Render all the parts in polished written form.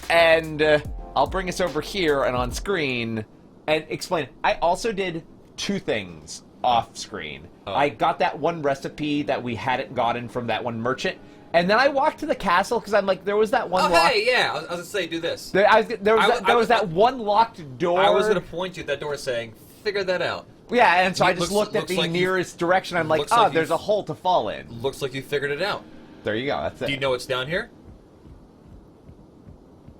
And I'll bring us over here and on screen and explain. I also did 2 things off screen. Oh. I got that one recipe that we hadn't gotten from that one merchant, and then I walked to the castle because I'm like, there was that one. Oh, hey, yeah. I was gonna say, do this. There was that one locked door. I was gonna point you at that door, saying, "Figure that out." Yeah, and so I just looked at the like nearest direction. I'm like, looks like there's a hole to fall in. Looks like you figured it out. There you go. That's it. Do you know what's down here?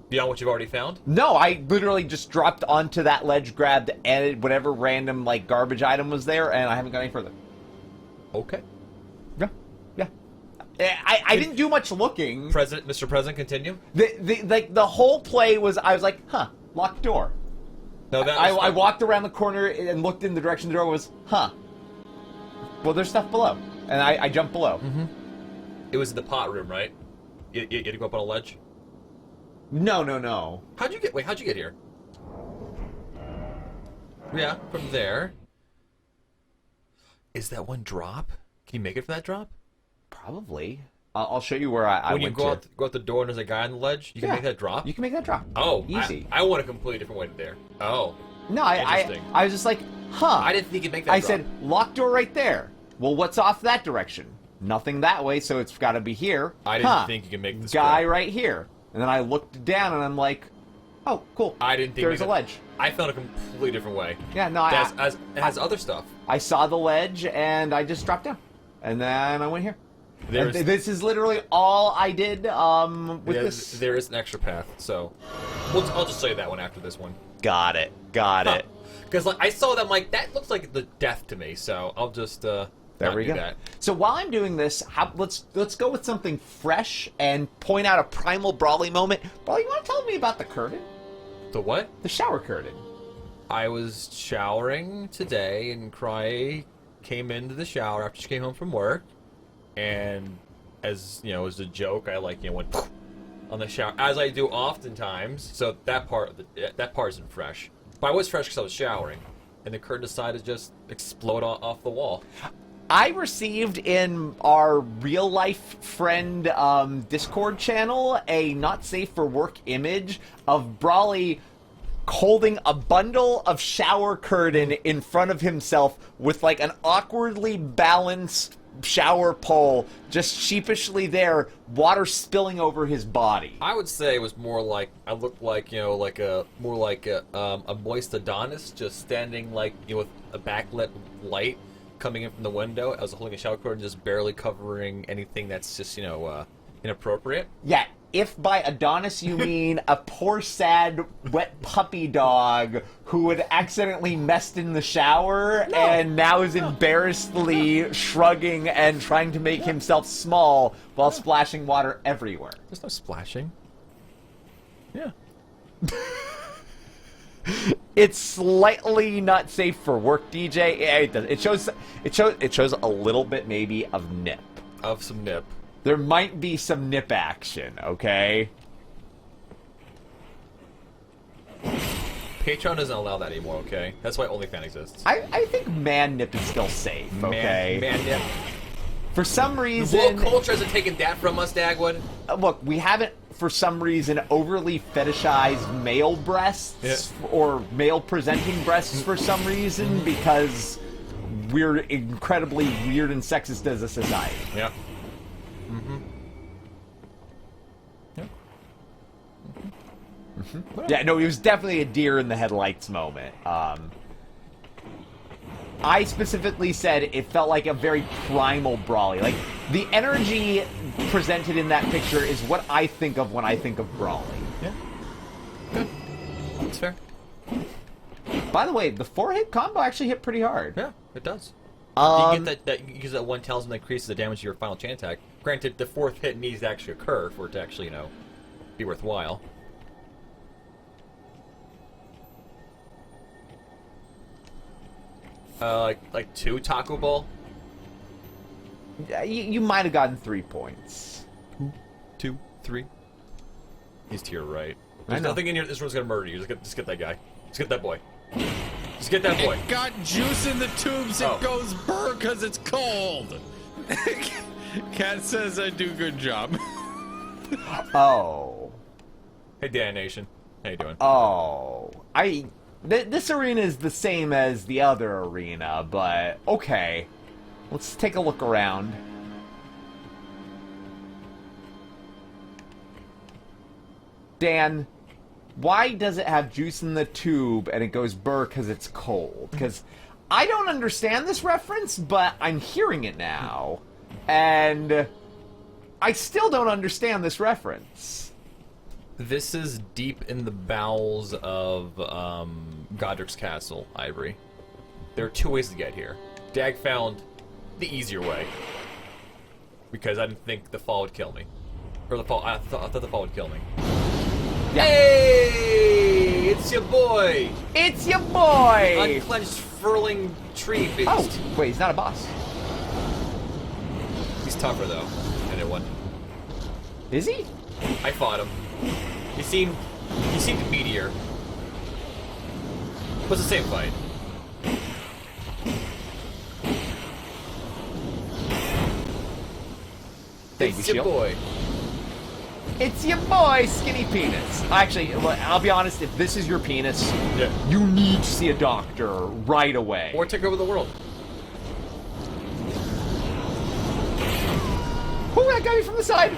Beyond what you've already found? No, I literally just dropped onto that ledge, grabbed and whatever random like garbage item was there, and I haven't gone any further. Okay. Yeah. I didn't do much looking. Mr. President, continue. The whole play was I was like, locked door. No, I walked around the corner and looked in the direction the door was, well, there's stuff below, and I jumped below. Mm-hmm. It was in the pot room, right? You had to go up on a ledge? No. How'd you get here? Yeah, from there. Is that one drop? Can you make it for that drop? Probably. I'll show you where I when went you go out the door and there's a guy on the ledge, you can make that drop? You can make that drop. Oh, easy. I want a completely different way to there. Oh. No, I was just like, I didn't think you'd make that drop. I said, locked door right there. Well, what's off that direction? Nothing that way, so it's got to be here. I didn't think you could make this guy drop. right here. And then I looked down and I'm like, oh, cool. I didn't think there's a ledge. I found a completely different way. Yeah, no, it has other stuff. I saw the ledge and I just dropped down. And then I went here. This is literally all I did with this. There is an extra path, so I'll just show you that one after this one. Got it. Because I saw that, I'm like, that looks like the death to me, so I'll just there we go. That. So while I'm doing this, let's go with something fresh and point out a primal Brawly moment. Brawly, you want to tell me about the curtain? The what? The shower curtain. I was showering today, and Cry came into the shower after she came home from work, and as a joke, I went on the shower, as I do oftentimes. So that part isn't fresh, but I was fresh because I was showering, and the curtain decided to just explode off the wall. I received in our real life friend Discord channel a not safe for work image of Brawly holding a bundle of shower curtain in front of himself with like an awkwardly balanced shower pole just sheepishly there, water spilling over his body. I would say it was more like I looked like a moist Adonis just standing with a backlit light coming in from the window. I was holding a shower curtain just barely covering anything that's just inappropriate. Yeah, if by Adonis you mean a poor sad wet puppy dog who had accidentally messed in the shower and now is embarrassedly shrugging and trying to make himself small while splashing water everywhere. There's no splashing. Yeah. It's slightly not safe for work, DJ. It shows a little bit maybe of nip. Of some nip. There might be some nip action, okay? Patreon doesn't allow that anymore, okay? That's why OnlyFans exists. I think man nip is still safe, okay? Man nip. For some reason... The woke culture hasn't taken that from us, Dagwood. Look, we haven't, for some reason, overly fetishized male breasts or male-presenting breasts for some reason because we're incredibly weird and sexist as a society. Yeah. Mm-hmm. Yeah. Mm-hmm. Yeah, no, it was definitely a deer in the headlights moment. I specifically said it felt like a very primal Brawly. Like, the energy presented in that picture is what I think of when I think of Brawly. Yeah. Good. That's fair. By the way, the 4-hit combo actually hit pretty hard. Yeah, it does. You get you use that one talisman that increases the damage to your final chain attack. Granted, the 4th hit needs to actually occur for it to actually, be worthwhile. Like 2 Taco Ball? You might have gotten 3 points. 2, 3. He's to your right. There's nothing in here. This one's gonna murder you. Just get that guy. Just get that boy. Just get that boy. It got juice in the tubes. It goes burr because it's cold. Cat says I do good job. Oh. Hey, Dan Nation. How you doing? Oh, this arena is the same as the other arena, but okay. Let's take a look around. Dan, why does it have juice in the tube and it goes burr because it's cold? Because I don't understand this reference, but I'm hearing it now. And I still don't understand this reference. This is deep in the bowels of Godric's castle, Ivory. There are two ways to get here. Dag found the easier way. Because I didn't think the fall would kill me. Or the fall, I thought the fall would kill me. Yeah. Hey! It's your boy! It's your boy! Unclenched furling tree beast. Oh, wait, he's not a boss. He's tougher though, than it won. Is he? I fought him. He seemed meatier. It was the same fight. Thank It's you, your Shield. boy. It's your boy, Skinny Penis. Actually, I'll be honest, if this is your penis, Yeah. you need to see a doctor right away. Or take over the world. Oh, that got me from the side.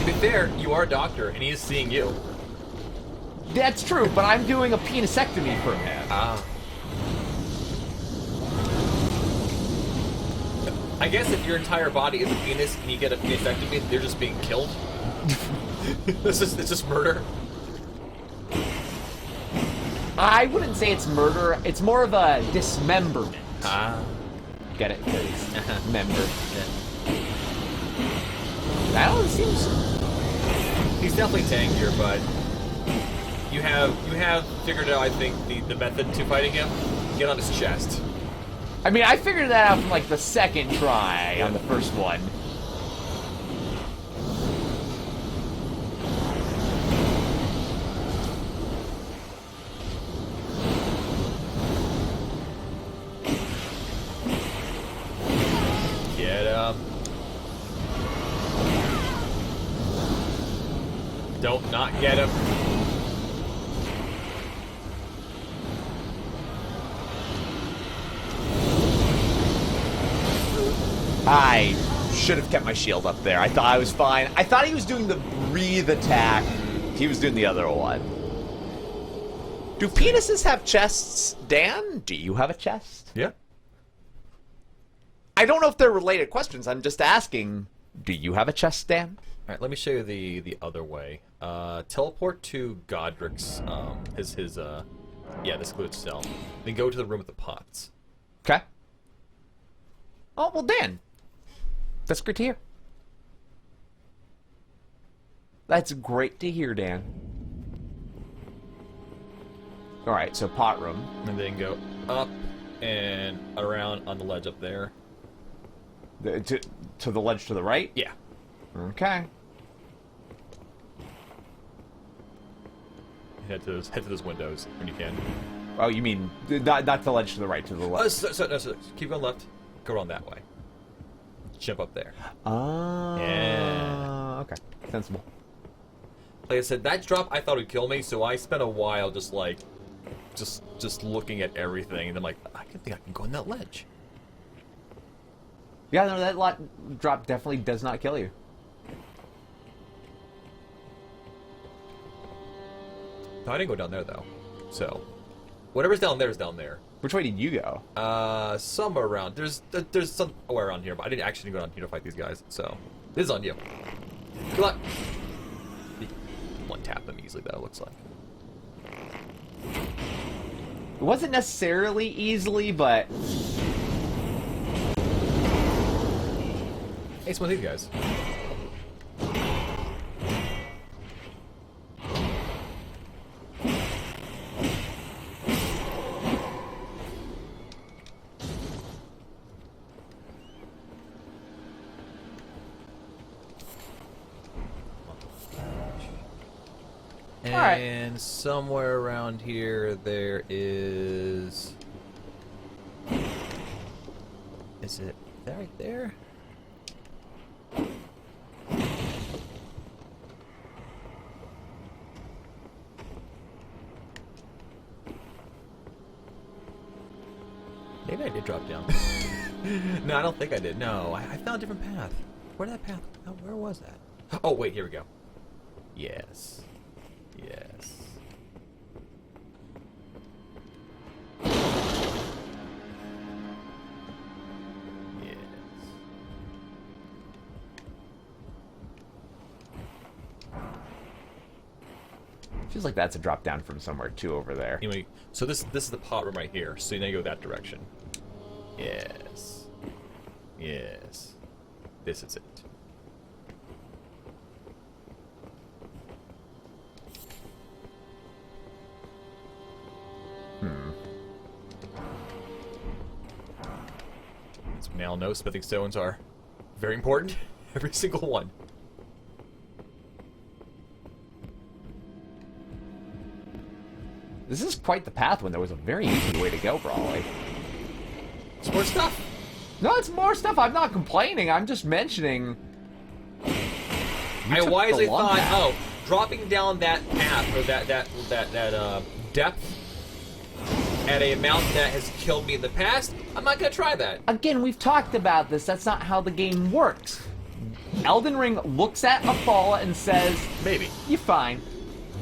To be fair, you are a doctor, and he is seeing you. That's true, but I'm doing a penisectomy for him. Ah. I guess if your entire body is a penis and you get a penisectomy, they're just being killed. It's just murder. I wouldn't say it's murder. It's more of a dismemberment. Ah. Get it? Because member. That one seems... He's definitely tankier, but you have figured out, I think, the method to fighting him. Get on his chest. I mean, I figured that out from, like, the second try on the first one. Get him. Don't not get him. I should have kept my shield up there. I thought I was fine. I thought he was doing the breathe attack. He was doing the other one. Do penises have chests? Dan, do you have a chest? Yeah. I don't know if they're related questions. I'm just asking, do you have a chest, Dan? All right, let me show you the other way. Teleport to Godric's his the secluded cell. Then go to the room with the pots. Okay. Oh, well, Dan. That's great to hear. That's great to hear, Dan. Alright, so pot room. And then go up and around on the ledge up there. To the ledge to the right? Yeah. Okay. Head to those windows when you can. Oh, you mean not the ledge to the right, to the left? So, keep going left. Go around that way. Jump up there. Oh. Yeah. Okay. Sensible. Like I said, that drop I thought would kill me, so I spent a while just looking at everything, and I'm like, I think I can go on that ledge. Yeah, no, that drop definitely does not kill you. No, I didn't go down there though. So, whatever's down there is down there. Which way did you go? Somewhere around. There's somewhere around here, but I didn't actually go down here to fight these guys. So, this is on you. Good luck. One tap them easily, though. It looks like. It wasn't necessarily easily, but... Hey, some of these guys. And somewhere around here, there is... Is it right there? Maybe I did drop down. No, I don't think I did. No, I found a different path. Where did that path? Where was that? Oh, wait, here we go. Yes. Yes. Yes. Feels like that's a drop down from somewhere too over there. Anyway, so this is the pot room right here. So now you go that direction. Yes. Yes. This is it. As we now know, smithing stones are very important. Every single one. This is quite the path when there was a very easy way to go, Brawley. It's more stuff. No, it's more stuff. I'm not complaining. I'm just mentioning. I took wisely the long thought, path. oh, dropping down that path or that depth at a amount that has killed me in the past, I'm not gonna try that. Again, we've talked about this. That's not how the game works. Elden Ring looks at a fall and says, Maybe. "You're fine.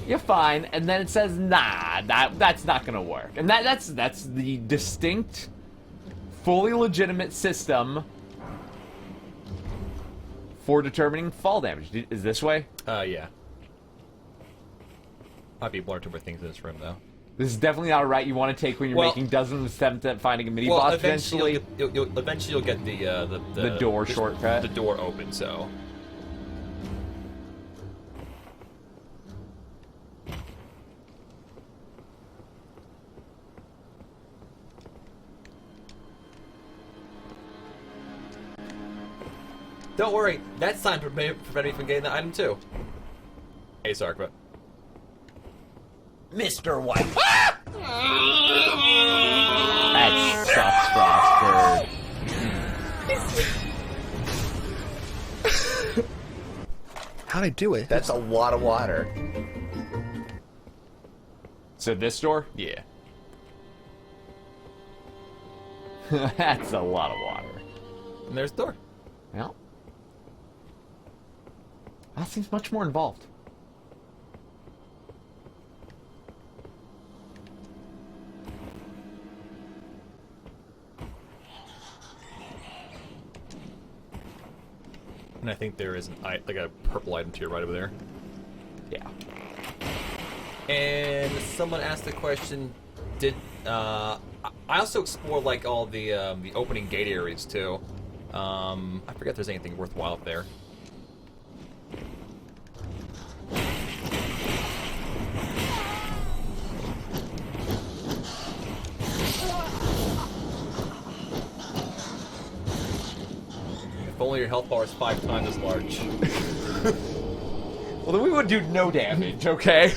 You're fine," and then it says, "Nah, that's not gonna work." And that's the distinct, fully legitimate system for determining fall damage. Is this way? Yeah. Might be one or two more things in this room, though. This is definitely not a route you want to take when you're Well- making dozens of attempts at finding a mini Well, boss. eventually Eventually, you'll get the door shortcut. The door open, so. Don't worry, that sign prevented me from getting the item too. Hey, Sark, but Mr. White. that sucks, Frostbird. How'd I do it? That's a lot of water. So this door? yeah. That's a lot of water. And there's the door. Well, that seems much more involved. And I think there is like a purple item to your right over there. Yeah. And someone asked the question, did I also explored like all the opening gate areas too. I forget if there's anything worthwhile up there. If only your health bar is 5 times as large. Well, then we would do no damage, okay?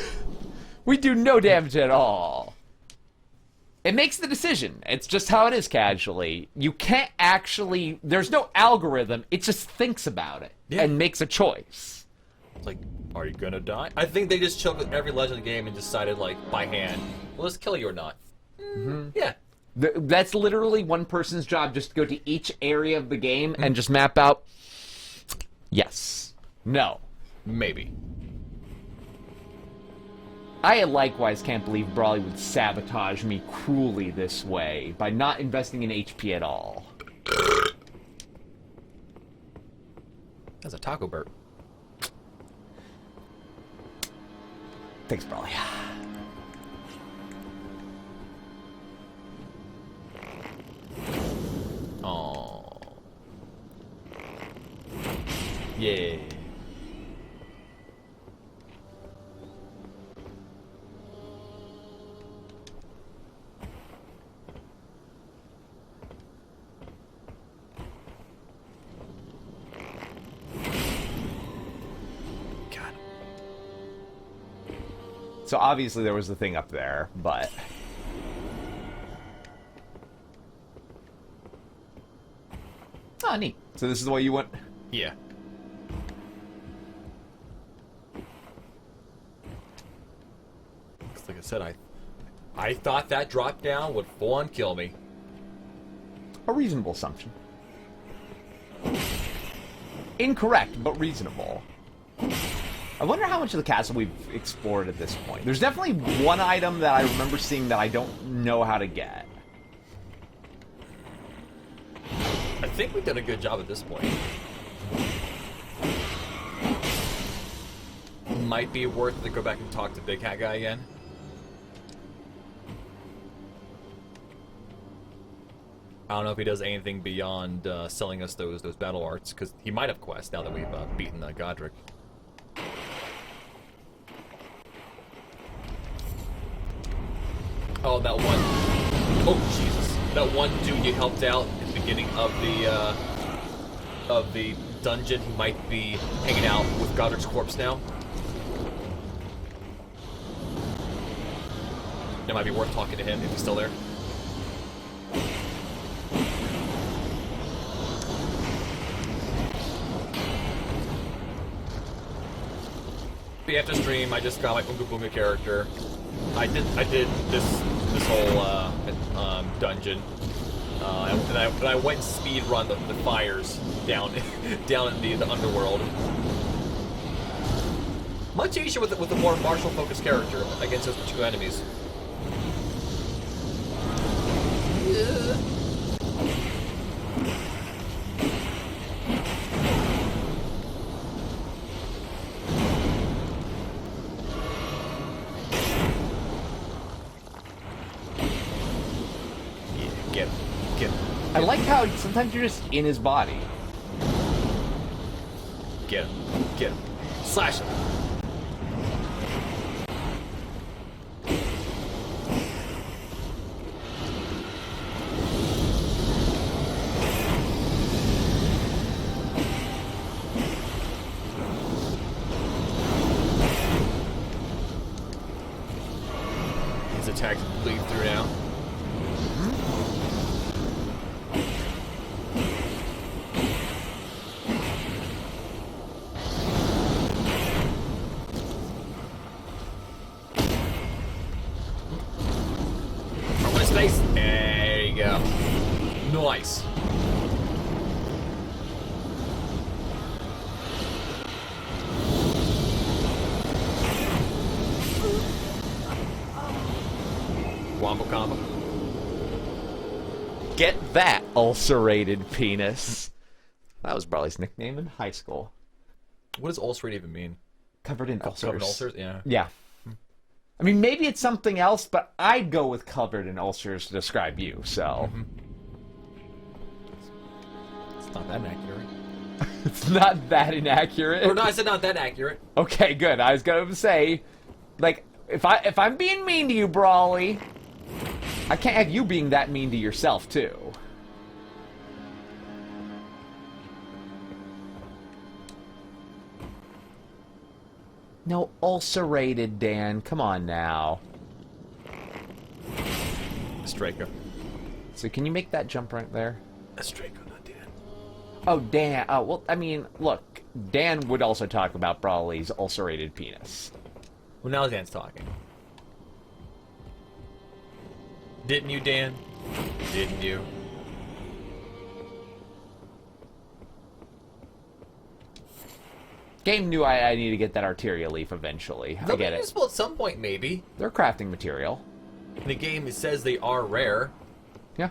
We do no damage at all. It makes the decision. It's just how it is casually. You can't actually... There's no algorithm. It just thinks about it and makes a choice. It's like, are you gonna die? I think they just chilled with every Legend game and decided, like, by hand, will this kill you or not? Yeah. That's literally one person's job, just to go to each area of the game and just map out... Yes. No. Maybe. I likewise can't believe Brawley would sabotage me cruelly this way by not investing in HP at all. That's a taco burp. Thanks, Brawley. Oh. Yeah. God. So obviously there was the thing up there, but... Ah, neat. So this is the way you went... Yeah. Like I said, I thought that drop down would full on kill me. A reasonable assumption. Incorrect, but reasonable. I wonder how much of the castle we've explored at this point. There's definitely one item that I remember seeing that I don't know how to get. I think we've done a good job at this point. Might be worth it to go back and talk to Big Hat Guy again. I don't know if he does anything beyond selling us those battle arts, because he might have quests now that we've beaten Godric. Oh, that one. Oh, Jesus. That one dude you helped out at the beginning of the dungeon, he might be hanging out with Godric's corpse now. It might be worth talking to him if he's still there. But after stream, I just got my Oonga Boonga character. I did this whole dungeon, and I went and speed run the fires down down in the underworld. Much easier with a more martial focused character against those two enemies. Get him. I like how sometimes you're just in his body. Get him. Slash him. His attack bleed through now. Space. There you go. Nice. Wombo combo. Get that, ulcerated penis. That was Brawley's nickname in high school. What does ulcerate even mean? Covered in ulcers. Covered in ulcers? Yeah. Yeah. I mean, maybe it's something else, but I'd go with covered in ulcers to describe you, so... It's not that inaccurate. It's not that inaccurate? Or no, I said not that accurate. Okay, good. I was gonna say, like, if I'm being mean to you, Brawley, I can't have you being that mean to yourself, too. No, ulcerated, Dan. Come on now. Straker. So can you make that jump right there? A Straker, not Dan. Oh, Dan. Oh, well, I mean, look. Dan would also talk about Brawley's ulcerated penis. Well, now Dan's talking. Didn't you, Dan? Didn't you? Game knew I need to get that Arteria leaf eventually. They'll I get be it. useful at some point, maybe. They're crafting material. In the game, it says they are rare. Yeah.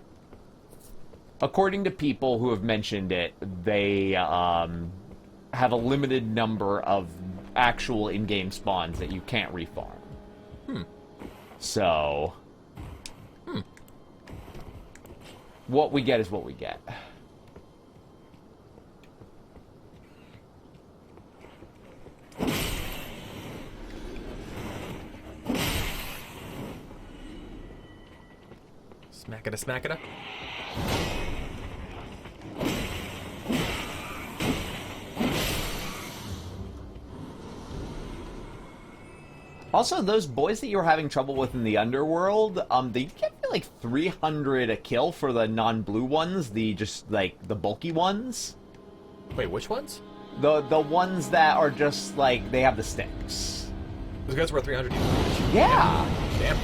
According to people who have mentioned it, they have a limited number of actual in-game spawns that you can't refarm. So... what we get is what we get. Smack it, smack it. Also, those boys that you were having trouble with in the underworld, they get like 300 a kill for the non-blue ones, the just like the bulky ones. Wait, which ones? The ones that are just like they have the sticks. Those guys were 300 each. Yeah. Damn.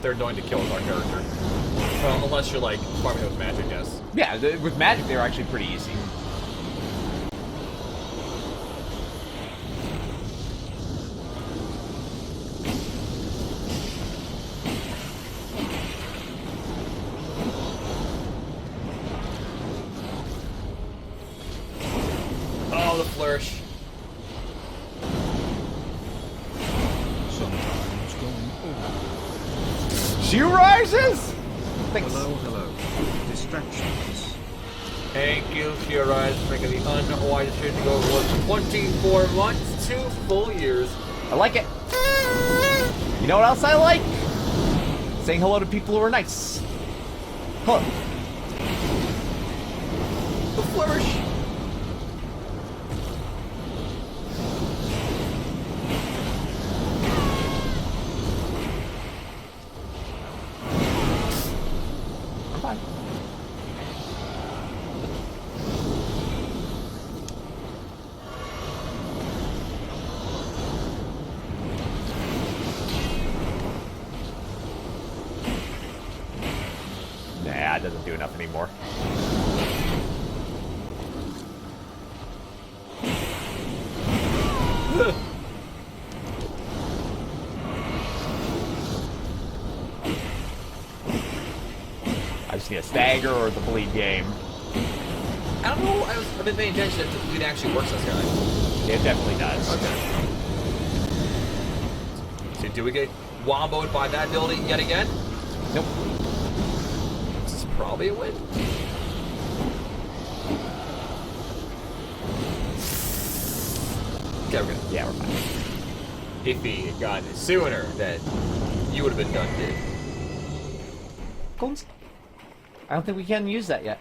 they're annoying to kill with our character. Well, unless you're like farming with magic, yes. Yeah, with magic they're actually pretty easy. Oh, the flourish. Sometimes going over. Shoe rises? Thanks. Hello. Distractions. Thank you, Theorize, for making the unwise decision to go for 24 months, 2 full years. I like it. You know what else I like? Saying hello to people who are nice. Hello. The flourish. I'm fine. Nah, it doesn't do enough anymore. I just need a stagger or the bleed game. I don't know. I've been paying attention if the bleed actually works this guy. It definitely does. Okay. So do we get womboed by that ability yet again? Nope. This is probably a win. Okay, we're good. Yeah, we're fine. If he had gotten it sooner, then you would have been done, dude. Golden Star. I don't think we can use that yet.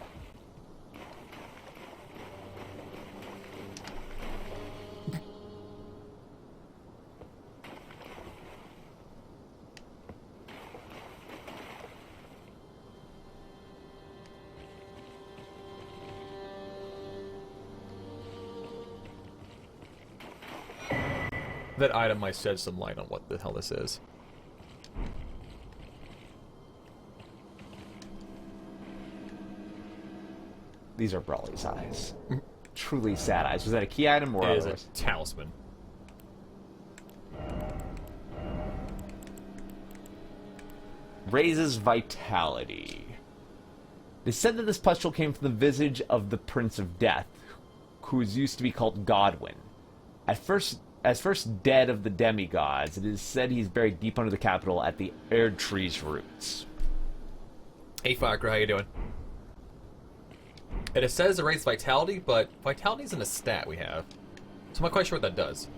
That item might shed some light on what the hell this is. These are Brawly's eyes. Truly sad eyes. Was that a key item or It is a otherwise? talisman. Raises vitality. They said that this pustule came from the visage of the Prince of Death, who was used to be called Godwin. As first dead of the demigods, it is said he's buried deep under the capital at the Erd Tree's roots. Hey, Firecracker, how you doing? And it says erase vitality, but vitality isn't a stat we have. So I'm not quite sure what that does.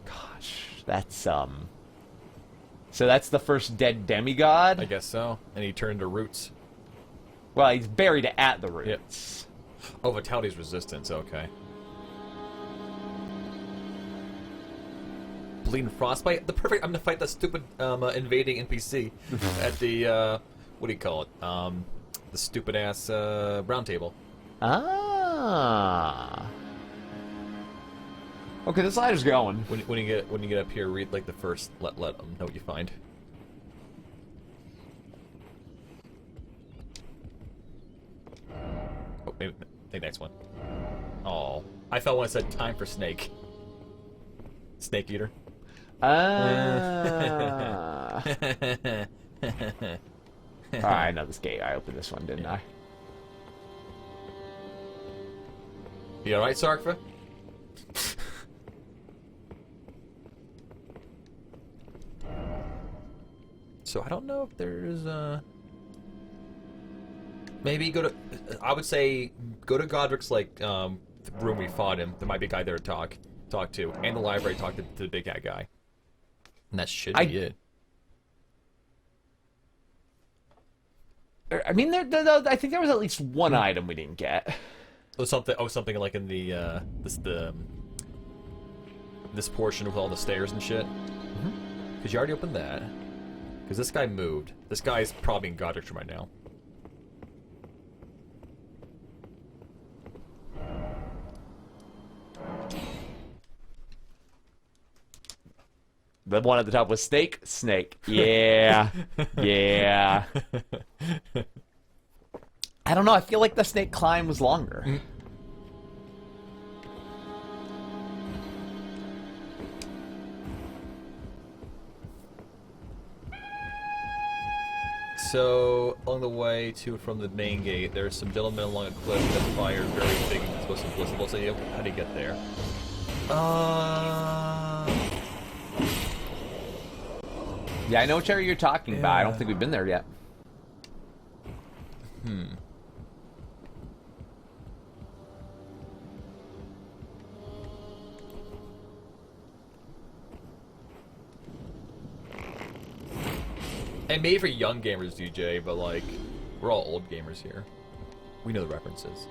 Gosh, that's, So that's the first dead demigod? I guess so. And he turned to roots. Well, he's buried at the roots. Oh, vitality's resistance, okay. Bleeding Frostbite? The perfect... I'm gonna fight that stupid invading NPC at the, what do you call it? The stupid-ass, round table. Ah. Okay, this ladder's going. When you get up here, read, like, the first... Let them know what you find. Oh, maybe the next one. Oh, I thought when it said time for snake. Snake eater. Ah. I know this gate. I opened this one, didn't I? You alright, Sarkva? So I don't know if there's maybe go to... I would say go to Godric's, like, the room we fought him. There might be a guy there to talk to. And the library, talk to the big cat guy. And that should be it. I mean, I think there was at least one item we didn't get. Something like in the this portion with all the stairs and shit. Because you already opened that. Because this guy moved. This guy's probably in Godric's room right now. The one at the top was snake. Snake. Yeah. Yeah. I don't know. I feel like the snake climb was longer. So, along the way to from the main gate, there's some gentlemen along a cliff that fired very big and explosive. So, how do you get there? Yeah, I know which area you're talking about. I don't think we've been there yet. And maybe for young gamers, DJ, but like, we're all old gamers here. We know the references.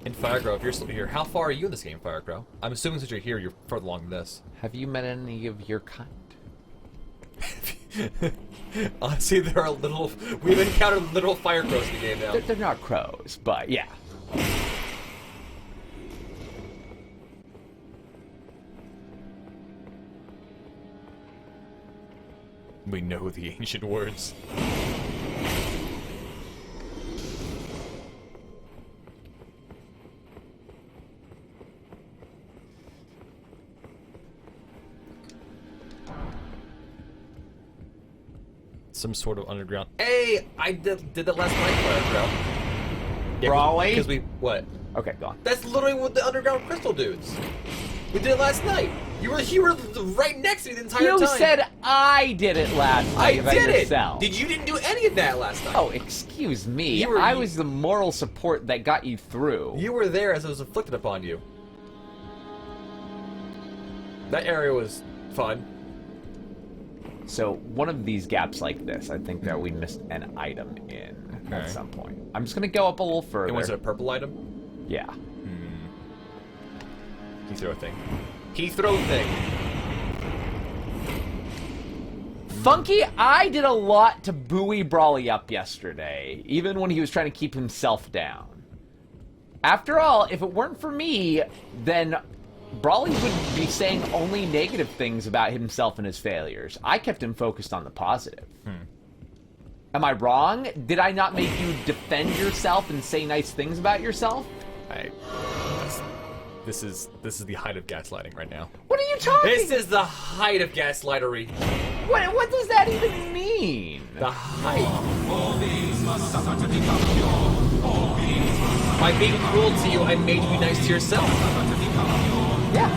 In Firegrow, if you're still here, how far are you in this game, Firegrow? I'm assuming since you're here, you're further along than this. Have you met any of your kind? Honestly, there are little... We've encountered literal Firegrows in the game now. They're not crows, but yeah. We know the ancient words. Some sort of underground. Hey, I did that last night, Firegrow. Brawley? Because we what? Okay, go on. That's literally what the underground crystal dudes. We did it last night. You were right next to me the entire time. You said I did it last night. I did it. Yourself. You didn't do any of that last night. Oh, excuse me. I was the moral support that got you through. You were there as it was inflicted upon you. That area was fun. So one of these gaps like this, I think that we missed an item in at some point. I'm just gonna go up a little further. And was it a purple item? Yeah. Key throw thing. Key throw thing. Funky, I did a lot to buoy Brawley up yesterday, even when he was trying to keep himself down. After all, if it weren't for me, then Brawley would be saying only negative things about himself and his failures. I kept him focused on the positive. Am I wrong? Did I not make you defend yourself and say nice things about yourself? This is the height of gaslighting right now. What are you talking? This is the height of gaslightery. What does that even mean? The height. By being cruel to you, I made you be nice to yourself. Yeah.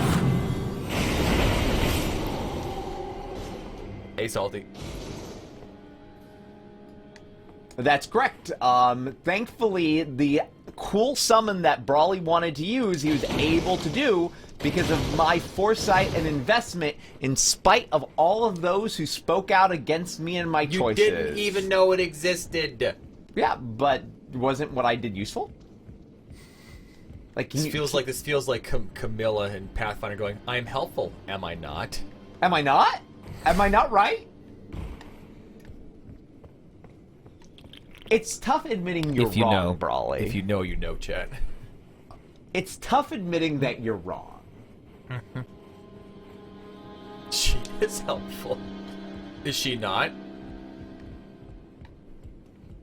Hey, Salty. That's correct. Thankfully, the cool summon that Brawley wanted to use, he was able to do because of my foresight and investment in spite of all of those who spoke out against me and my choices. You didn't even know it existed. Yeah, but wasn't what I did useful? Like, This feels like Camilla and Pathfinder going, I'm helpful. Am I not? Am I not? Am I not right? It's tough admitting you're wrong, Brawley. If you know, you know, chat. It's tough admitting that you're wrong. She is helpful. Is she not?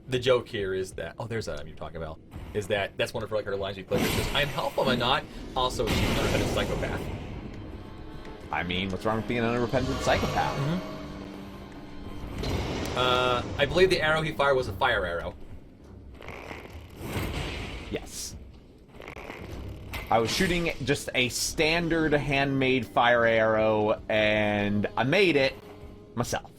The joke here is that... Oh, there's that item you're talking about. Is that... That's one of her, like, her lines she plays. She says, I'm helpful, am I not? Also, she's an unrepentant psychopath. I mean, what's wrong with being an unrepentant psychopath? I believe the arrow he fired was a fire arrow. Yes. I was shooting just a standard handmade fire arrow, and I made it myself.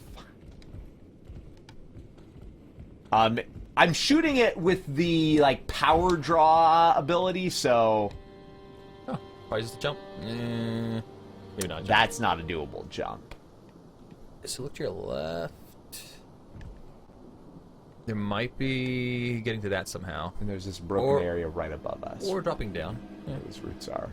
I'm shooting it with the, like, power draw ability, so... Oh, probably just a jump. Maybe not a jump. That's not a doable jump. So look to your left. There might be getting to that somehow. And there's this broken area right above us. Or dropping down. Where these roots are.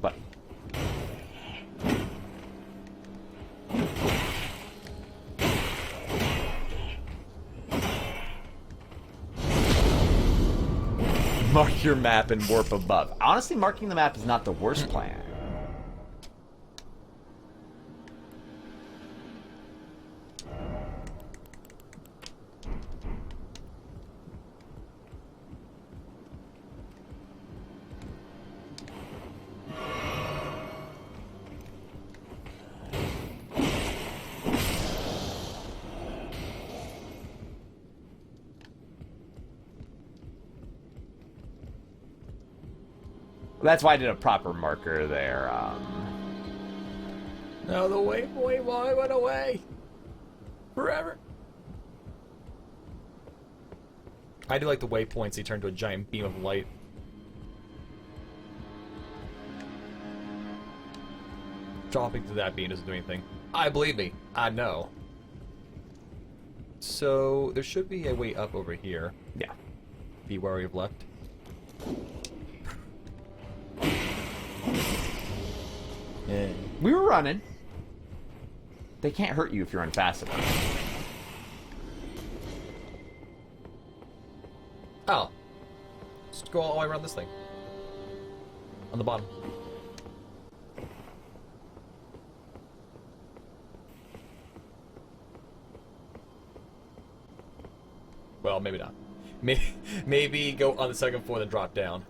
But... Mark your map and warp above. Honestly, marking the map is not the worst plan. That's why I did a proper marker there. No, the waypoint went away. Forever. I do like the waypoints. They turn into a giant beam of light. Dropping to that beam doesn't do anything. I believe me. I know. So there should be a way up over here. Yeah. Be wary of left. Yeah. We were running. They can't hurt you if you're fast enough. Oh. Just go all the way around this thing. On the bottom. Well, maybe not. Maybe go on the second floor, then drop down.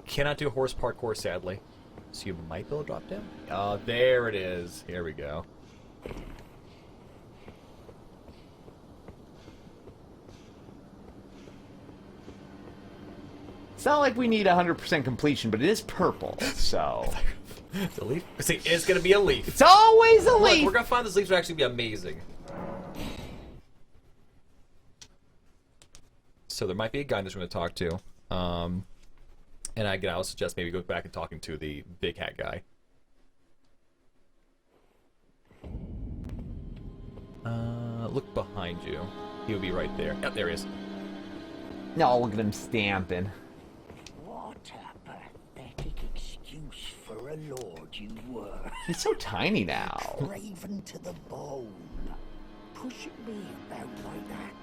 Cannot do horse parkour, sadly. So you might be able to drop down? There it is. Here we go. It's not like we need 100% completion, but it is purple, so... The leaf? See, it's gonna be a leaf. It's always a Look, leaf! we're gonna find this leaf would actually be amazing. So there might be a guy in this room to talk to. And again, I would suggest maybe go back and talking to the big hat guy. Look behind you. He would be right there. Yep, there he is. No, look at him stamping. What a pathetic excuse for a lord you were. He's so tiny now. Raven to the bone. Pushing me about like that.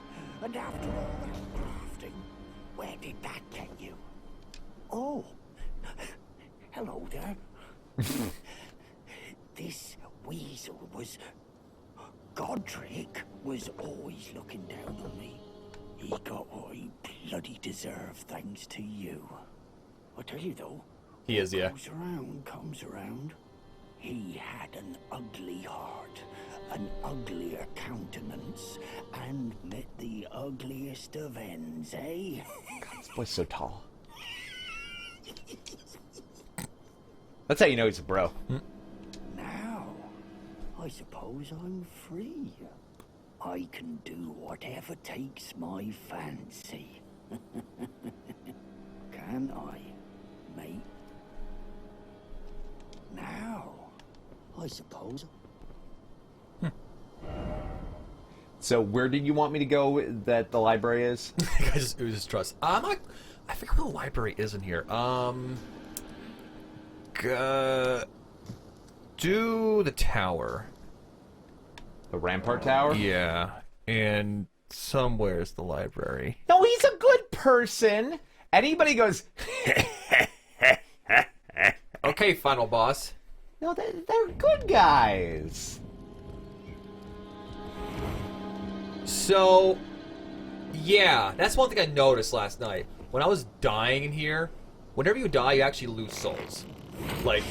And after all that crafting, where did that get you? Oh, hello there. This weasel was... Godric was always looking down on me. He got what he bloody deserved thanks to you. I tell you though, He is, yeah. goes around, comes around. He had an ugly heart, an uglier countenance, and met the ugliest of ends, eh? God, this boy's so tall. That's how you know he's a bro. Now, I suppose I'm free. I can do whatever takes my fancy. Can I, mate? Now, I suppose. So where did you want me to go that the library is? I just oozes trust. I forget where the library is in here. Do the tower. The Rampart Tower? Yeah, and somewhere's the library. No, he's a good person. Anybody goes, Okay, final boss. no, they're good guys. So, yeah, that's one thing I noticed last night. When I was dying in here, whenever you die, you actually lose souls. Like,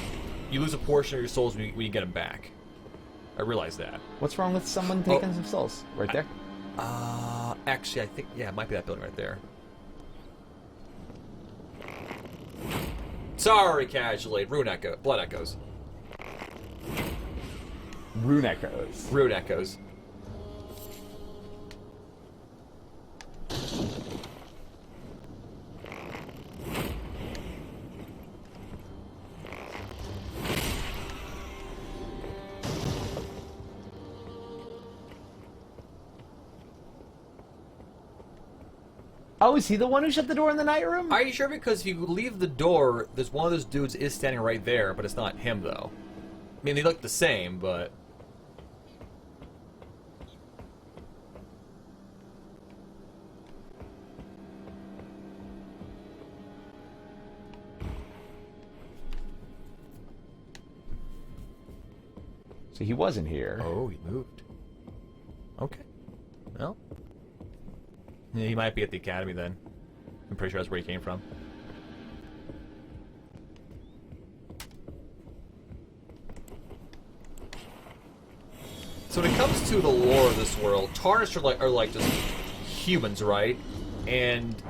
you lose a portion of your souls when you get them back. I realized that. What's wrong with someone taking some souls? Right there? Actually, I think, yeah, it might be that building right there. Sorry, casually. Rune echo. Blood echoes. Rune echoes. Rune echoes. Oh, is he the one who shut the door in the night room? Are you sure? Because if you leave the door, there's one of those dudes is standing right there, but it's not him, though. I mean, they look the same, but... So he wasn't here. Oh, he moved. Okay. Well. Yeah, he might be at the academy then. I'm pretty sure that's where he came from. So when it comes to the lore of this world, Tarnished are like just humans, right? And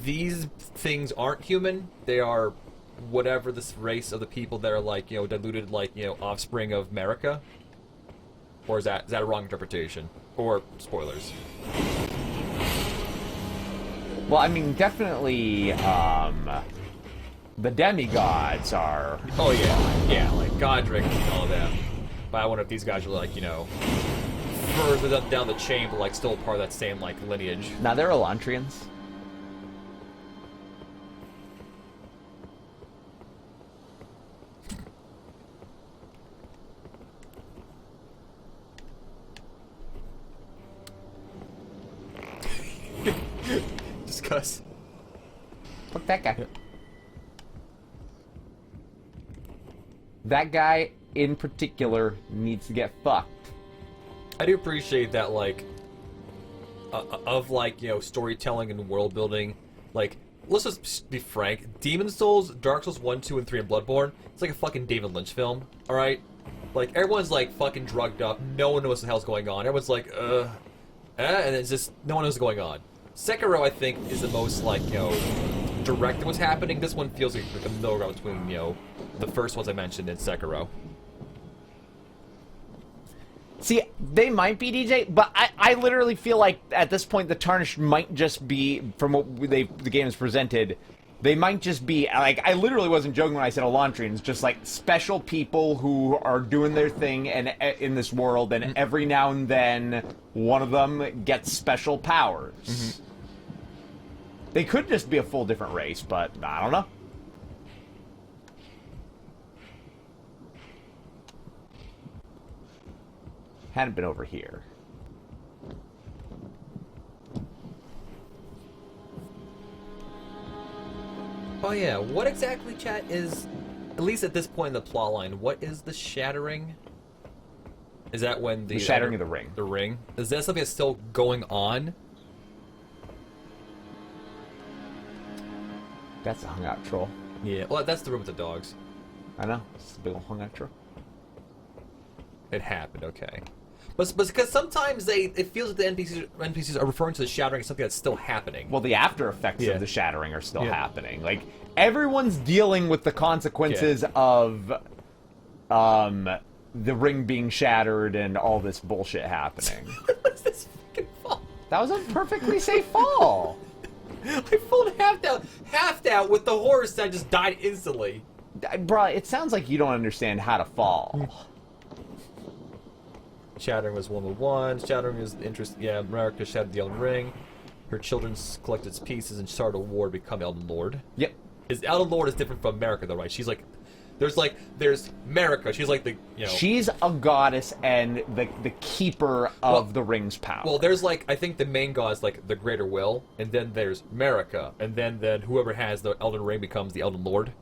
these things aren't human. They are whatever this race of the people that are like, you know, diluted, like, you know, offspring of America. Or is that a wrong interpretation? Or spoilers? Well, I mean, definitely, the demigods are... Oh, yeah, like Godric and all of them. But I wonder if these guys are, like, you know, further down the chain, but, like, still part of that same, like, lineage. Now, they're Elantrians. Just cuss. Fuck that guy. That guy, in particular, needs to get fucked. I do appreciate that, like, of, like, you know, storytelling and world building. Like, let's just be frank. Demon Souls, Dark Souls 1, 2, and 3, and Bloodborne, it's like a fucking David Lynch film, alright? Like, everyone's, like, fucking drugged up. No one knows what the hell's going on. Everyone's like, and it's just, no one knows what's going on. Sekiro, I think, is the most, like, you know, direct in what's happening. This one feels like a middle ground between, you know, the first ones I mentioned and Sekiro. See, they might be DJ, but I literally feel like at this point the Tarnished might just be, from what the game is presented, they might just be, like, I literally wasn't joking when I said Elantrians, just like special people who are doing their thing and in this world, and every now and then one of them gets special powers. Mm-hmm. They could just be a full different race, but I don't know. Hadn't been over here. Oh yeah, what exactly, chat, is, at least at this point in the plotline, what is the shattering? Is that when the shattering of the ring. The ring? Is that something that's still going on? That's a hung out troll. Yeah, well, that's the room with the dogs. I know. It's a big old hung out troll. It happened, okay. But because sometimes it feels like the NPCs are referring to the shattering as something that's still happening. Well, the after effects of the shattering are still happening. Like, everyone's dealing with the consequences of the ring being shattered and all this bullshit happening. What's this fucking fall? That was a perfectly safe fall. I fell half down with the horse and I just died instantly. Bruh, it sounds like you don't understand how to fall. Shattering was 101. Shattering is interesting. Yeah, America shattered the Elden Ring. Her children collected its pieces and started a war to become Elden Lord. Yep. Elden Lord is different from America, though, right? She's like, there's America. She's like the, you know. She's a goddess and the keeper of the ring's power. Well, there's like, I think the main god is like the Greater Will, and then there's America, and then whoever has the Elden Ring becomes the Elden Lord.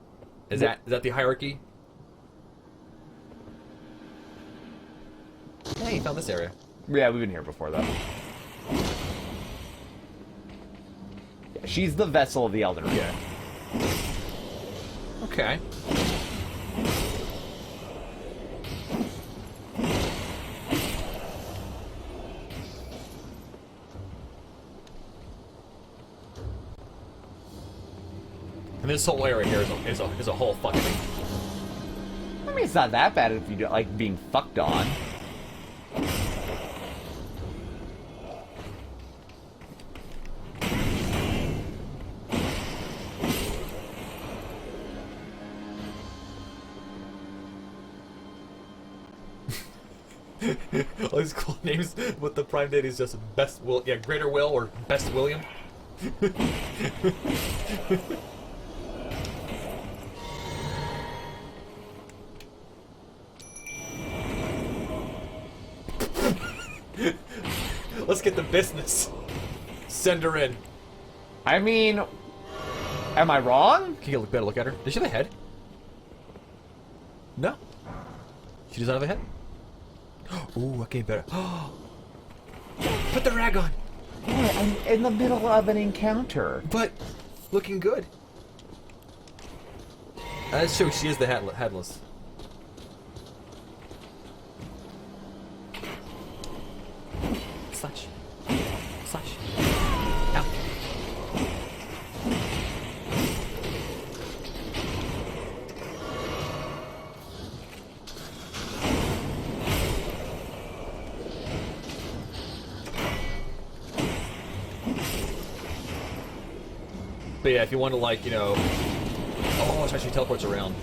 Is that the hierarchy? Hey, you found this area. Yeah, we've been here before, though. Yeah, she's the vessel of the Elden Ring. Yeah. Okay. And this whole area here is a whole fucking thing. I mean, it's not that bad if you don't like being fucked on. All these cool names with the Prime Deity is just Greater Will or Best William. Let's get the business. Send her in. I mean, am I wrong? Can you get a better look at her? Does she have a head? No. She does not have a head? Ooh, okay, better. Put the rag on. Yeah, I'm in the middle of an encounter. But looking good. That shows she is the headless. Slash. Slash. Ow. But yeah, if you want to, like, you know... Oh, it's actually teleports around.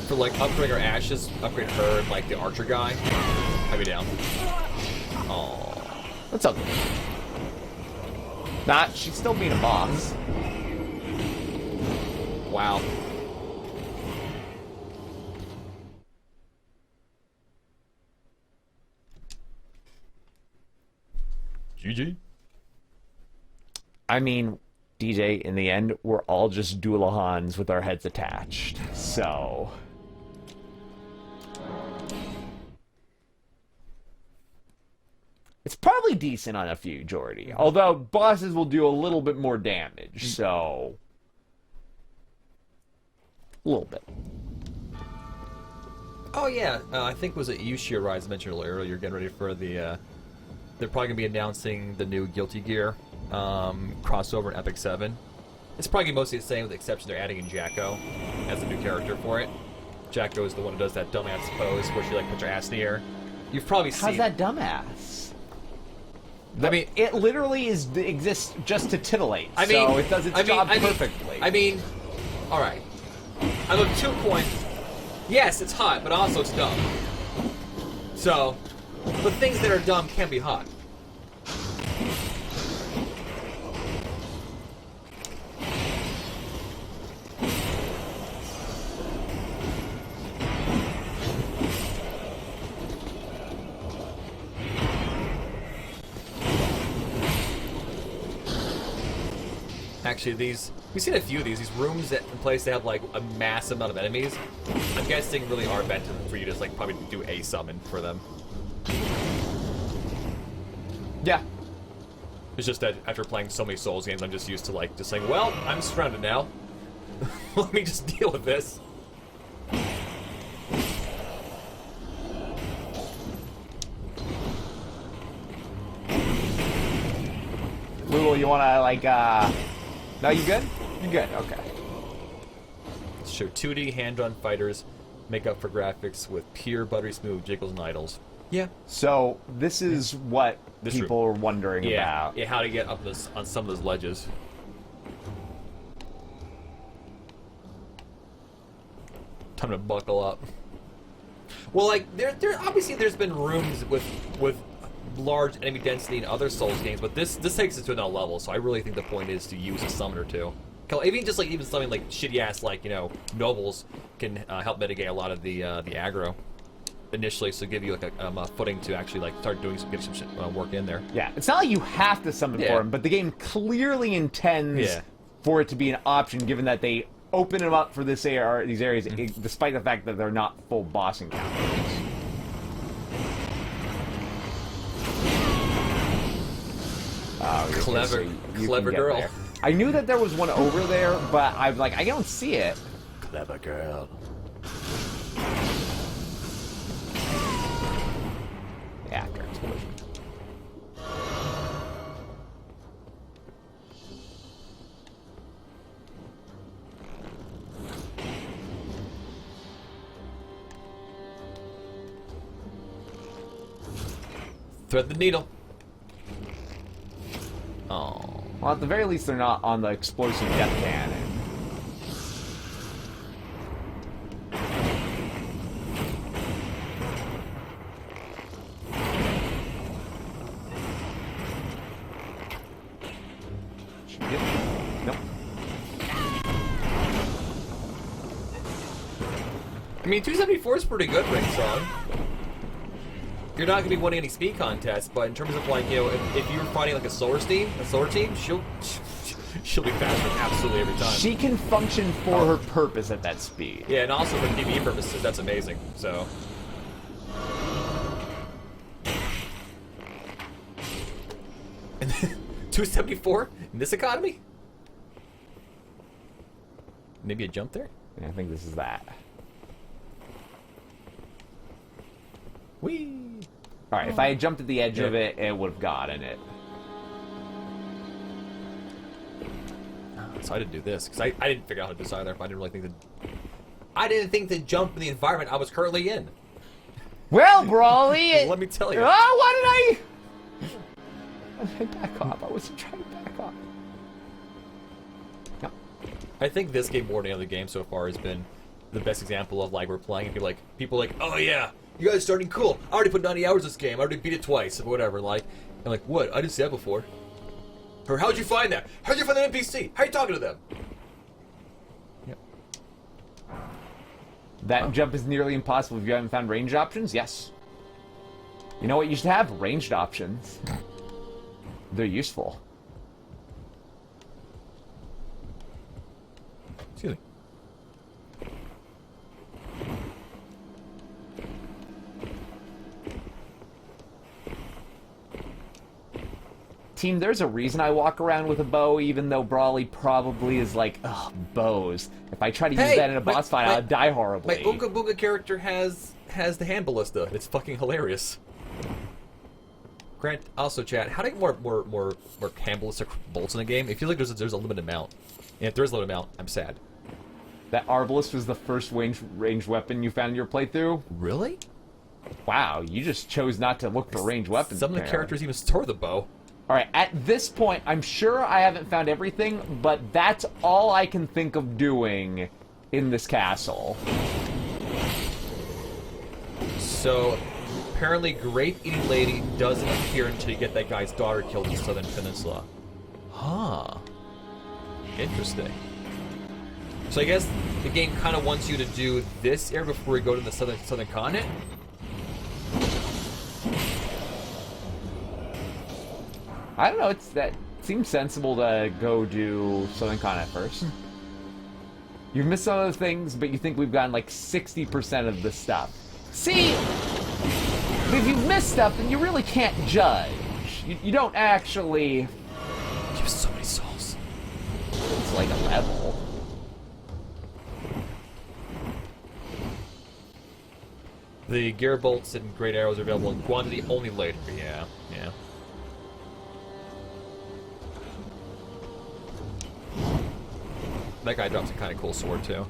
For, like, upgrading her ashes, upgrade her and, like, the archer guy. I'd be down. Oh. What's up? Not, she's still being a boss. Wow. GG. I mean, DJ, in the end, we're all just Doolahans with our heads attached. So... it's probably decent on a few, Jordy. Although bosses will do a little bit more damage, so... a little bit. Oh yeah, I think it was Yushia Rise mentioned earlier, getting ready for the, they're probably going to be announcing the new Guilty Gear crossover in Epic 7. It's probably gonna be mostly the same with the exception they're adding in Jacko as a new character for it. Jacko is the one who does that dumbass pose where she like puts her ass in the air. You've probably seen... How's that dumbass? I mean, it literally exists just to titillate, I mean, so it does its job perfectly. I mean, alright. I'm of 2 points. Yes, it's hot, but also it's dumb. So, the things that are dumb can be hot. Actually, we've seen a few of these rooms that in place they have like a massive amount of enemies. I'm guessing really are meant for you to like probably do a summon for them. Yeah. It's just that after playing so many Souls games, I'm just used to like just saying, well, I'm surrounded now. Let me just deal with this. Lulu, you wanna like no, you good? You good, okay. Show 2D hand-drawn fighters make up for graphics with pure buttery smooth jiggles and idles. Yeah. So this is what This people are wondering about. Yeah, how to get up on some of those ledges. Time to buckle up. Well, like there obviously there's been rooms with large enemy density in other Souls games, but this takes it to another level. So I really think the point is to use a summoner too. Even something like shitty ass like nobles can help mitigate a lot of the aggro initially, so give you like a footing to actually like start getting some shit, work in there. Yeah, it's not like you have to summon for him, but the game clearly intends for it to be an option, given that they open them up for these areas, despite the fact that they're not full boss encounters. Oh, clever girl. There. I knew that there was one over there, but I was like, I don't see it. Clever girl. Yeah, girls. Thread the needle. Oh. Well, at the very least, they're not on the explosive death cannon. Should get I mean, 274 is pretty good, Ring Song. You're not going to be winning any speed contests, but in terms of, like, you know, if you're fighting, like, a slower team, she'll be faster absolutely every time. She can function for her purpose at that speed. Yeah, and also for PvE purposes, that's amazing, so... And 274 in this economy? Maybe a jump there? Yeah, I think this is that. Whee! Alright, if I had jumped at the edge of it, it would have gotten it. So I didn't do this, because I didn't figure out how to do this either. I didn't really think that... I didn't think to jump in the environment I was currently in. Well, Brawly! Let me tell you. Oh, why did I back off? I wasn't trying to back off. No. I think this game more than any other game so far has been the best example of, like, we're playing and people like, oh yeah, you guys are starting cool. I already put 90 hours in this game. I already beat it twice or whatever. Like, I'm like, what? I didn't see that before. Or how'd you find that? How'd you find that NPC? How are you talking to them? Yep. That jump is nearly impossible if you haven't found ranged options? Yes. You know what? You should have ranged options. They're useful. Excuse me. Team, there's a reason I walk around with a bow, even though Brawly probably is like, ugh, bows. If I try to use that in a boss fight, I'll die horribly. My Ooga Booga character has the hand ballista. It's fucking hilarious. Grant, also chat, how to get more hand ballistic bolts in the game? It feels like there's a limited amount. And if there is a limited amount, I'm sad. That Arbalist was the first ranged weapon you found in your playthrough? Really? Wow, you just chose not to look for ranged weapons. Some of the characters even store the bow. Alright, at this point, I'm sure I haven't found everything, but that's all I can think of doing in this castle. So, apparently Grape Eating Lady doesn't appear until you get that guy's daughter killed in the Southern Peninsula. Huh. Interesting. So I guess the game kind of wants you to do this area before we go to the southern continent? I don't know, that seems sensible to go do Southern Continent first. You've missed some of those things, but you think we've gotten like 60% of the stuff. See? If you've missed stuff, then you really can't judge. You don't actually... You have so many souls. It's like a level. The gear bolts and great arrows are available in quantity only later. Yeah, yeah. That guy drops a kind of cool sword, too.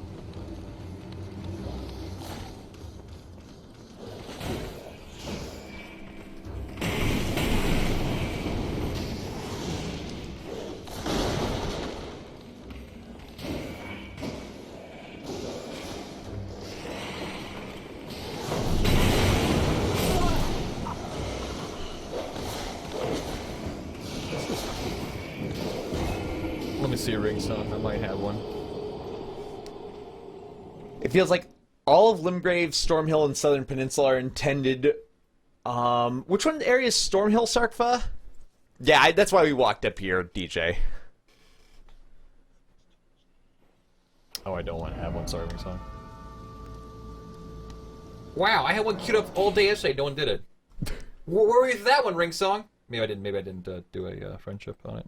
Let me see a ring song. I might have one. It feels like all of Limgrave, Stormhill, and Southern Peninsula are intended... which one area is Stormhill, Sarkfa? Yeah, that's why we walked up here, DJ. Oh, I don't want to have one. Sorry, ring song. Wow, I had one queued up all day yesterday. No one did it. Where were you with that one, ring song? Maybe I didn't do a friendship on it.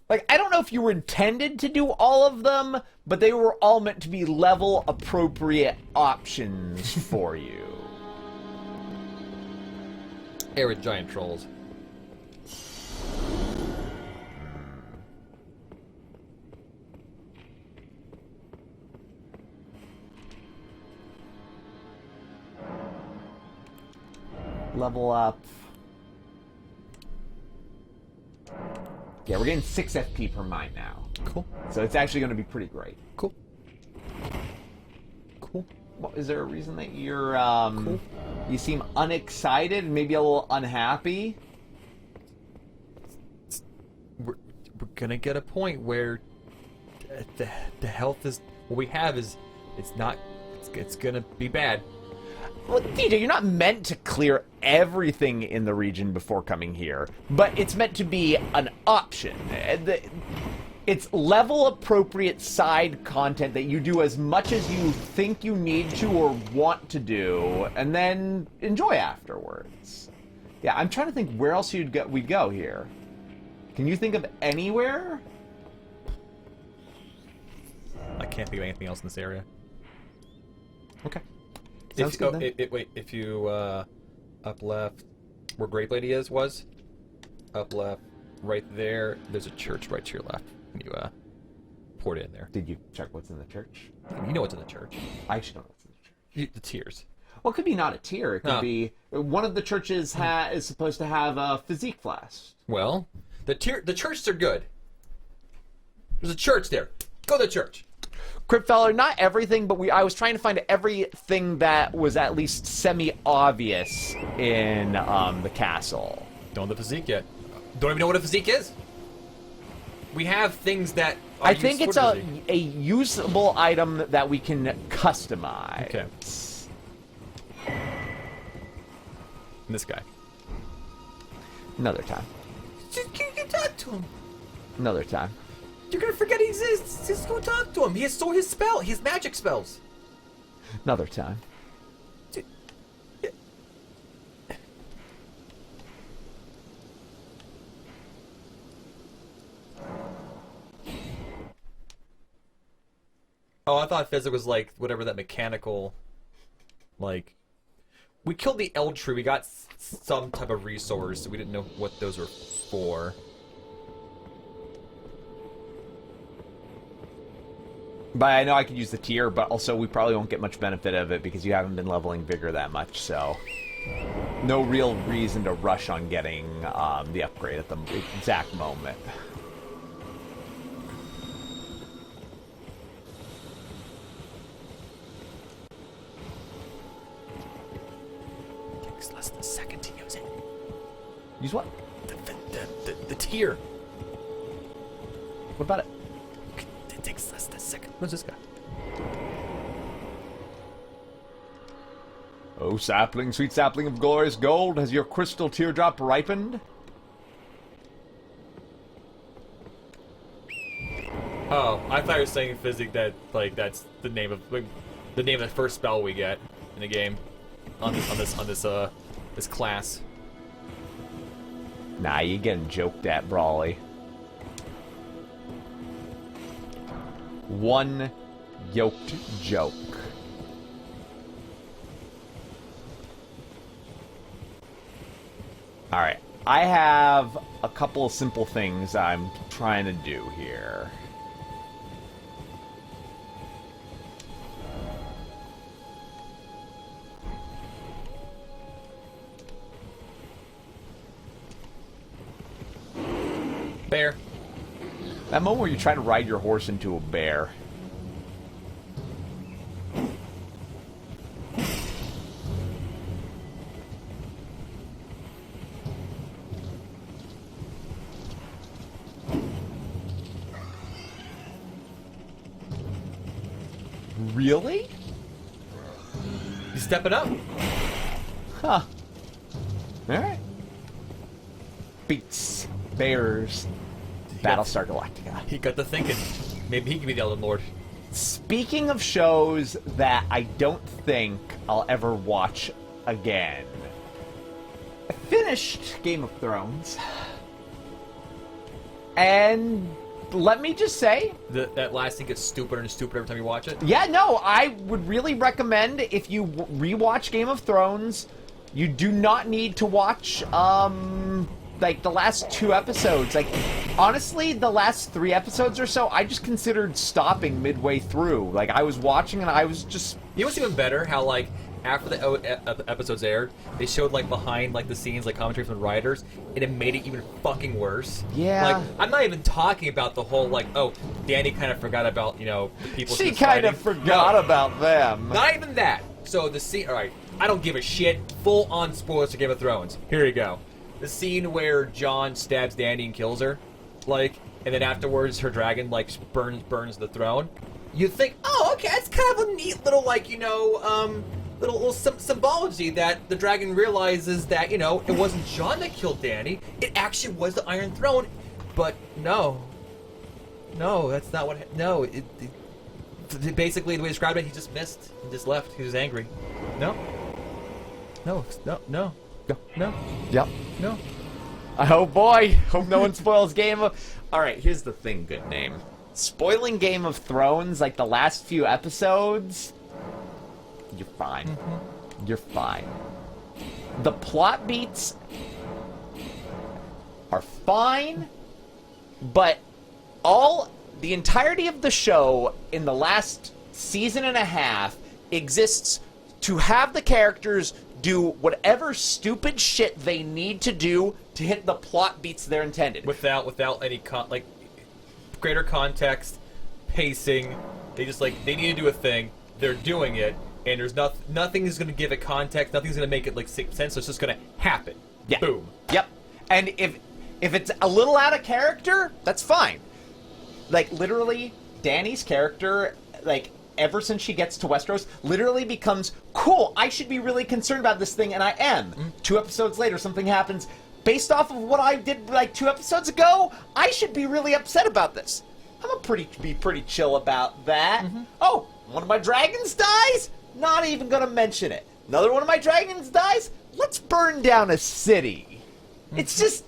Like, I don't know if you were intended to do all of them, but they were all meant to be level-appropriate options for you. Air with giant trolls. Level up. Yeah, we're getting 6 FP per mine now. Cool. So it's actually going to be pretty great. Cool. Cool. Well, is there a reason that you're, cool. You seem unexcited, maybe a little unhappy? We're gonna get a point where the health is... What we have is... It's not it's gonna be bad. Well, DJ, you're not meant to clear everything in the region before coming here, but it's meant to be an option. It's level-appropriate side content that you do as much as you think you need to or want to do, and then enjoy afterwards. Yeah, I'm trying to think where else we'd go here. Can you think of anywhere? I can't think of anything else in this area. Okay. Sounds good, then. Wait, if you up left, where Grape Lady was up left, right there. There's a church right to your left. You poured it in there. Did you check what's in the church? You know what's in the church. I actually don't know what's in the church. The tears. Well, it could be not a tier. It could be one of the churches is supposed to have a physique class. Well, the churches are good. There's a church there. Go to the church. Cryptfeller, not everything, but I was trying to find everything that was at least semi-obvious in the castle. Don't have the physique yet. Don't even know what a physique is. We have things that are I think it's a usable item that we can customize. Okay. And this guy. Another time. You can talk to him. Another time. You're gonna forget he exists. Just go talk to him. He has his magic spells. Another time. Oh, I thought physic was like whatever that mechanical, like, we killed the Eld Tree. We got some type of resource. So we didn't know what those were for. But I know I could use the tier, but also we probably won't get much benefit of it because you haven't been leveling Vigor that much, so no real reason to rush on getting the upgrade at the exact moment. It takes less than a second to use it. Use what? The tier. What about it? It takes less than a second. Who's this guy? Oh, sapling, sweet sapling of glorious gold, has your crystal teardrop ripened? Oh, I thought you were saying physic that like that's the name of the first spell we get in the game on this class. Nah, you getting joked at, Brawly. One yoked joke. Alright, I have a couple of simple things I'm trying to do here. Bear. That moment where you try to ride your horse into a bear. Really? You stepping up? Huh. Alright. Beats. Bears. Battlestar Galactica. He got the thinking. Maybe he can be the Elden Lord. Speaking of shows that I don't think I'll ever watch again, I finished Game of Thrones. And let me just say... That last thing gets stupider and stupider every time you watch it? Yeah, no, I would really recommend if you rewatch Game of Thrones, you do not need to watch, like, the last 2 episodes. Like, honestly, the last 3 episodes or so, I just considered stopping midway through. Like, I was watching and I was just... You know what's even better? How, like, after the episodes aired, they showed, like, behind, like, the scenes, like, commentary from the writers, and it made it even fucking worse. Yeah. Like, I'm not even talking about the whole, like, oh, Danny kind of forgot about, you know, the people She she was kind of fighting. forgot No, about them. not even that. So, the scene... Alright, I don't give a shit. Full-on spoilers for Game of Thrones. Here you go. The scene where Jon stabs Dany and kills her, like, and then afterwards her dragon, like, burns the throne. you think, oh, okay, that's kind of a neat little, like, little symbology that the dragon realizes that, it wasn't John that killed Danny. It actually was the Iron Throne. But no, that's not what. No, basically the way he described it, he just missed. He just left. He was angry. No. Yep. No. Oh boy, hope no one spoils Game of... Alright, here's the thing, good name. Spoiling Game of Thrones, like the last few episodes, you're fine. Mm-hmm. You're fine. The plot beats are fine, but the entirety of the show in the last season and a half exists to have the characters do whatever stupid shit they need to do to hit the plot beats they're intended. Without any greater context, pacing. They just they need to do a thing. They're doing it, and there's nothing is going to give it context. Nothing's going to make it make sense. So it's just going to happen. Yeah. Boom. Yep. And if it's a little out of character, that's fine. Like literally, Dany's character, ever since she gets to Westeros, literally becomes, cool, I should be really concerned about this thing, and I am. 2 episodes later, something happens. Based off of what I did 2 episodes ago, I should be really upset about this. I'm gonna be pretty chill about that. Oh, one of my dragons dies? Not even gonna mention it. Another one of my dragons dies? Let's burn down a city. It's just,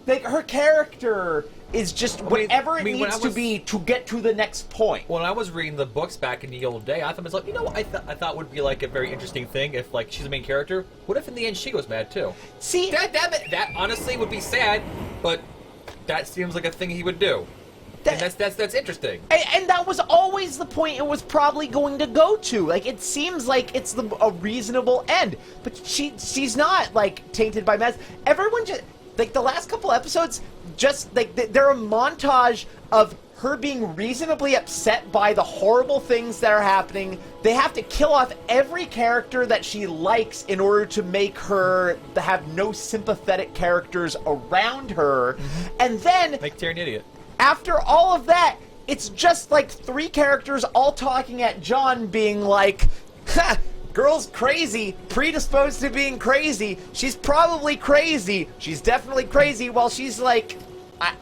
her character is just whatever it needs to be to get to the next point. When I was reading the books back in the old day, I thought to myself, what I thought would be a very interesting thing if she's the main character. What if in the end she was mad too? See, that honestly would be sad, but that seems like a thing he would do. And that's interesting. And that was always the point it was probably going to go to. It seems like it's a reasonable end, but she's not tainted by mess. Everyone just the last couple episodes, just they're a montage of her being reasonably upset by the horrible things that are happening. They have to kill off every character that she likes in order to make her have no sympathetic characters around her. And then make Tyrion an idiot. After all of that, it's just 3 characters all talking at Jon being like, ha, girl's crazy, predisposed to being crazy. She's probably crazy. She's definitely crazy. While she's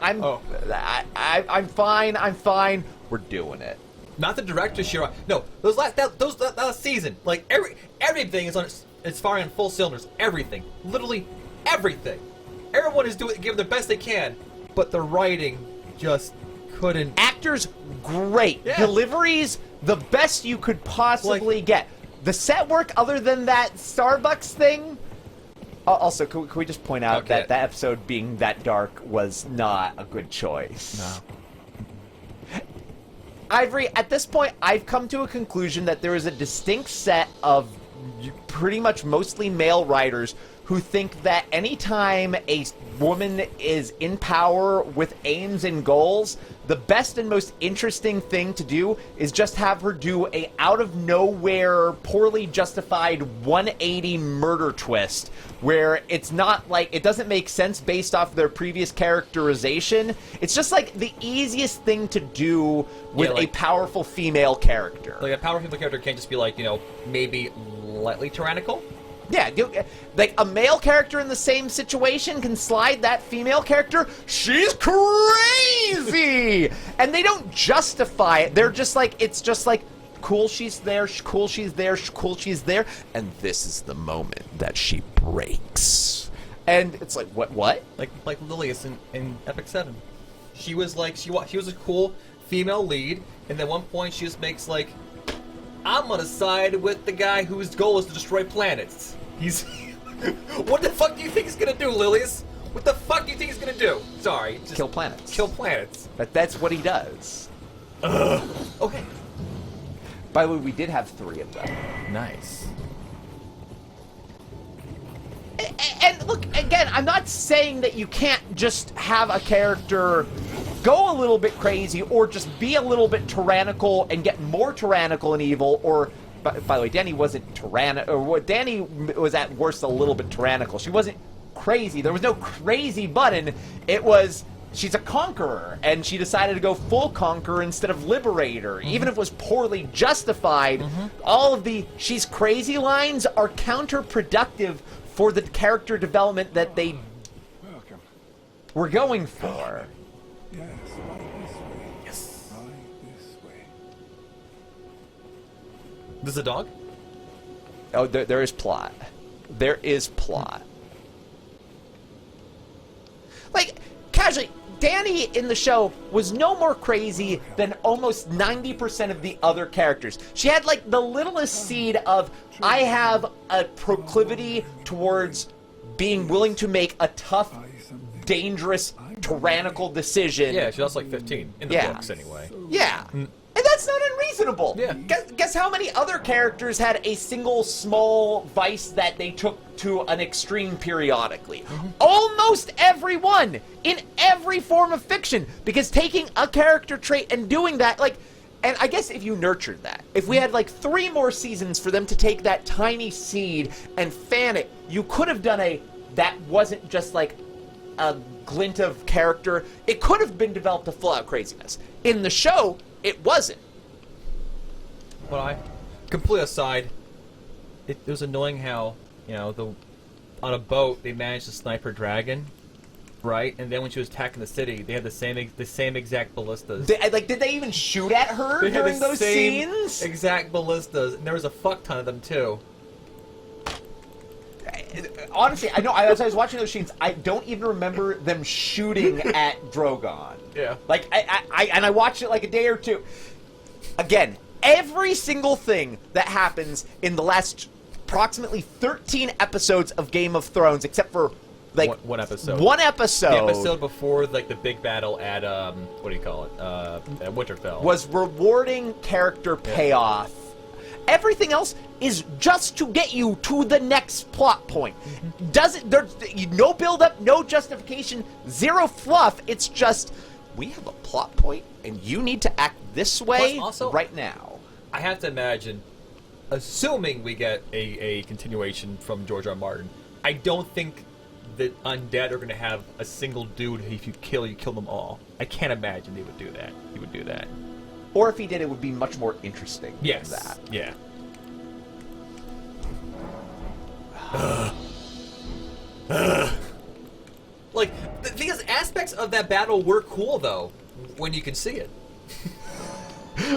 I'm fine. We're doing it. Not the director, Shiro. No, those last season, everything is it's firing on full cylinders. Everything, literally everything. Everyone is giving the best they can, but the writing just couldn't. Actors, great. Yeah. Deliveries, the best you could possibly get. The set work, other than that Starbucks thing. Also, can we just point out that that episode being that dark was not a good choice? No. Ivory, at this point, I've come to a conclusion that there is a distinct set of pretty much mostly male writers who think that anytime a woman is in power with aims and goals, the best and most interesting thing to do is just have her do a out-of-nowhere, poorly justified 180 murder twist, where it's not it doesn't make sense based off their previous characterization. It's just the easiest thing to do with a powerful female character. A powerful female character can't just be maybe lightly tyrannical. Yeah, a male character in the same situation can slide that female character. She's crazy! And they don't justify it. They're just it's just cool she's there, cool she's there, cool she's there. And this is the moment that she breaks. And it's what? Like Lilius in Epic 7. She was she was a cool female lead, and at one point she just makes I'm gonna side with the guy whose goal is to destroy planets. He's... What the fuck do you think he's gonna do, Lilius? What the fuck do you think he's gonna do? Sorry. Just kill planets. Kill planets. That's what he does. Okay. By the way, we did have 3 of them. Nice. And look, again, I'm not saying that you can't just have a character go a little bit crazy or just be a little bit tyrannical and get more tyrannical and evil, or... By the way, Dany wasn't tyrannical, or Dany was at worst a little bit tyrannical. She wasn't crazy. There was no crazy button. It was she's a conqueror, and she decided to go full conqueror instead of liberator. Even if it was poorly justified, all of the "she's crazy" lines are counterproductive for the character development that they Welcome. were going for. Yes, right this way. Yes. Right this way. This is a dog? Oh, there is plot. There is plot. Like, casually, Danny in the show was no more crazy than almost 90% of the other characters. She had, like, the littlest seed of, I have a proclivity towards being willing to make a tough, dangerous, tyrannical decision. Yeah, she's also like 15 in the Yeah. books anyway. Yeah. And that's not unreasonable. Yeah. Guess how many other characters had a single small vice that they took to an extreme periodically? Almost everyone in every form of fiction. Because taking a character trait and doing that, like, and I guess if you nurtured that, if we had like 3 more seasons for them to take that tiny seed and fan it, you could have done that wasn't just like a glint of character. It could have been developed to full out craziness. In the show, it wasn't. But I, completely aside, it was annoying how, you know, on a boat they managed to snipe her dragon, right? And then when she was attacking the city, they had the same exact ballistas. Did they even shoot at her They had during the those same scenes? exact ballistas, and there was a fuck ton of them too. Honestly, I know. As I was watching those scenes, I don't even remember them shooting at Drogon. Yeah. Like I watched it like a day or two. Again, every single thing that happens in the last approximately 13 episodes of Game of Thrones, except for like One episode. One episode. The episode before, like, the big battle at, what do you call it? At Winterfell. Was rewarding character payoff. Everything else is just to get you to the next plot point. There's no build up, no justification, zero fluff. It's just, we have a plot point and you need to act this way Plus also, right now. I have to imagine, assuming we get a continuation from George R. R. Martin, I don't think that undead are going to have a single dude who, if you kill them all. I can't imagine they would do that. He would do that. Or if he did, it would be much more interesting Yes. than that. Yeah. Like, the thing is, aspects of that battle were cool, though, when you can see it.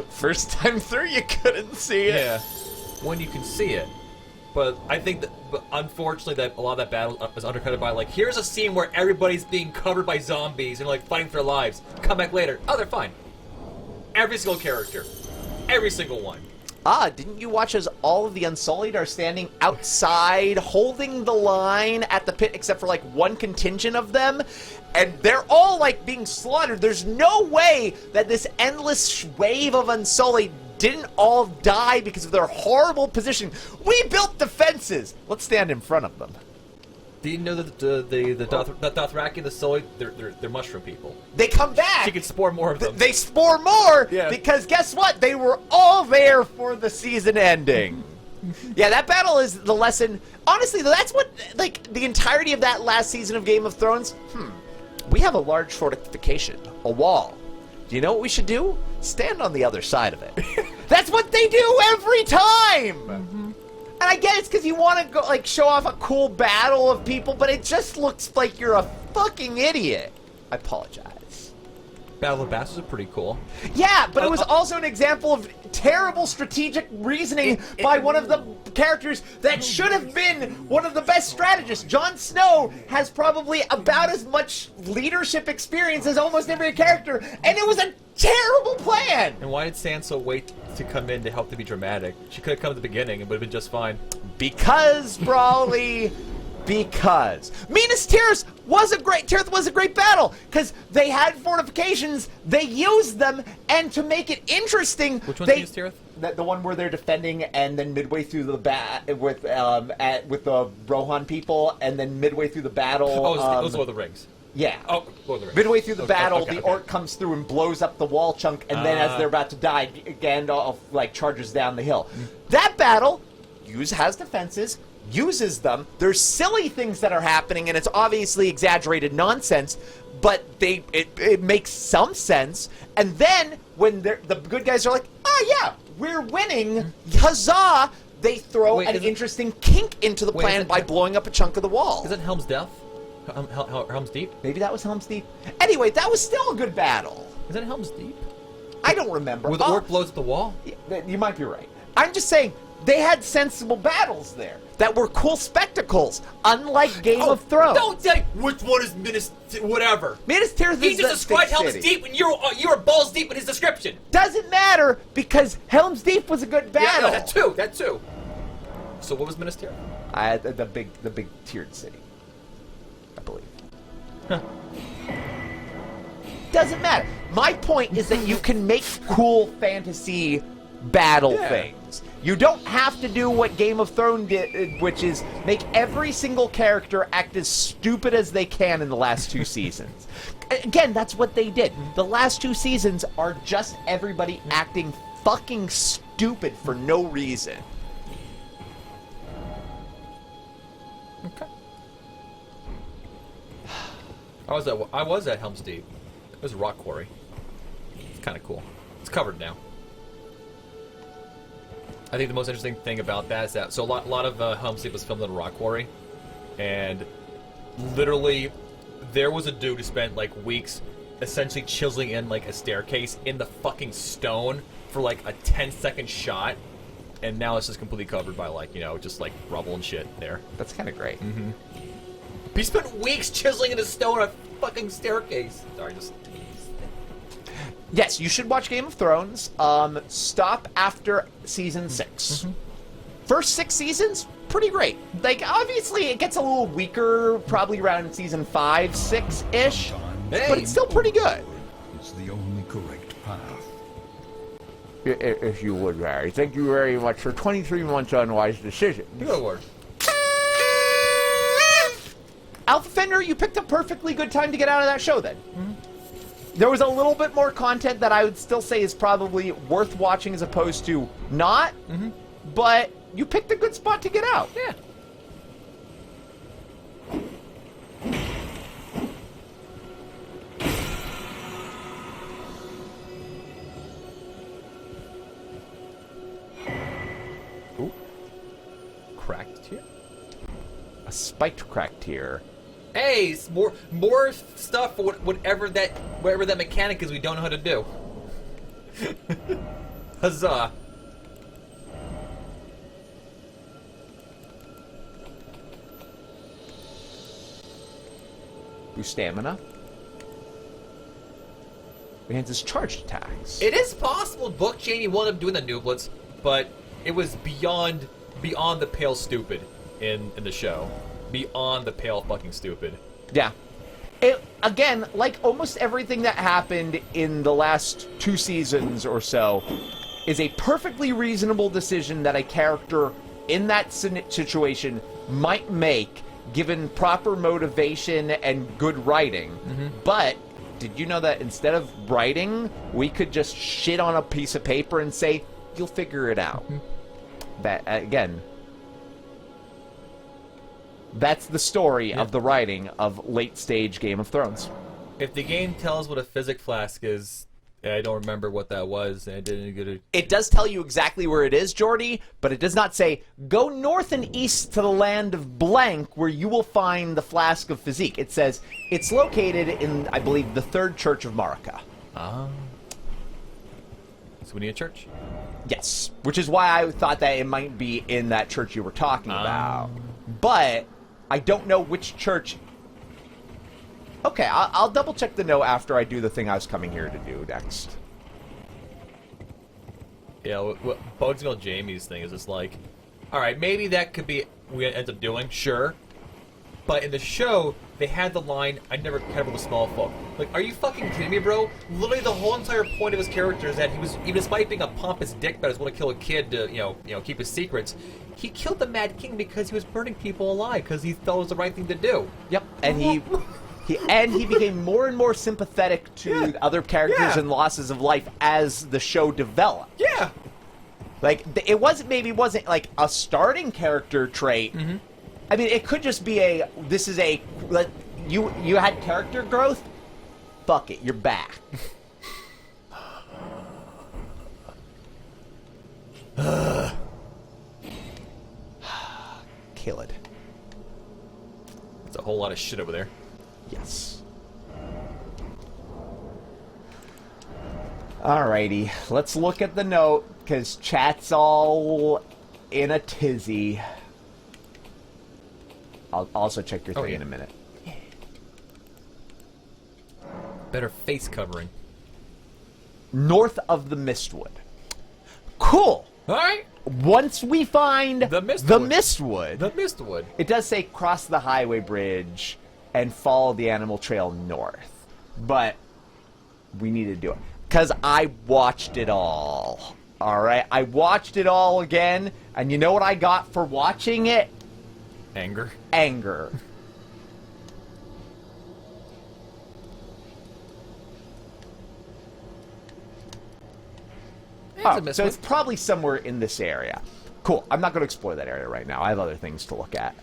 First time through, you couldn't see it. Yeah. When you can see it. But I think that, unfortunately, that a lot of that battle is undercut by, like, here's a scene where everybody's being covered by zombies and, like, fighting for their lives. Come back later. Oh, they're fine. Every single character. Every single one. Didn't you watch as all of the Unsullied are standing outside, holding the line at the pit, except for, like, one contingent of them? And they're all, like, being slaughtered. There's no way that this endless wave of Unsullied didn't all die because of their horrible position. We built defenses. Let's stand in front of them. Do you know that the Dothraki and the Sully, they're mushroom people? They come back. She can spore more of them. They spore more Yeah. because guess what? They were all there for the season ending. Yeah, that battle is the lesson. Honestly, that's what, like, the entirety of that last season of Game of Thrones. We have a large fortification, a wall. Do you know what we should do? Stand on the other side of it. That's what they do every time! And I get it's because you want to go, like, show off a cool battle of people, but it just looks like you're a fucking idiot. I apologize. Battle of the Bastards are pretty cool. Yeah, but it was also an example of terrible strategic reasoning by one of the characters that should have been one of the best strategists. Jon Snow has probably about as much leadership experience as almost every character, and it was a terrible plan! And why did Sansa wait to come in to help to be dramatic? She could have come at the beginning and would have been just fine. Because, Brawley... Because Minas Tirith was a great battle because they had fortifications, they used them, and to make it interesting, Which one's Minas Tirith? The one where they're defending, and then midway through the with the Rohan people, and then midway through the battle. Oh, those are the rings. Yeah. Oh, Lord of the Rings. Midway through the battle, okay. the orc comes through and blows up the wall chunk, and then as they're about to die, Gandalf like charges down the hill. That battle has defenses. uses them. There's silly things that are happening, and it's obviously exaggerated nonsense, but it makes some sense. And then when the good guys are like, oh yeah, we're winning, huzzah, they throw an interesting kink into the plan by blowing up a chunk of the wall. Isn't Helm's Death? Helm's Deep? Maybe that was Helm's Deep. Anyway, that was still a good battle. Is that Helm's Deep? I don't remember. Where the orc blows at the wall? You might be right. I'm just saying, they had sensible battles there that were cool spectacles, unlike Game of Thrones. Don't say which one is Minas whatever. Minas Tirith He is just described Helm's Deep, and you're balls deep in his description. Doesn't matter, because Helm's Deep was a good battle. Yeah, that too. So what was Minas Tirith? The big tiered city, I believe. Doesn't matter. My point is that you can make cool fantasy battle things. You don't have to do what Game of Thrones did, which is make every single character act as stupid as they can in the last 2 seasons. Again, that's what they did. The last 2 seasons are just everybody acting fucking stupid for no reason. Okay. I was at Helm's Deep. It was a rock quarry. It's kind of cool. It's covered now. I think the most interesting thing about that is that a lot of Helm's Deep was filmed in a rock quarry, and literally there was a dude who spent like weeks essentially chiseling in like a staircase in the fucking stone for like a 10-second shot, and now it's just completely covered by like just like rubble and shit there. That's kind of great. Mm-hmm. He spent weeks chiseling in a stone on a fucking staircase. Sorry, just. Yes, you should watch Game of Thrones. Stop after season 6. Mm-hmm. First 6 seasons, pretty great. Like, obviously, it gets a little weaker, probably around season 5, 6-ish, but it's still pretty good. It's the only correct path. If you would, Barry. Thank you very much for 23 months on Wise Decisions. Good word. Alpha Fender, you picked a perfectly good time to get out of that show, then. Mm-hmm. There was a little bit more content that I would still say is probably worth watching as opposed to not, but you picked a good spot to get out. Yeah. Ooh. Cracked tier? A spiked cracked tier. Hey, it's more stuff for whatever that mechanic is we don't know how to do. Huzzah! Boost stamina. Enhances charged attacks. It is possible Book Cheney wound up doing the nublets, but it was beyond the pale stupid in the show. Beyond the pale fucking stupid. Yeah. It, again, like almost everything that happened in the last 2 seasons or so, is a perfectly reasonable decision that a character in that situation might make, given proper motivation and good writing. Mm-hmm. But did you know that instead of writing, we could just shit on a piece of paper and say, you'll figure it out? Mm-hmm. That, again... That's the story of the writing of late-stage Game of Thrones. If the game tells what a physic flask is, I don't remember what that was, and I didn't get it. It does tell you exactly where it is, Jordy, but it does not say, go north and east to the land of blank, where you will find the Flask of Physique. It says, it's located in, I believe, the 3rd Church of Marika. Ah. So we need a church? Yes. Which is why I thought that it might be in that church you were talking about. But... I don't know which church... Okay, I'll double-check the note after I do the thing I was coming here to do next. Yeah, what Bugsville Jamie's thing is just like... Alright, maybe that could be what we end up doing, sure. But in the show, they had the line, I never cared about the small folk. Like, are you fucking kidding me, bro? Literally the whole entire point of his character is that he was, even despite being a pompous dick that was going to kill a kid to, you know, keep his secrets, he killed the Mad King because he was burning people alive, because he thought it was the right thing to do. Yep, and he became more and more sympathetic to other characters and losses of life as the show developed. Yeah. Like, it wasn't like a starting character trait. Mm-hmm. I mean, it could just be you had character growth. Fuck it, you're back. Kill it. It's a whole lot of shit over there. Yes. Alrighty, let's look at the note, because chat's all in a tizzy. I'll also check your thing in a minute. Better face covering. North of the Mistwood. Cool! Alright! Once we find The Mistwood. Mistwood, The Mistwood. it does say cross the highway bridge and follow the animal trail north. But we need to do it. Because I watched it all. Alright? I watched it all again, and you know what I got for watching it? Anger. Anger. Oh, so it's probably somewhere in this area. Cool. I'm not going to explore that area right now. I have other things to look at.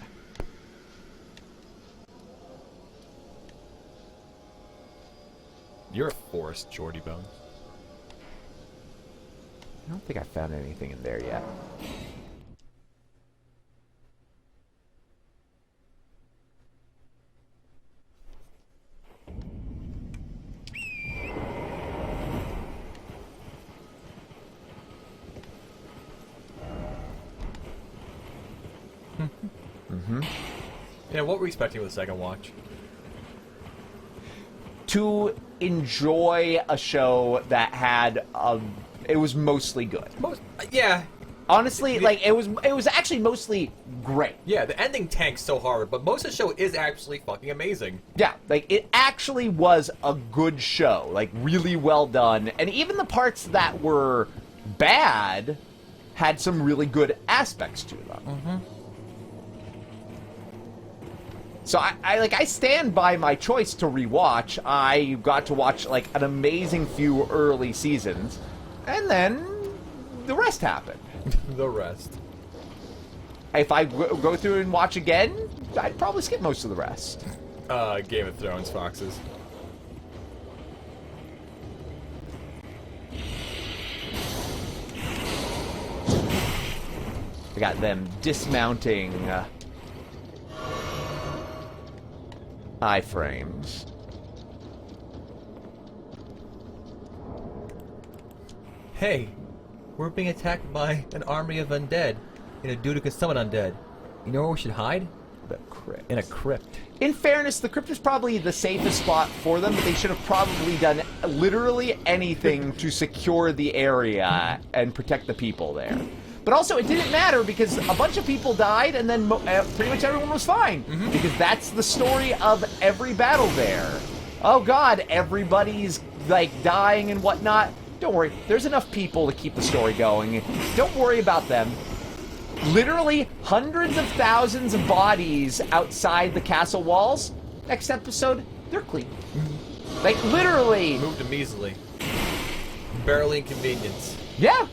You're a forest, Jordy Bones. I don't think I found anything in there yet. Yeah, what were we expecting with the second watch? To enjoy a show that had it was mostly good. Yeah. Honestly, like it was actually mostly great. Yeah, the ending tanks so hard, but most of the show is actually fucking amazing. Yeah, like it actually was a good show, like really well done, and even the parts that were bad had some really good aspects to them. Mm-hmm. So I stand by my choice to rewatch. I got to watch like an amazing few early seasons, and then the rest happened. The rest. If I go through and watch again, I'd probably skip most of the rest. Game of Thrones foxes. I got them dismounting iframes. Hey, we're being attacked by an army of undead, and a dude who can summon undead. You know where we should hide? The crypt. In a crypt. In fairness, the crypt is probably the safest spot for them, but they should have probably done literally anything to secure the area and protect the people there. But also, it didn't matter because a bunch of people died, and then pretty much everyone was fine. Mm-hmm. Because that's the story of every battle there. Oh god, everybody's, like, dying and whatnot. Don't worry, there's enough people to keep the story going. Don't worry about them. Literally hundreds of thousands of bodies outside the castle walls. Next episode, they're clean. Like, literally. Moved them easily. Barely inconvenience. Yeah.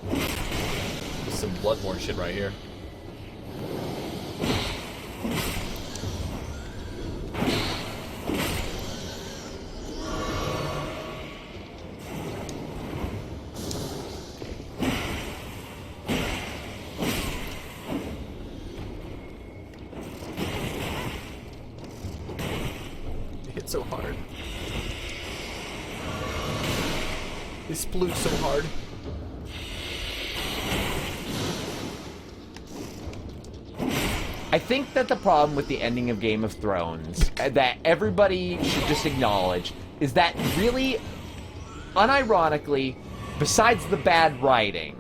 This is some Bloodborne shit right here. Hit so hard. They sploot so hard. I think that the problem with the ending of Game of Thrones that everybody should just acknowledge is that really, unironically, besides the bad writing,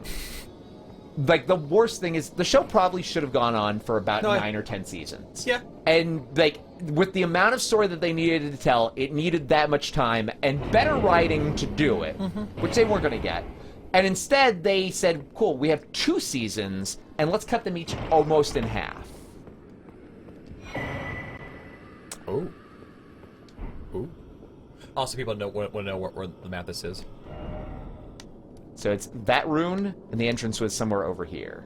like the worst thing is the show probably should have gone on for about 9 or 10 seasons. Yeah. And like with the amount of story that they needed to tell, it needed that much time and better writing to do it, which they weren't going to get. And instead they said, cool, we have 2 seasons and let's cut them each almost in half. Oh. Ooh. Also, people want to know where the map this is. So it's that rune, and the entrance was somewhere over here.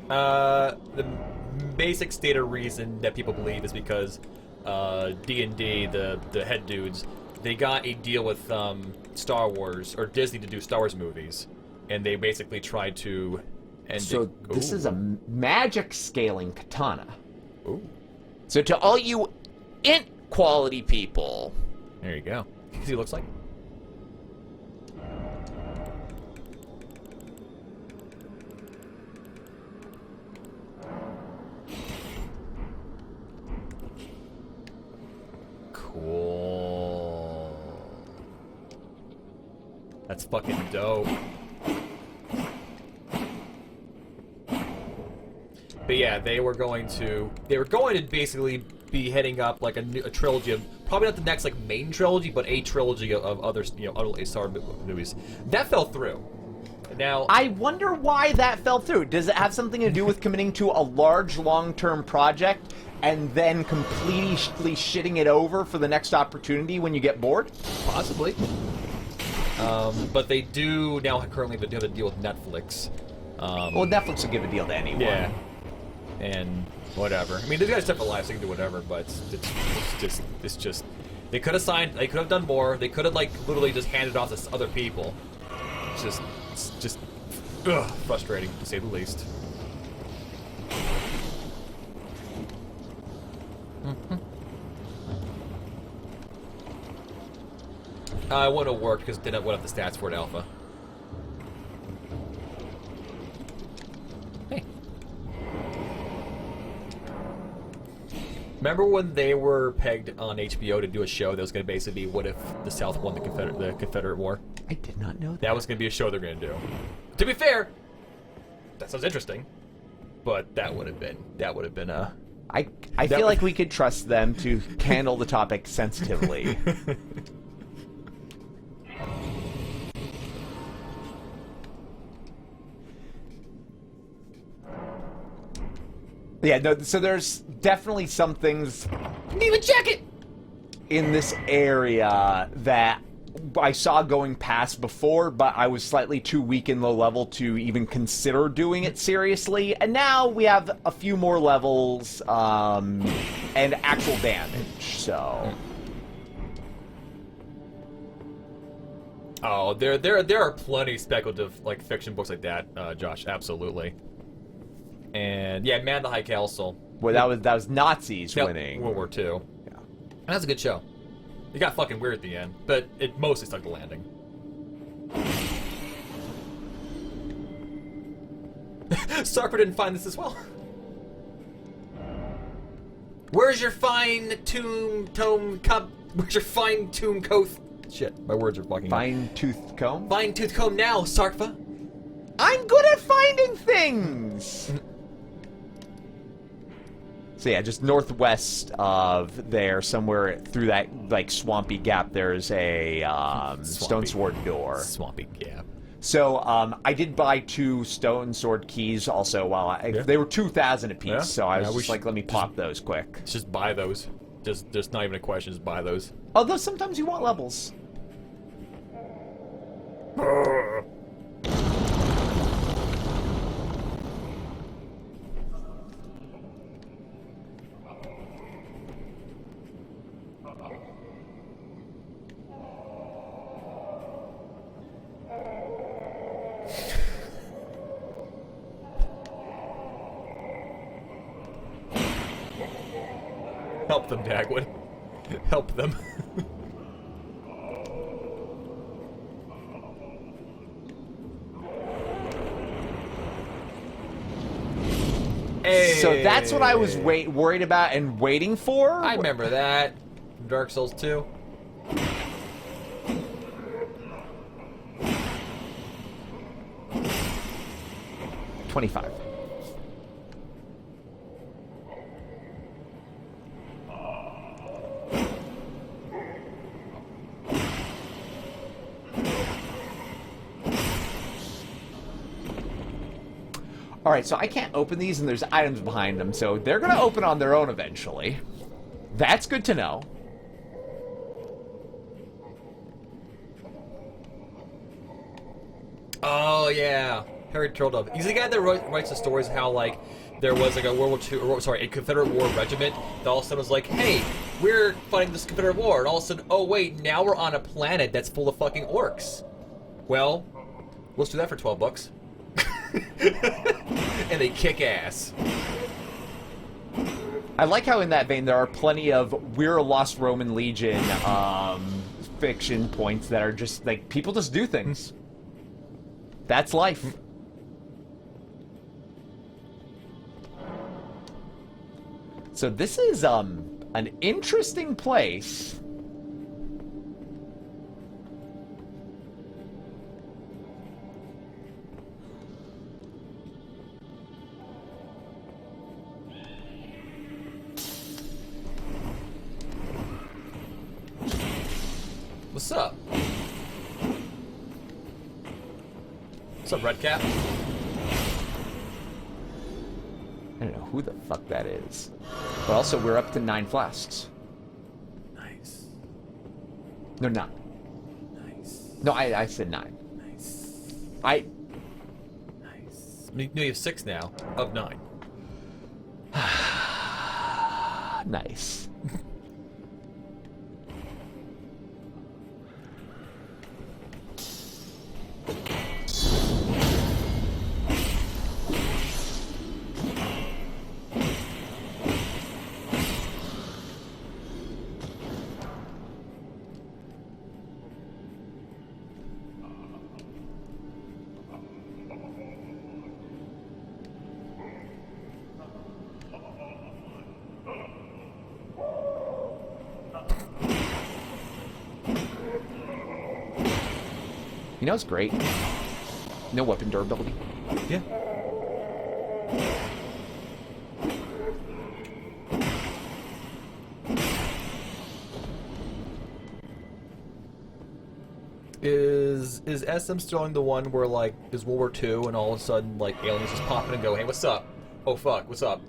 The basic stated reason that people believe is because D&D, the head dudes, they got a deal with Star Wars, or Disney, to do Star Wars movies, and they basically tried to end So it. this is a magic scaling katana. Ooh. So to all you int quality people, There you go. See what it looks like? Cool. That's fucking dope. But yeah, they were going to basically be heading up like a trilogy of, probably not the next like main trilogy, but a trilogy of other, other Star movies. That fell through. Now I wonder why that fell through. Does it have something to do with committing to a large long-term project and then completely shitting it over for the next opportunity when you get bored? possibly. But they do now currently have a deal with Netflix. Well, Netflix will give a deal to anyone. Yeah. And whatever. I mean, these guys have a life, so they can do whatever. But it's just they could have signed. They could have done more. They could have like literally just handed off to other people. It's just frustrating to say the least. I want to work because didn't have the stats for it alpha. Hey. Remember when they were pegged on HBO to do a show that was going to basically be what if the South won the Confederate War? I did not know that. That was going to be a show they're going to do. To be fair, that sounds interesting, but that would have been I feel like we could trust them to handle the topic sensitively. Yeah, no, so there's definitely some things Didn't even check it. in this area that I saw going past before, but I was slightly too weak in low level to even consider doing it seriously. And now we have a few more levels and actual damage, so... Oh, there are plenty of speculative like fiction books like that, Josh. Absolutely. And yeah, Man the High Council. Well, that was Nazis winning. World War II. Yeah. And that's a good show. It got fucking weird at the end, but it mostly stuck the landing. Sarper didn't find this as well. Where's your fine-tuned cup? Where's your fine-tuned coat? Shit, my words are fucking... Fine-toothed comb? Fine-tooth comb now, Sarpa. I'm good at finding things! So yeah, just northwest of there, somewhere through that like swampy gap, there's a stone sword door. Swampy gap. So I did buy 2 stone sword keys also. While they were 2,000 apiece, Yeah. so I was Yeah, we just like, should- let me pop those quick. Just buy those. Just not even a question. Just buy those. Although sometimes you want levels. Help them, Dagwood. Help them. Hey. So that's what I was worried about and waiting for. I remember that. From Dark Souls 2. $25. Alright, so I can't open these and there's items behind them, so they're gonna open on their own eventually. That's good to know. Oh yeah, Harry Turtledove. He's the guy that writes the stories how like there was like a World War II, or sorry, a Confederate War regiment that all of a sudden was like, hey, we're fighting this Confederate War, and all of a sudden, oh wait, now we're on a planet that's full of fucking orcs. Well, let's do that for $12. And they kick ass. I like how in that vein there are plenty of we're a Lost Roman Legion fiction points that are just like people just do things. That's life. So this is an interesting place. What's up? What's up, Redcap? I don't know who the fuck that is. But also, we're up to 9 flasks. Nice. No, 9. Nice. No, I said 9. Nice. I... Nice. No, you have 6 now, of 9. Nice. You know what's great? No weapon durability. Yeah. Is SM still the one where like is World War II and all of a sudden like aliens just pop in and go, hey, what's up? Oh fuck, what's up?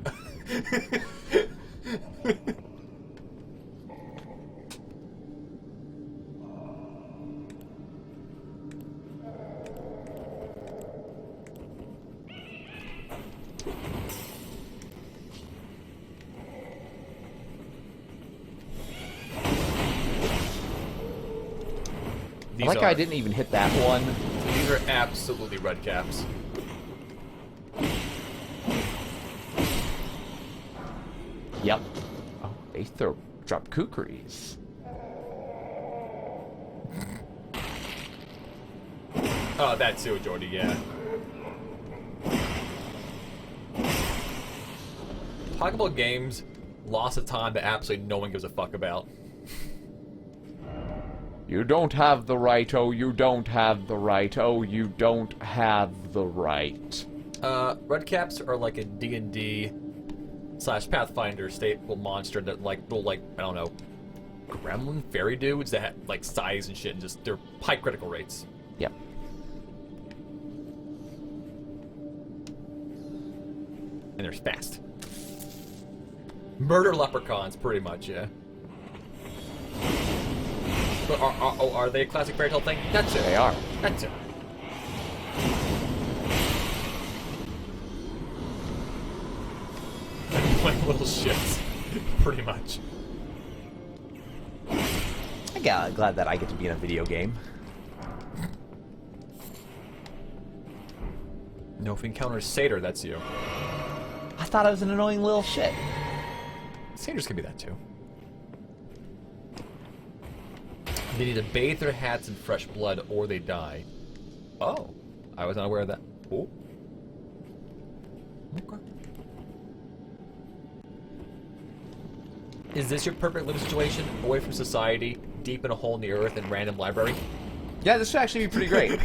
I like how I didn't even hit that one. These are absolutely red caps. Yep. Oh, they drop kukris. Oh, that too, Jordy, yeah. Talk about games, loss of time that absolutely no one gives a fuck about. You don't have the right, oh, you don't have the right, oh, you don't have the right. Red caps are like a D&D / Pathfinder staple monster that like little like, I don't know, gremlin fairy dudes that have like size and shit and just they're high critical rates. Yep. And they're fast. Murder leprechauns, pretty much, yeah. But are they a classic fairy tale thing? That's it. They are. That's it. Like little shits, pretty much. I'm glad that I get to be in a video game. No, if we encounter Satyr, that's you. I thought I was an annoying little shit. Satyrs can be that too. They need to bathe their hats in fresh blood or they die. Oh, I was not aware of that. Oh. Okay. Is this your perfect living situation? Away from society, deep in a hole in the earth, in random library? Yeah, this should actually be pretty great.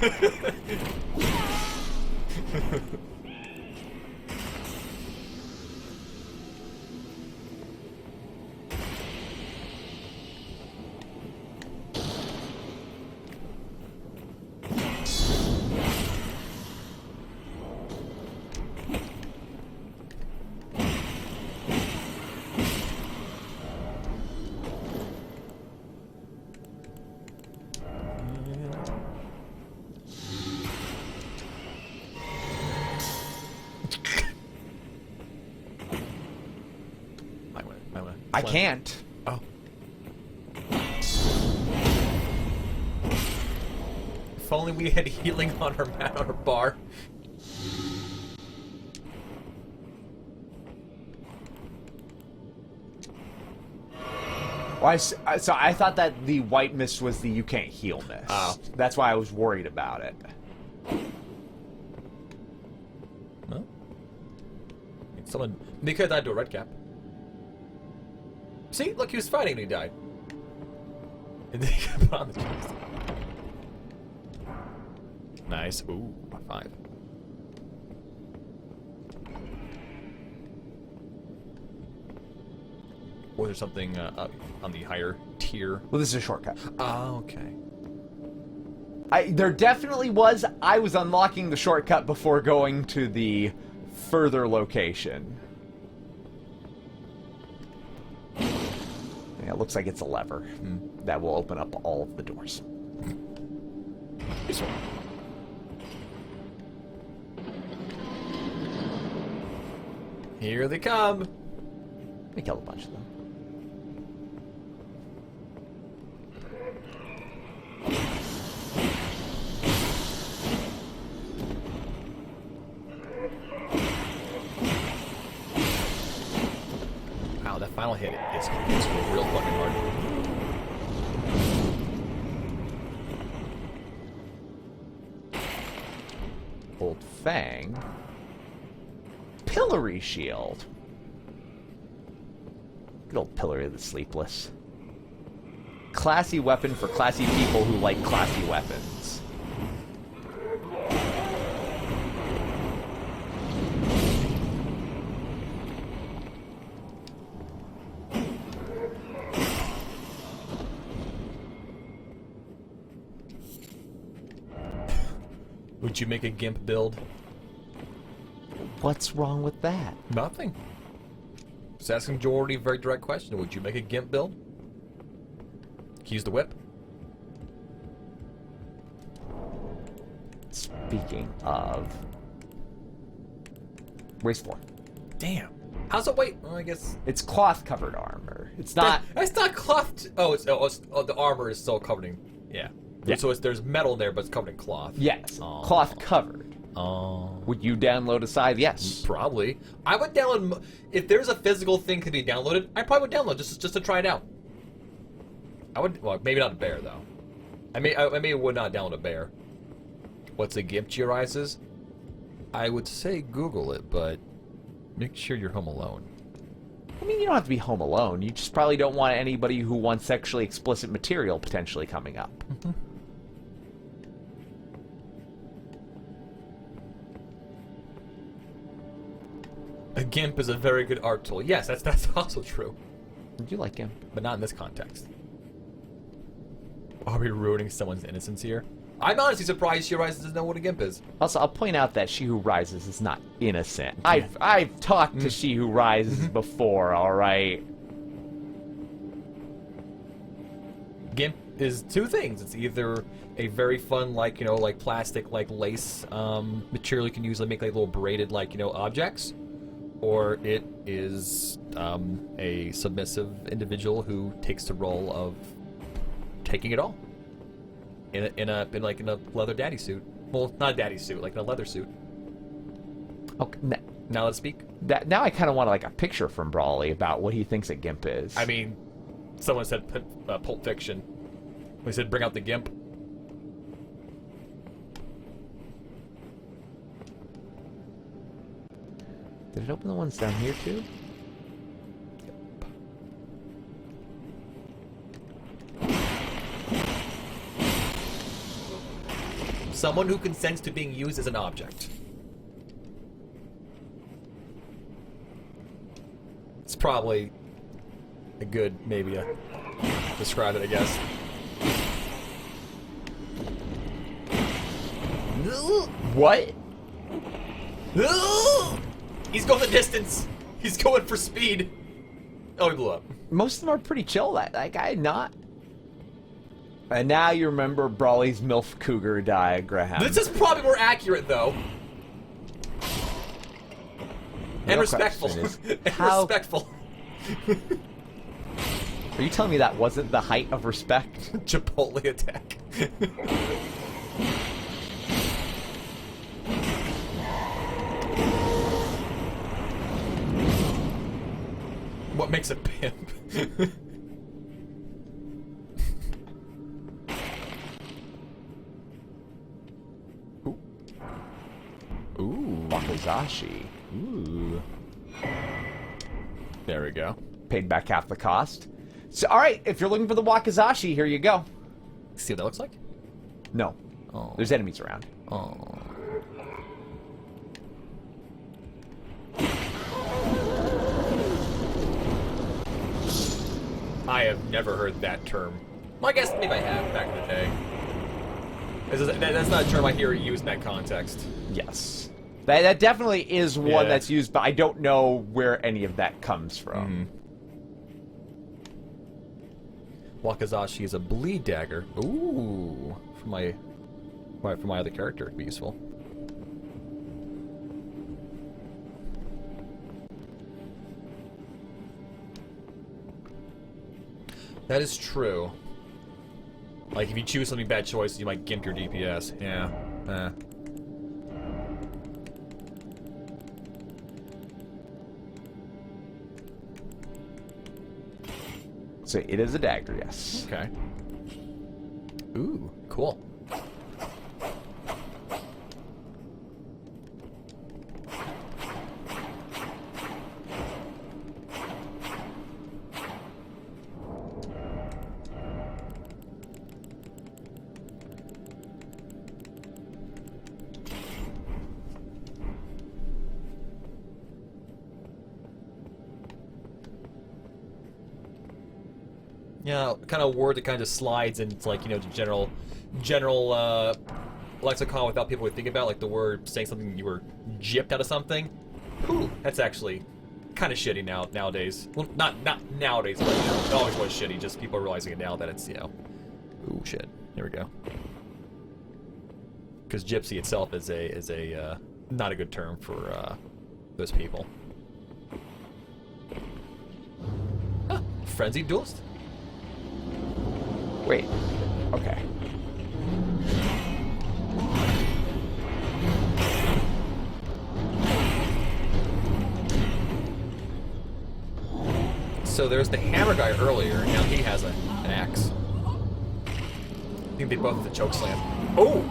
I can't. Oh. If only we had healing on our bar. Well, so I thought that the white mist was the you can't heal mist. Oh. That's why I was worried about it. No. Someone. Mika died to a red cap. See, look, he was fighting and he died. And then he got put on the chest. Nice. Ooh, 5. Was there something up on the higher tier? Well, this is a shortcut. Oh, okay. There definitely was. I was unlocking the shortcut before going to the further location. Yeah, it looks like it's a lever that will open up all of the doors. This one. Here they come. We killed a bunch of them. Wow, that final hit is real fucking hard. Old Fang. Pillory shield. Good old Pillory of the Sleepless. Classy weapon for classy people who like classy weapons. Would you make a GIMP build? What's wrong with that? Nothing. Just asking Jordy a very direct question. Would you make a GIMP build? Use the whip? Speaking of... Waist floor. Damn. How's it wait? Well, I guess... It's cloth-covered armor. It's not... That's not cloth... Oh, the armor is still covered in... Yeah. Yeah. So there's metal in there, but it's covered in cloth. Yes. Oh. Cloth-covered. Oh. Would you download a scythe? Yes. Probably. I would download... If there's a physical thing to be downloaded, I probably would download just to try it out. I would... Well, maybe not a bear, though. I maybe would not download a bear. What's a GIMP GRIses? I would say Google it, but make sure you're home alone. I mean, you don't have to be home alone. You just probably don't want anybody who wants sexually explicit material potentially coming up. A GIMP is a very good art tool. Yes, that's also true. Would you like him? But not in this context. Are we ruining someone's innocence here? I'm honestly surprised She Rises doesn't know what a GIMP is. Also, I'll point out that She Who Rises is not innocent. I've talked to She Who Rises before, alright? GIMP is two things. It's either a very fun, like, you know, like plastic, like lace material you can use to make like little braided, like, you know, objects. Or it is a submissive individual who takes the role of taking it all. In a leather daddy suit. Well, not a daddy suit, like in a leather suit. Okay, Now let's speak. now I kind of want like a picture from Brawley about what he thinks a GIMP is. I mean, someone said Pulp Fiction. They said bring out the GIMP. Did it open the ones down here too? Someone who consents to being used as an object. It's probably a good, maybe to describe it, I guess. What? He's going the distance. He's going for speed. Oh, he blew up. Most of them are pretty chill. That guy not. And now you remember Brawley's MILF Cougar diagram. This is probably more accurate, though. And Real respectful. question is, And how- respectful. Are you telling me that wasn't the height of respect? Chipotle attack. What makes a pimp? Ooh, Wakazashi. Ooh. There we go. Paid back half the cost. So, alright, if you're looking for the Wakazashi, here you go. See what that looks like? No. Oh. There's enemies around. Oh. I have never heard that term. Well, I guess maybe I have back in the day. That's not a term I hear used in that context. Yes. That definitely is one Yeah. that's used, but I don't know where any of that comes from. Wakazashi is a bleed dagger. Ooh, for my other character, it'd be useful. That is true. Like, if you choose something bad choice, you might gimp your DPS. Yeah. So it is a dagger, yes. Okay. Ooh, cool. Yeah, kind of word that kind of slides into, like, you know, the general lexicon without people would think about, like the word saying something you were gypped out of something. Ooh, that's actually kind of shitty nowadays. Well, not nowadays, but, you know, it always was shitty. Just people are realizing it now that it's, you know, ooh, shit. There we go. Because gypsy itself is a not a good term for those people. Huh, frenzied duelist. Wait. Okay. So there's the hammer guy earlier, and now he has an axe. I think they both have the choke slam. Oh!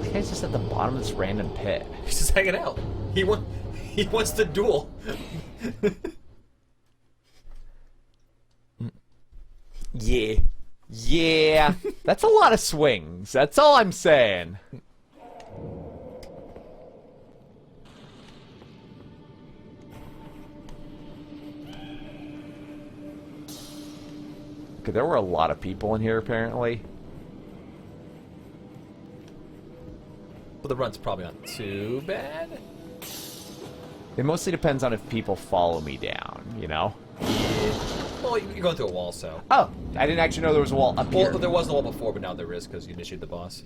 This guy's just at the bottom of this random pit. He's just hanging out. He wants to duel. Yeah. Yeah. That's a lot of swings. That's all I'm saying. Okay, there were a lot of people in here, apparently. But the run's probably not too bad. It mostly depends on if people follow me down, you know? Well, you're going through a wall, so. Oh, I didn't actually know there was a wall up here. Well, there wasn't a wall before, but now there is because you initiated the boss.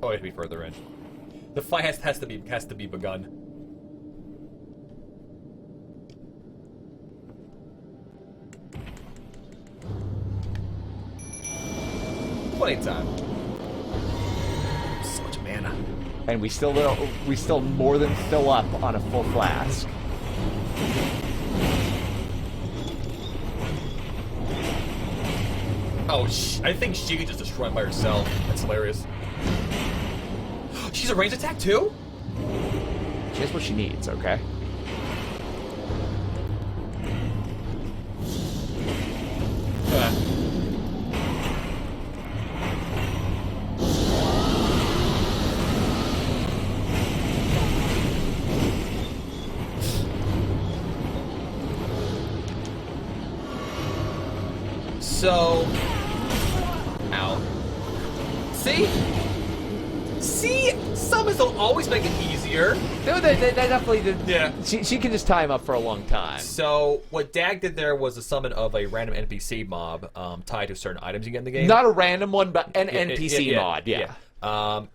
Oh, it has to be further in. The fight has to be begun. Plenty of time. So much mana. And we still more than fill up on a full flask. Oh, I think she could just destroy him by herself. That's hilarious. She's a ranged attack too? She has what she needs, okay? So, ow. See, summons don't always make it easier. No, they definitely did. Yeah. She can just tie him up for a long time. So what Dag did there was a summon of a random NPC mob tied to certain items you get in the game. Not a random one, but an Yeah, NPC yeah, mod. Yeah.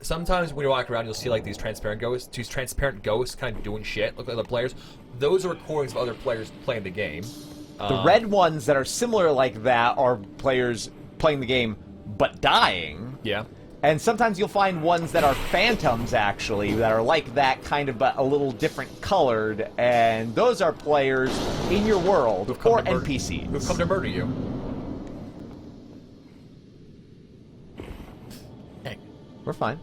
Sometimes when you walk around, you'll see like these transparent ghosts kind of doing shit, look like other players. Those are recordings of other players playing the game. The red ones that are similar like that are players playing the game but dying. Yeah. And sometimes you'll find ones that are phantoms, actually, that are like that, kind of, but a little different colored. And those are players in your world, or NPCs. Who've come to murder you. Hey. We're fine.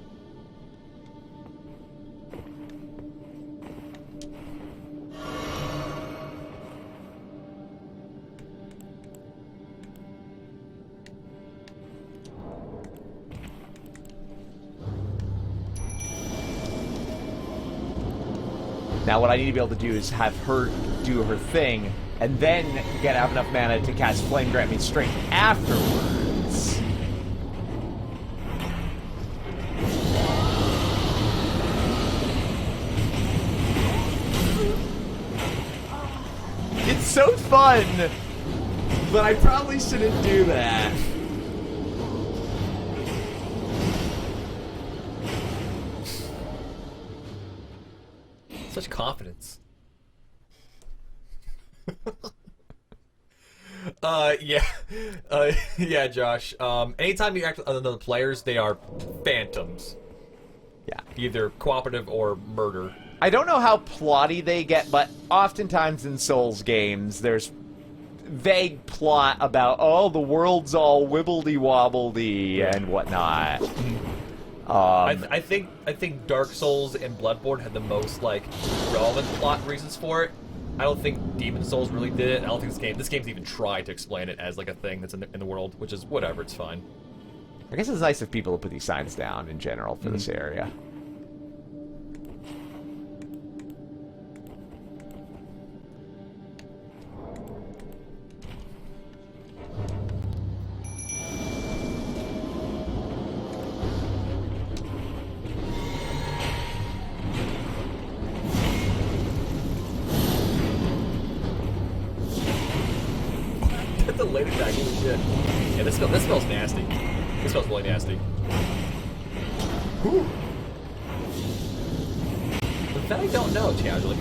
Now what I need to be able to do is have her do her thing, and then have enough mana to cast Flame Grant Me Strength afterwards. It's so fun, but I probably shouldn't do that. Such confidence. Yeah, Josh. Anytime you act with other players, they are phantoms. Yeah. Either cooperative or murder. I don't know how plotty they get, but oftentimes in Souls games, there's vague plot about, oh, the world's all wibbledy-wobbledy and whatnot. I think Dark Souls and Bloodborne had the most like relevant plot reasons for it. I don't think Demon Souls really did it. I don't think this game's even tried to explain it as like a thing that's in the world, which is whatever. It's fine. I guess it's nice of people to put these signs down in general for this area. The later tag, holy shit. Yeah, this smells nasty. This smells really nasty. Whew. But that I don't know, casually.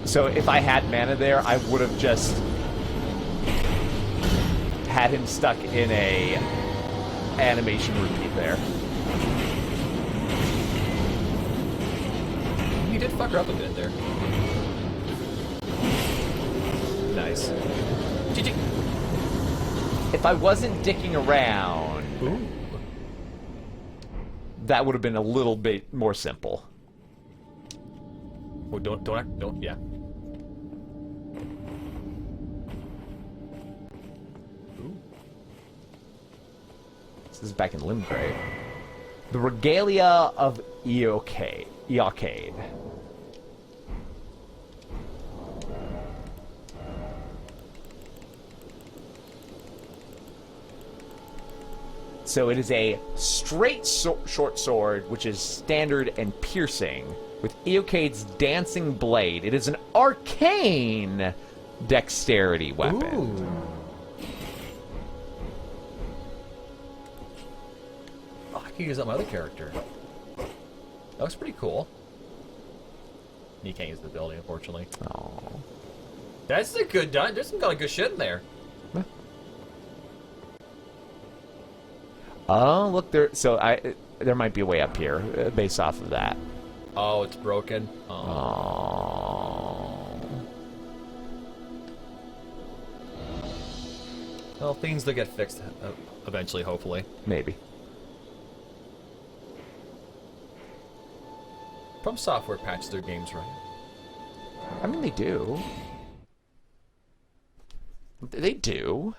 So if I had mana there, I would have just had him stuck in a animation repeat there. You did fuck her up a bit there. Nice. GG. If I wasn't dicking around, Ooh. that would have been a little bit more simple. Oh, don't, yeah. Ooh. This is back in Limgrave. The Regalia of Eocade. So it is a straight short sword, which is standard and piercing, with Eocade's dancing blade. It is an arcane dexterity weapon. Ooh. Oh, I can use that on my other character. That was pretty cool. You can't use the ability, unfortunately. Oh. That's a good done. There's some kind of good shit in there. Oh, look there. So there might be a way up here based off of that. Oh, it's broken. Oh. Well, things will get fixed eventually, hopefully. Maybe. From Software patches their games, right? I mean, they do. They do.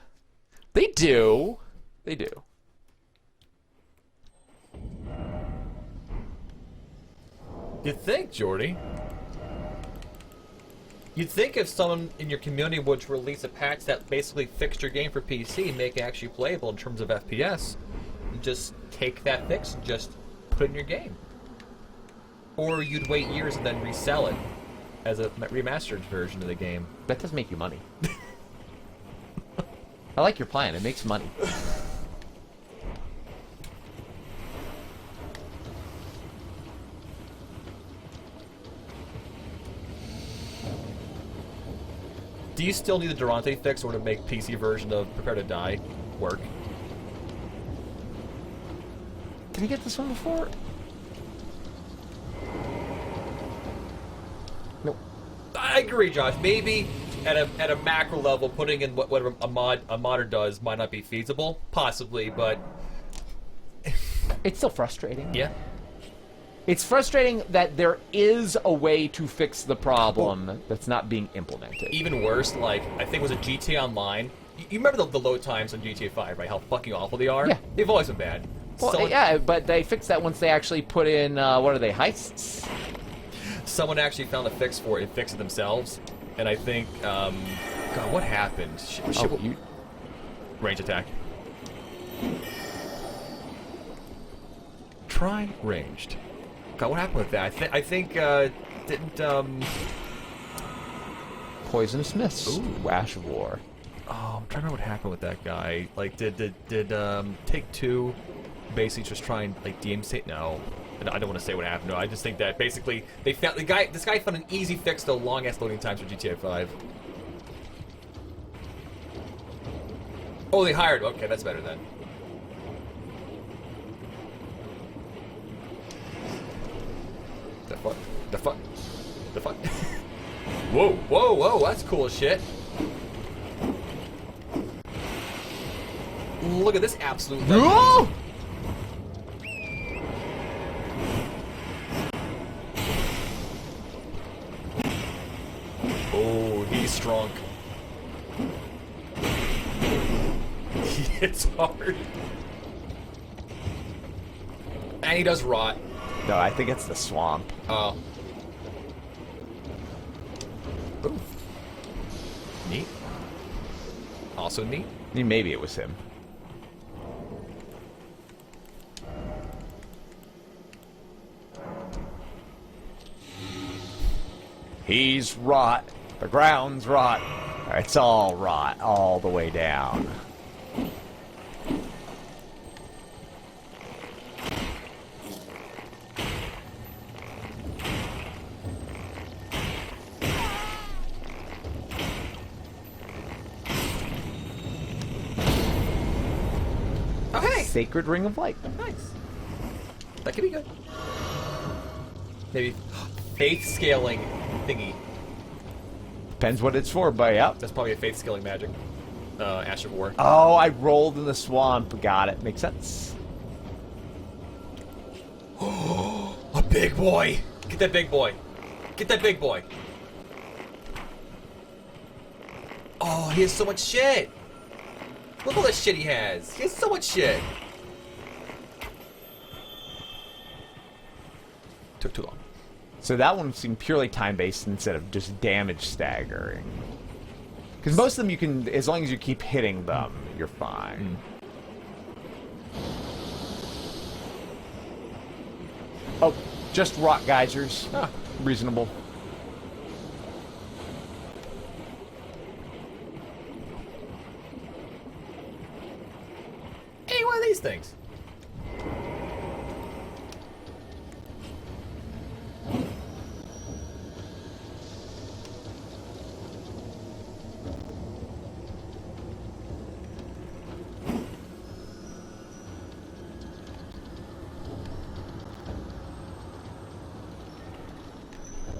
They do. They do. You think, Jordy? You'd think if someone in your community would release a patch that basically fixed your game for PC and make it actually playable in terms of FPS, you'd just take that fix and just put it in your game. Or you'd wait years and then resell it as a remastered version of the game. That does make you money. I like your plan. It makes money. Do you still need the Durante fix or to make PC version of Prepare to Die work? Did you get this one before? Nope. I agree, Josh. Maybe at a macro level, putting in whatever a modder does might not be feasible, possibly, but It's still frustrating. yeah. It's frustrating that there is a way to fix the problem that's not being implemented. Even worse, like I think it was a GTA Online. You remember the load times on GTA 5, right? How fucking awful they are. Yeah. They've always been bad. Well, yeah, but they fixed that once they actually put in, what are they, heists? Someone actually found a fix for it and fixed it themselves. And I think, God, what happened? Oh, you... Range attack. Try ranged. God, what happened with that? I think, didn't, Poisonous Mists. Ooh. Ash of War. Oh, I'm trying to remember what happened with that guy. Like, did Take-Two basically just try and, like, de-state? No. I don't want to say what happened. No, I just think that basically they found this guy found an easy fix to long-ass loading times for GTA 5. Oh, they hired. Okay, that's better then. The fuck? Whoa, that's cool as shit. Look at this absolute Oh! Oh, he's strong. He hits hard. And he does rot. No, I think it's the swamp. Oh. Ooh. Neat. Also neat. Maybe it was him. He's rot. The ground's rot. It's all rot all the way down. Oh, hey! Sacred Ring of Light. Nice. That could be good. Maybe faith scaling thingy. Depends what it's for, but yeah. That's probably a faith scaling magic. Ash of War. Oh, I rolled in the swamp. Got it. Makes sense. A big boy! Get that big boy! Get that big boy! Oh, he has so much shit! Look at all the shit he has! He has so much shit! Took too long. So that one seemed purely time-based instead of just damage staggering. Because most of them you can, as long as you keep hitting them, you're fine. Oh, just rock geysers. Ah, reasonable. Any one of these things.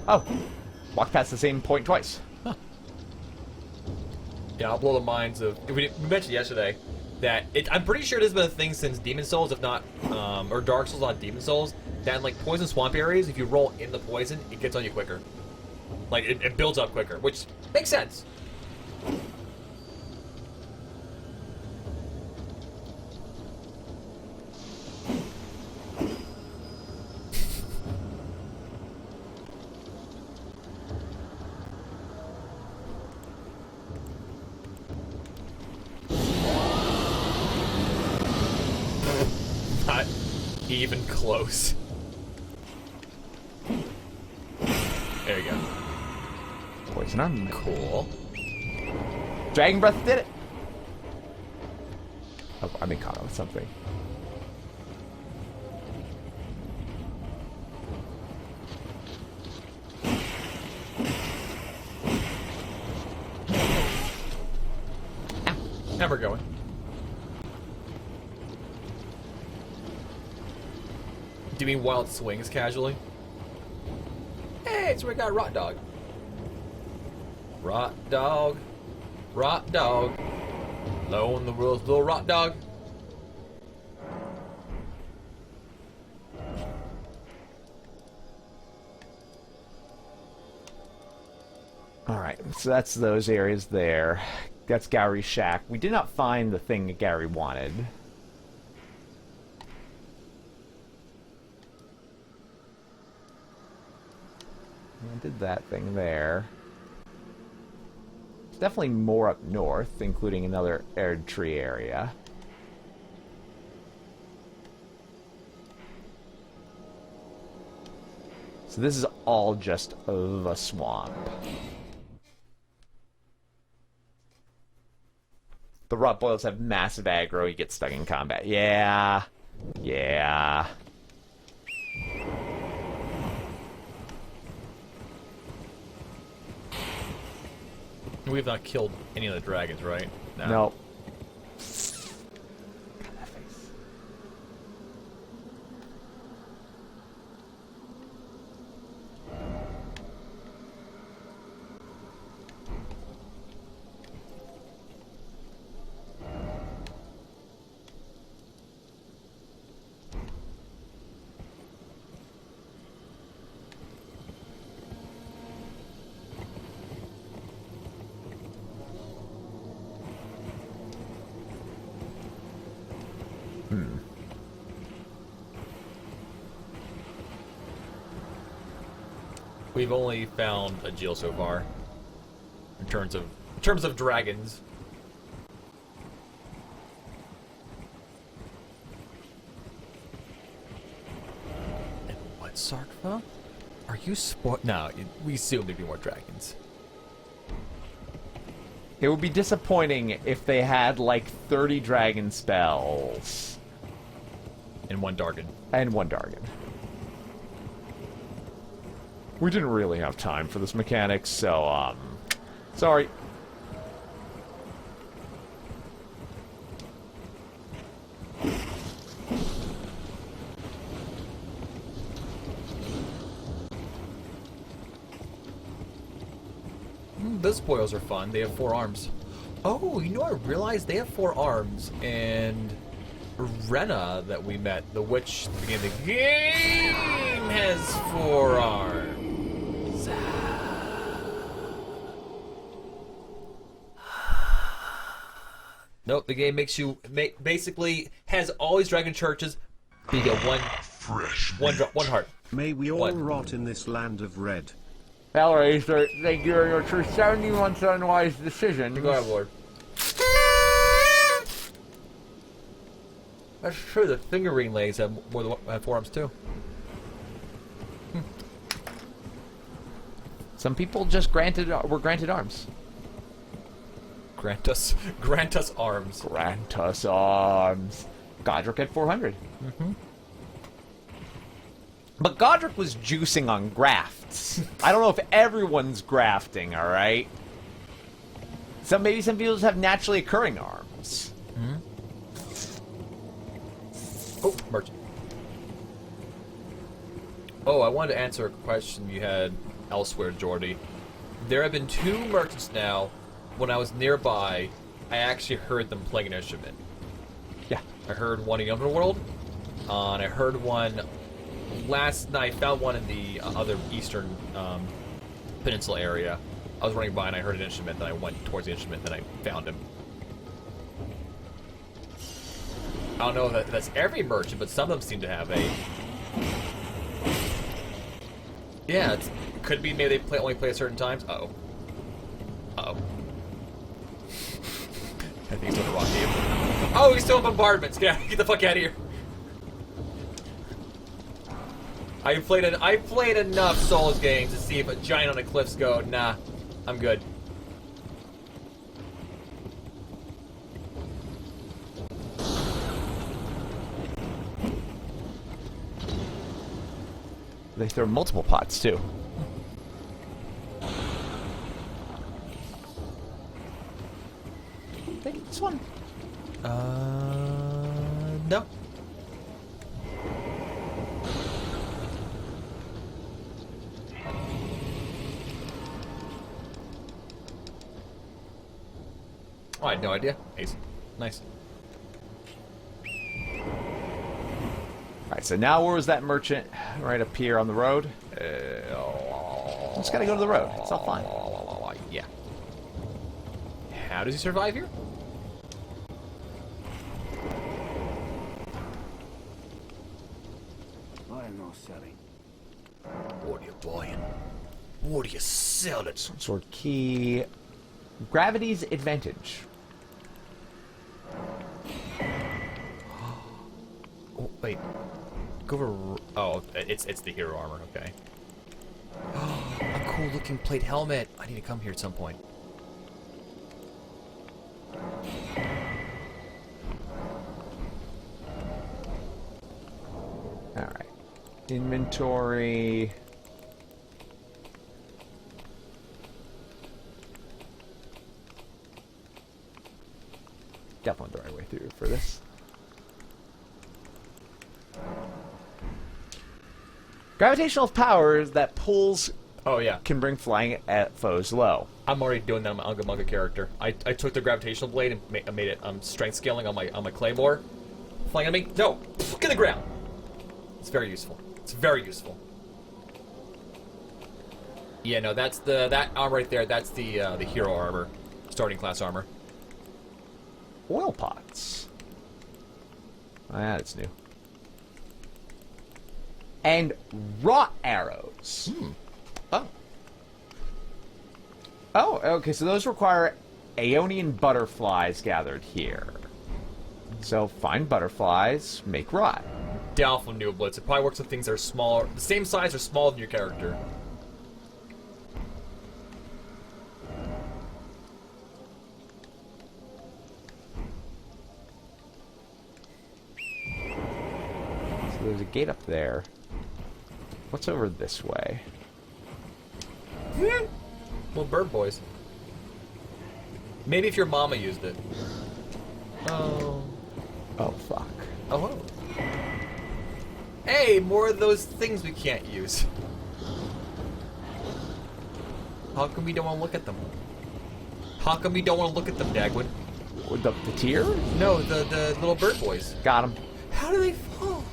Oh, walk past the same point twice. Yeah, I'll blow the minds of. We mentioned yesterday that I'm pretty sure it has been a thing since Demon Souls, if not, or Dark Souls, not Demon Souls. That in like poison swamp areas, if you roll in the poison, it gets on you quicker. Like it builds up quicker, which makes sense. even close. There you go. Poison arm. Cool. Dragon breath did it. Oh, I may caught on with something. Now we're going. Do you mean while it swings casually? Hey, it's where we got a rot dog. Rot dog. Rot dog. Low in the world's little rot dog. Alright, so that's those areas there. That's Gary's shack. We did not find the thing that Gary wanted. I did that thing there. It's definitely more up north, including another Erd tree area. So this is all just the swamp. The rot boils have massive aggro, you get stuck in combat. Yeah. Yeah. We have not killed any of the dragons, right? No. Nope. We've only found a Jill so far. In terms of dragons. And what, Sarkva? Are you No, we assume there'd be more dragons. It would be disappointing if they had like 30 dragon spells. And one Dargon. And one Dargon. We didn't really have time for this mechanic, so, sorry. Those spoils are fun. They have 4 arms. Oh, you know, I realized they have 4 arms, and Rena that we met, the witch at the beginning of the game, has 4 arms. Nope, the game makes you basically has all these dragon churches. But you get one heart. May we all rot in this land of red. Valerie, thank you very much for 71 unwise decisions. Go ahead, Lord. That's true. The finger ring legs have have 4 arms too. Some people just were granted arms. Grant us arms. Grant us arms. Godric at 400. Mm-hmm. But Godric was juicing on grafts. I don't know if everyone's grafting, alright? Maybe some people just have naturally occurring arms. Mm-hmm. Oh, merchant. Oh, I wanted to answer a question you had elsewhere, Jordy. There have been 2 merchants now. When I was nearby, I actually heard them playing an instrument. Yeah. I heard one in Underworld, and I heard one last night. Found one in the other eastern peninsula area. I was running by and I heard an instrument, then I went towards the instrument, then I found him. I don't know if that's every merchant, but some of them seem to have a... Yeah, it could be maybe they only play at certain times. Uh-oh. Uh-oh. I think he's doing a rock game. Oh, he's still in bombardments. Yeah, get the fuck out of here. I played enough Souls games to see if a giant on a cliff's go, nah, I'm good. They throw multiple pots, too. Take this one. No. Oh, I had no idea. Ace. Nice. Alright, so now where was that merchant? Right up here on the road? Just gotta go to the road. It's all fine. Yeah. How does he survive here? I am not selling. What are you buying? What are you selling? Sword key. Gravity's advantage. Oh, wait. Go over. Oh, it's the hero armor. Okay. A cool looking plate helmet. I need to come here at some point. Alright. Inventory. Definitely the right way through for this. Gravitational powers that pulls Oh yeah. can bring flying at foes low. I'm already doing that on my Unga Munga character. I took the gravitational blade and made it strength scaling on my claymore. Flying at me? No! Get the ground! It's very useful. It's very useful. Yeah, no, that's that armor right there. That's the hero armor, starting class armor. Oil pots. Ah, that's new. And wrought arrows. Oh. Oh, okay, so those require Aeonian butterflies gathered here. So find butterflies, make wrought. Doubtful new blitz. It probably works with things that are smaller, the same size or smaller than your character. So there's a gate up there. What's over this way? Little bird boys. Maybe if your mama used it. Oh. Oh, fuck. Oh. Hey, more of those things we can't use. How come we don't want to look at them? How come we don't want to look at them, Dagwood? The tier? No, the little bird boys. Got them. How do they fall?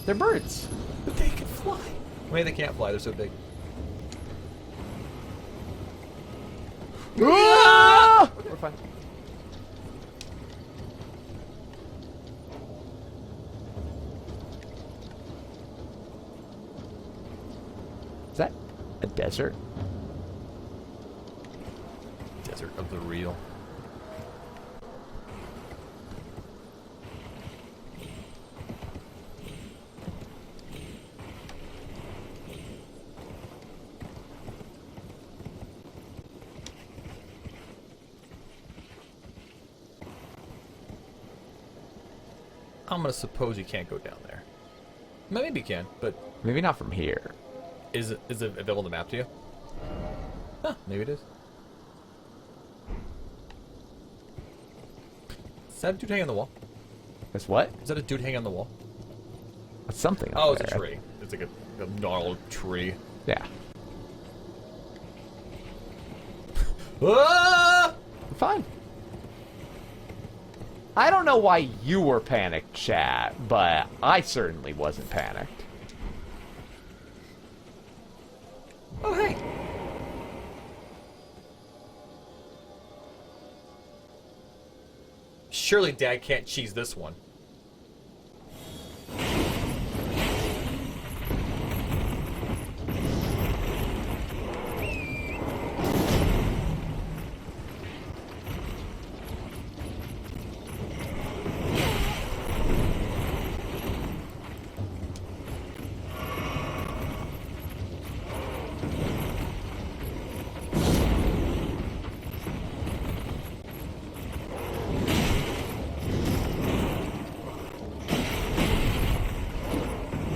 They're birds. But they can fly. Maybe they can't fly, they're so big. Ah! We're fine. Is that a desert? Desert of the real. I'm gonna suppose you can't go down there. Maybe you can, but Maybe not from here. is it available on the map to you? Huh, maybe it is. Is that a dude hanging on the wall? It's what? Is that a dude hanging on the wall? It's something. Oh, up it's a there. tree. It's like a gnarled tree. Yeah. Ah! Fine. I don't know why you were panicked, chat, but I certainly wasn't panicked. Oh, hey. Surely Dad can't cheese this one.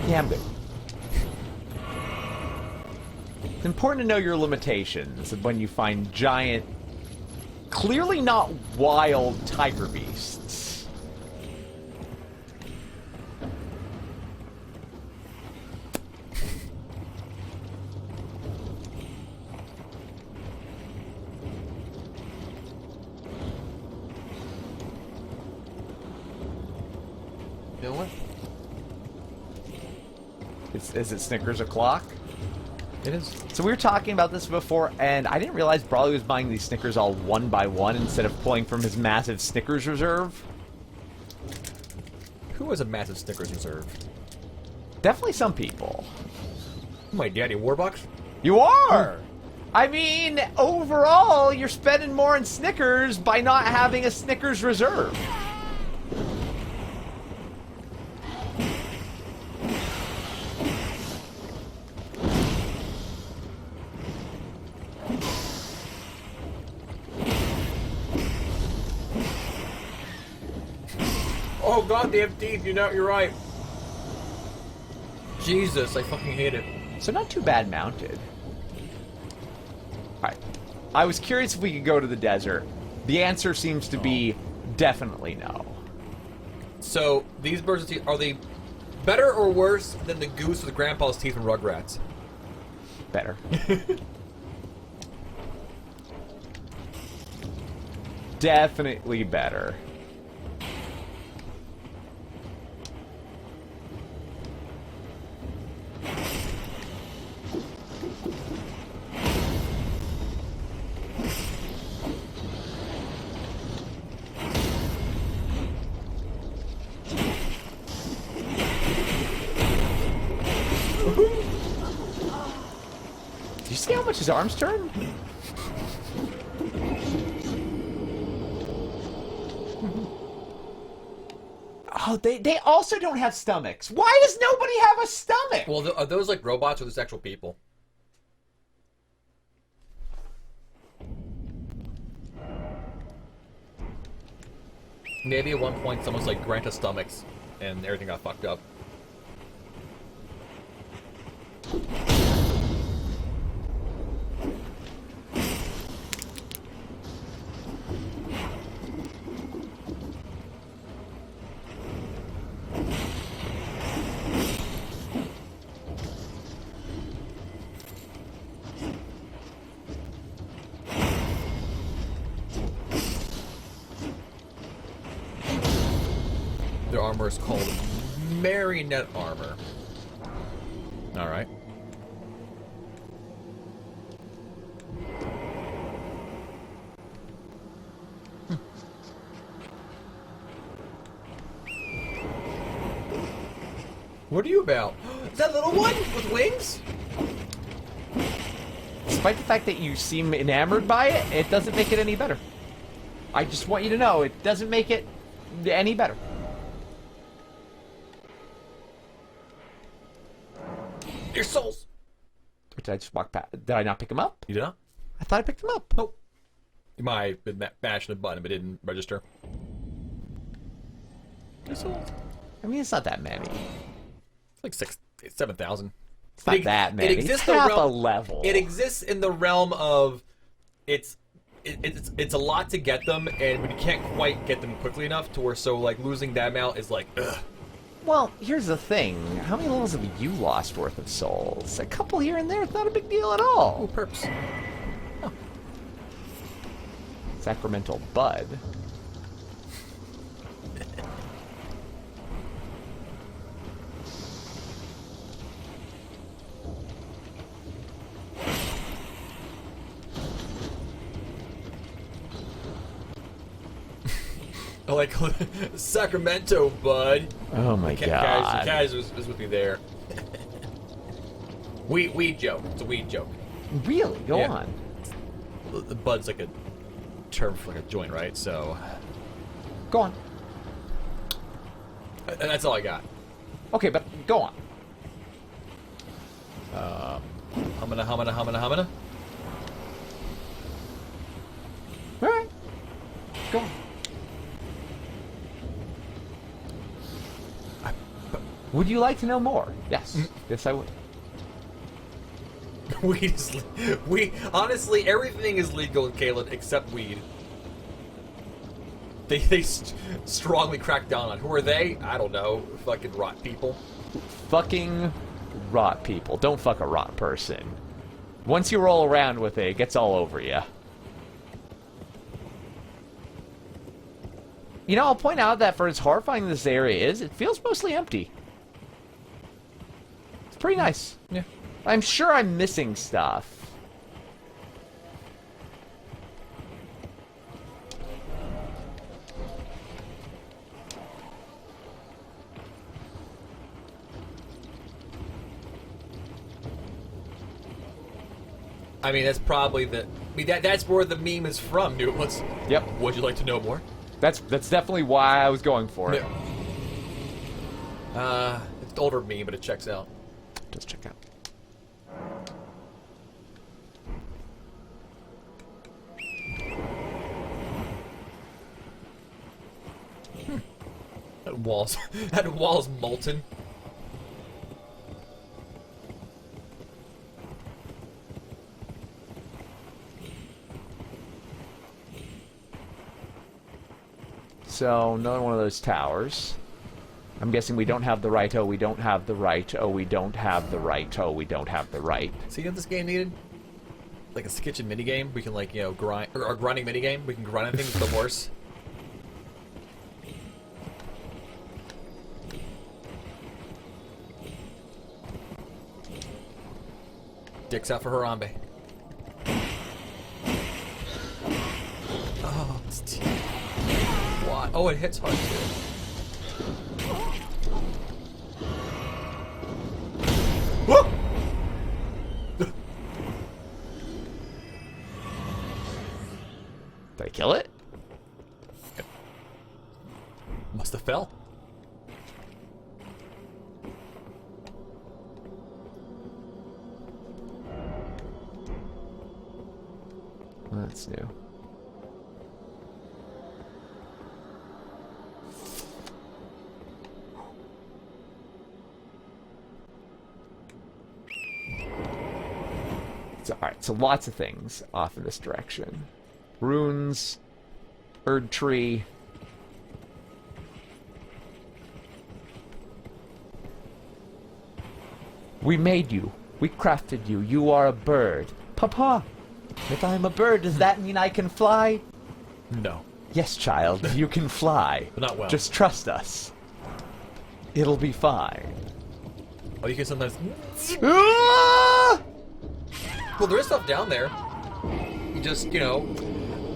Yeah, I'm good. It's important to know your limitations when you find giant, clearly not wild tiger beasts. You know what? Is it Snickers o'clock? It is. So we were talking about this before, and I didn't realize Brawley was buying these Snickers all one by one instead of pulling from his massive Snickers reserve. Who has a massive Snickers reserve? Definitely some people. My daddy Warbucks? You are! I mean, overall, you're spending more on Snickers by not having a Snickers reserve. Oh god, they have teeth. You're right. Jesus, I fucking hate it. So not too bad mounted. Alright. I was curious if we could go to the desert. The answer seems to be definitely no. So, these birds' teeth, are they better or worse than the goose with Grandpa's teeth from Rugrats? Better. Definitely better. Do you see how much his arms turn? Oh, they also don't have stomachs. Why does nobody have a stomach? Well, are those like robots or just actual people? Maybe at one point someone's like grant us stomachs and everything got fucked up. Their armor is called Marionette Armor. Alright. What are you about? Is that little one with wings? Despite the fact that you seem enamored by it, it doesn't make it any better. I just want you to know, it doesn't make it any better. Your souls! Did I just walk past? Did I not pick him up? You did not? I thought I picked him up. Nope. You might have been mashing the button, but it didn't register. Your souls. I mean, it's not that many. It's like 7,000. It's not that many. It exists it's in the half realm, a level. It exists in the realm of it's a lot to get them, and when you can't quite get them quickly enough to where like losing that amount is like ugh. Well, here's the thing. How many levels have you lost worth of souls? A couple here and there. It's not a big deal at all. Oh, perps. Oh. Sacramental Bud. I like Sacramento, bud. Oh my god. Kaz was with me there. weed joke. It's a weed joke. Really? Go Yeah. on. The bud's like a term for like a joint, right? So Go on. that's all I got. Okay, but go on. Humana. Alright. Go on. Would you like to know more? Yes. Yes, I would. Weed is honestly, everything is legal in Caelid except weed. They strongly crack down on. Who are they? I don't know. Fucking rot people. Fucking rot people. Don't fuck a rot person. Once you roll around with it, it gets all over you. You know, I'll point out that for as horrifying this area is, it feels mostly empty. It's pretty nice. Yeah. I'm sure I'm missing stuff. I mean, that's probably the. I mean, that's where the meme is from, dude. Yep. Would you like to know more? That's definitely why I was going for it. It's an older meme, but it checks out. Just check out. That wall's molten. So, another one of those towers. I'm guessing we don't have the right. Oh, we don't have the right. Oh, we don't have the right. Oh, we don't have the right. See what this game needed? Like a kitchen minigame. We can, like, you know, grind. Or a grinding minigame. We can grind on things with the horse. Dicks out for Harambe. Oh, it's why? Oh, it hits hard too. Whoa! Did I kill it? Must have fell. That's new. So, alright, so lots of things off in this direction. Runes, Erd Tree. We made you. We crafted you. You are a bird. Papa! If I'm a bird, does that mean I can fly? No. Yes, child, you can fly. But not well. Just trust us. It'll be fine. Oh, you can sometimes. Ah! Well, there is stuff down there. You just, you know.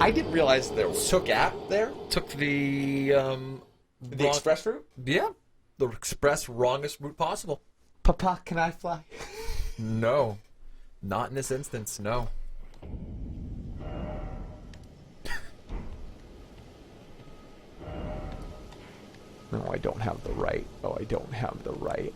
I didn't realize there was Took- gap there. Took the The wrong- express route? Yeah, the express wrongest route possible. Papa, can I fly? No, not in this instance. No. No, I don't have the right. Oh, I don't have the right.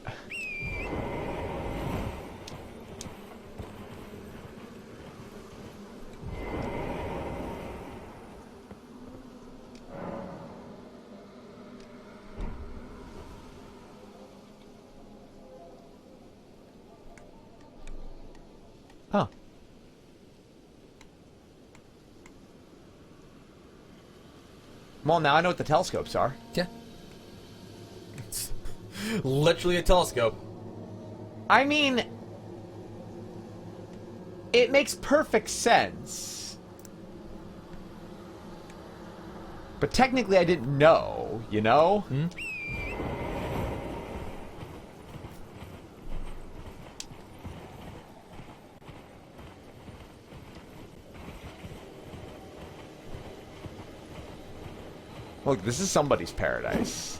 Huh. Well, now I know what the telescopes are. Yeah. It's literally a telescope. I mean, it makes perfect sense. But technically I didn't know, you know? Look, this is somebody's paradise.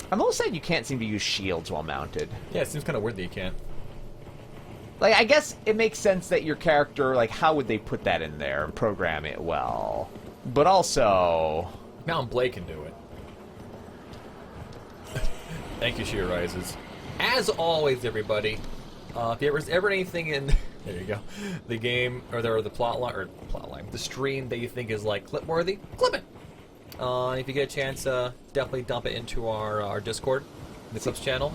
I'm almost saying you can't seem to use shields while mounted. Yeah, it seems kind of weird that you can't. Like, I guess it makes sense that your character, like, how would they put that in there and program it well? But also... Mountain Blade can do it. Thank you, She Rises. As always, everybody, If there's ever anything in there you go, the game or the plot line, the stream that you think is like clip worthy, clip it. If you get a chance, definitely dump it into our Discord. The Clips channel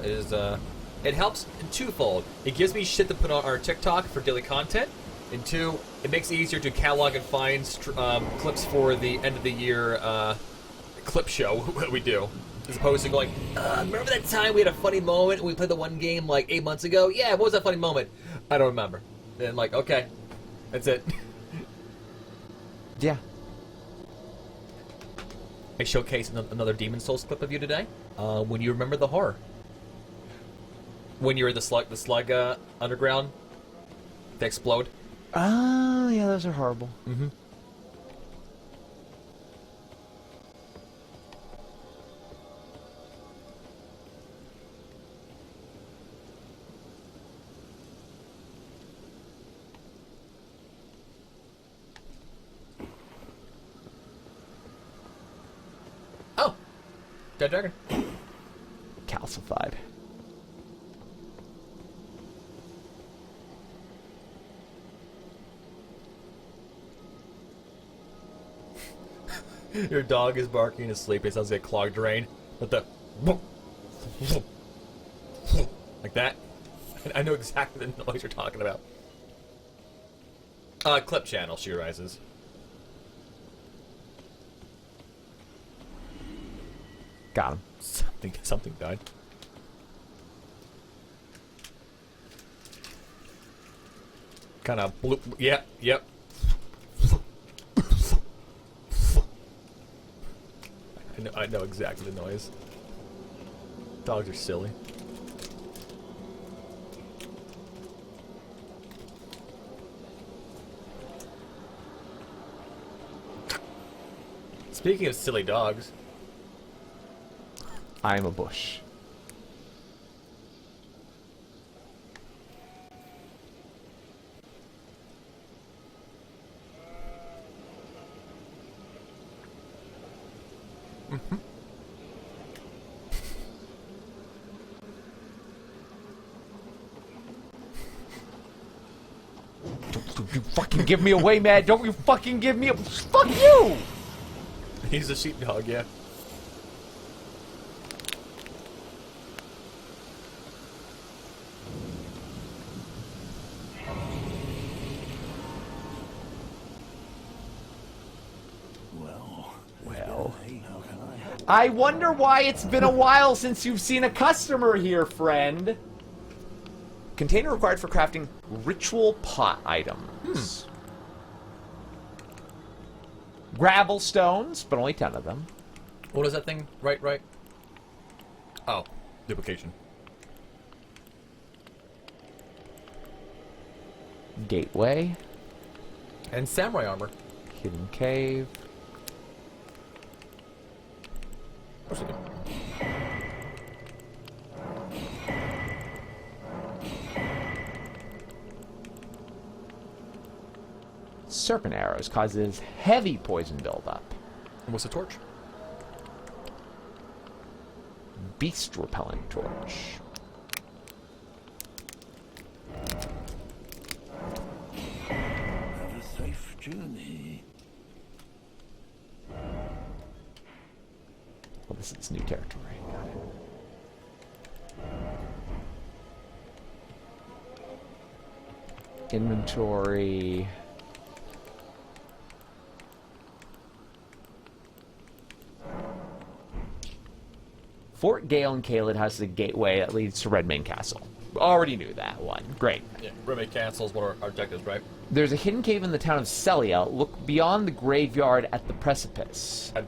it helps in twofold. It gives me shit to put on our TikTok for daily content, and two, it makes it easier to catalog and find clips for the end of the year clip show we do. As opposed to going, remember that time we had a funny moment and we played the one game like 8 months ago? Yeah, what was that funny moment? I don't remember. And like, okay, that's it. Yeah. I showcased another Demon Souls clip of you today. When you remember the horror. When you're the slug underground, they explode. Oh, yeah, those are horrible. Mm-hmm. Oh! Dead dragon. Calcified. Your dog is barking asleep. It sounds like a clogged drain. With the... like that. I know exactly the noise you're talking about. Clip channel, she rises. Got him. Something died. Kind of bloop. Yeah, yep. I know exactly the noise. Dogs are silly. Speaking of silly dogs, I am a bush. Don't you fucking give me away, man! Don't you fucking give me a... Fuck you! he's a sheepdog, yeah. Well, I wonder why it's been a while since you've seen a customer here, friend. Container required for crafting ritual pot items. Gravel stones, but only 10 of them. What is that thing? Right. Oh, duplication. Gateway. And samurai armor. Hidden cave. Of course I do. Serpent arrows causes heavy poison buildup. And what's the torch? Beast repellent torch. Have a safe journey. Well, this is new territory. Got it. Inventory. Fort Gale and Caelid has a gateway that leads to Redmane Castle. Already knew that one. Great. Yeah, Remake Castle is one of our objectives, right? There's a hidden cave in the town of Celia. Look beyond the graveyard at the precipice. I'm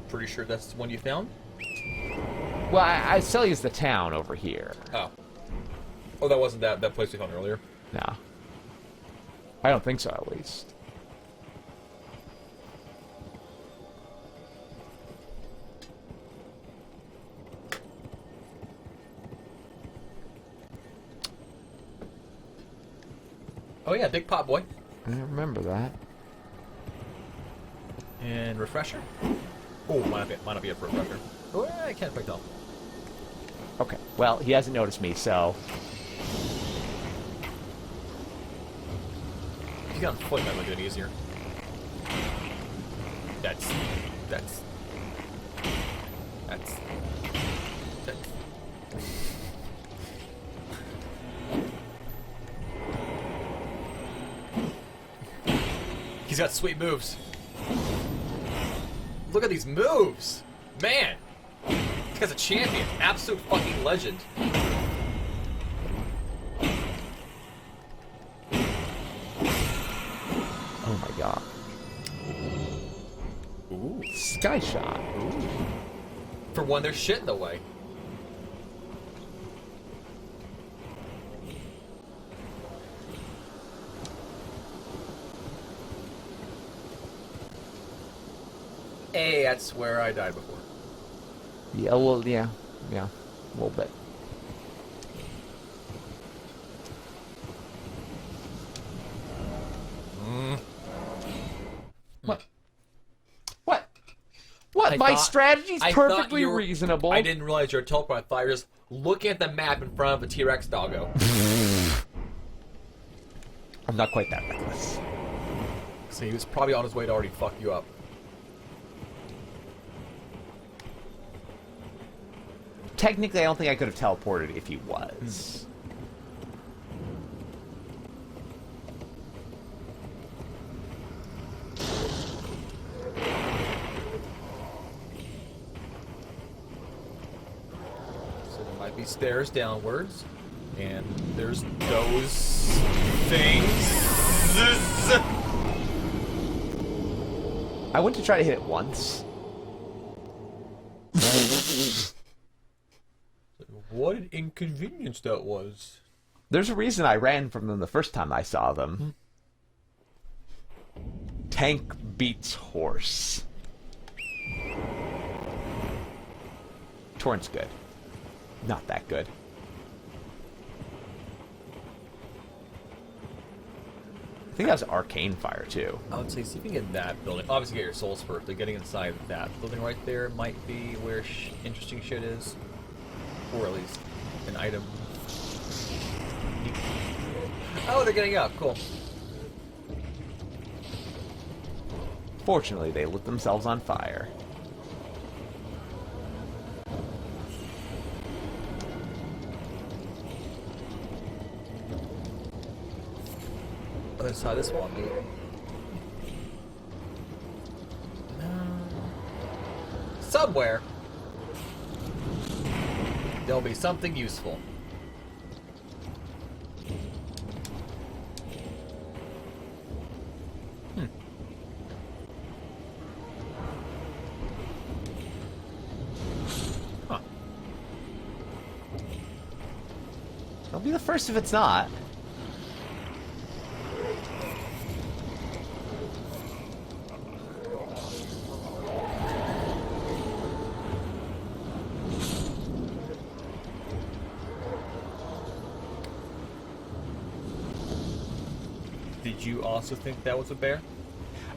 pretty sure that's the one you found. Well, Celia's the town over here. Oh. Oh, that wasn't that place we found earlier. No. I don't think so, at least. Oh yeah, big pot boy. I don't remember that. And refresher. Oh, might not be a refresher. Oh, I can't quite tell. Okay, well, he hasn't noticed me, so... you got on foot, that would make it easier. That's... He's got sweet moves. Look at these moves! Man! This guy's a champion. Absolute fucking legend. Oh my god. Ooh. Sky shot. Ooh. For one, there's shit in the way. Hey, that's where I died before. Yeah, well, yeah, a little bit. What? My strategy's perfectly reasonable. I didn't realize you were teleporting. I thought you were just looking at the map in front of a T-Rex doggo. I'm not quite that reckless. So he was probably on his way to already fuck you up. Technically, I don't think I could have teleported if he was. So there might be stairs downwards, and there's those things. I went to try to hit it once. What an inconvenience that was. There's a reason I ran from them the first time I saw them. Tank beats horse. Torrent's good. Not that good. I think that was arcane fire too. I would say, see if you can get that building. Obviously, get your souls first, but getting inside that building right there might be where interesting shit is. Or at least an item. Oh, they're getting up. Cool. Fortunately, they lit themselves on fire. Other side of this wall, maybe. Somewhere there'll be something useful. Huh. I'll be the first if it's not. Did you also think that was a bear?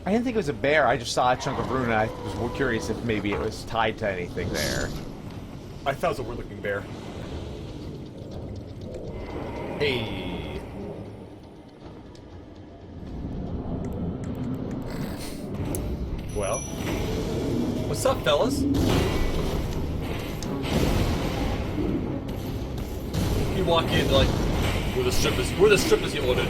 I didn't think it was a bear. I just saw a chunk of rune and I was curious if maybe it was tied to anything there. I thought it was a weird-looking bear. Hey. Well. What's up, fellas? You walk in like, we're the strippers you ordered.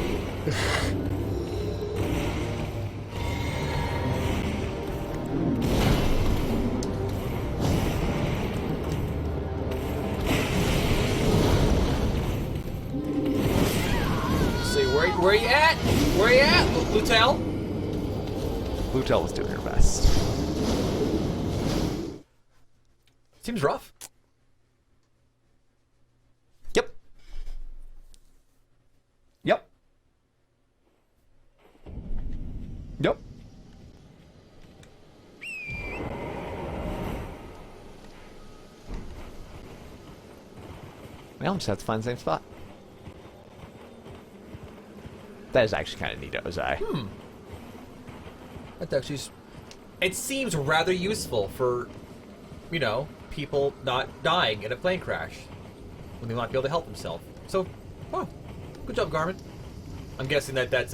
Where you at? Where you at, Lutel? Lutel was doing her best. Seems rough. Yep. Yep. Yep. Well, just have to find the same spot. That is actually kind of neat, Ozai. That actually, it seems rather useful for, you know, people not dying in a plane crash when they might be able to help themselves. So, oh, good job, Garmin. I'm guessing that that's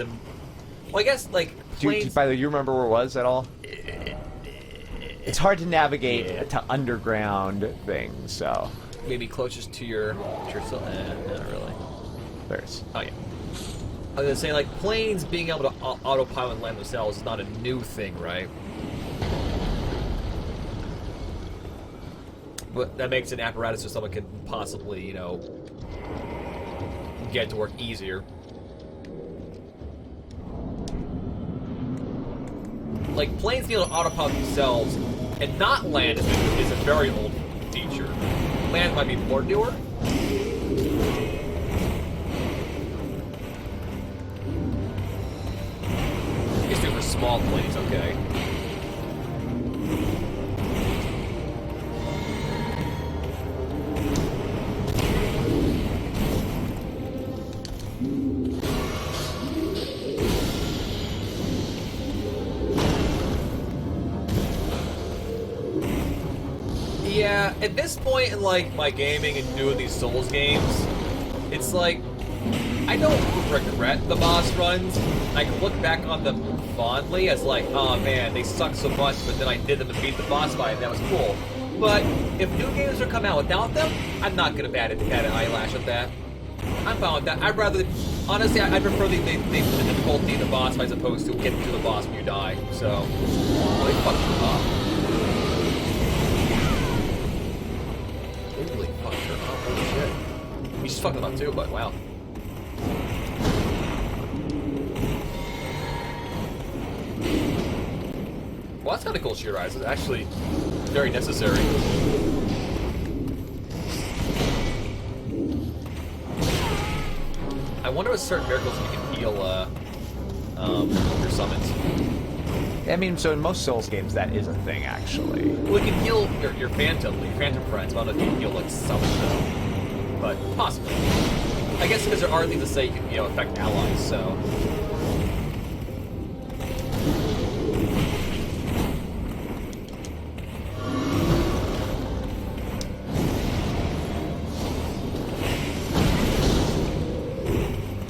Well, I guess like planes. By the way, you remember where it was at all? It's hard to navigate to underground things, so Maybe closest to your cell. Not really. there's. Oh yeah. I was gonna say like planes being able to autopilot and land themselves is not a new thing, right? But that makes an apparatus so someone can possibly, you know, get it to work easier. Like, planes being able to autopilot themselves and not land is a very old feature. Land might be more newer. I guess for small planes, okay. Yeah, at this point in like my gaming and doing these Souls games, it's like I don't regret the boss runs. I can look back on them fondly as like, oh man, they suck so much, but then I did them and beat the boss fight, and that was cool. But if new games are coming out without them, I'm not gonna bat an eyelash at that. I'm fine with that. I'd rather, honestly, I prefer the difficulty in the boss fight as opposed to getting to the boss when you die. So, they fucked you up. Really fucked her up. Holy shit. You just fucked them up too, but wow. Well, that's kind of cool, Sheer Eyes. It's actually very necessary. I wonder with certain miracles you can heal your summons. I mean, so in most Souls games, that is a thing, actually. Well, you can heal your Phantom friends. I don't know if you can heal like summons them, but possibly. I guess because there are things to say you can, you know, affect allies. So.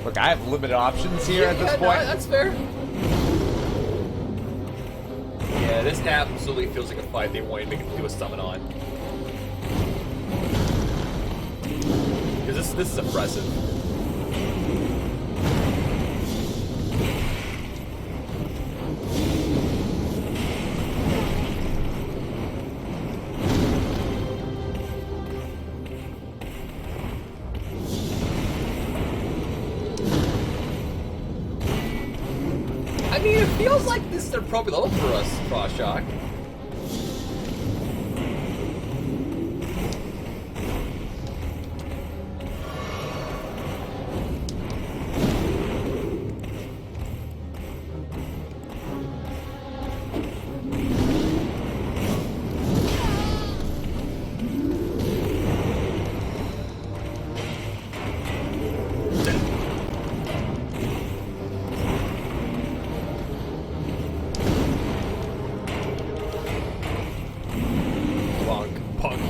Look, I have limited options here at this point. No, that's fair. Yeah, this absolutely feels like a fight they wanted to do a summon on. Because this is impressive. I mean, it feels like this is an appropriate level for us, Cross-Shock.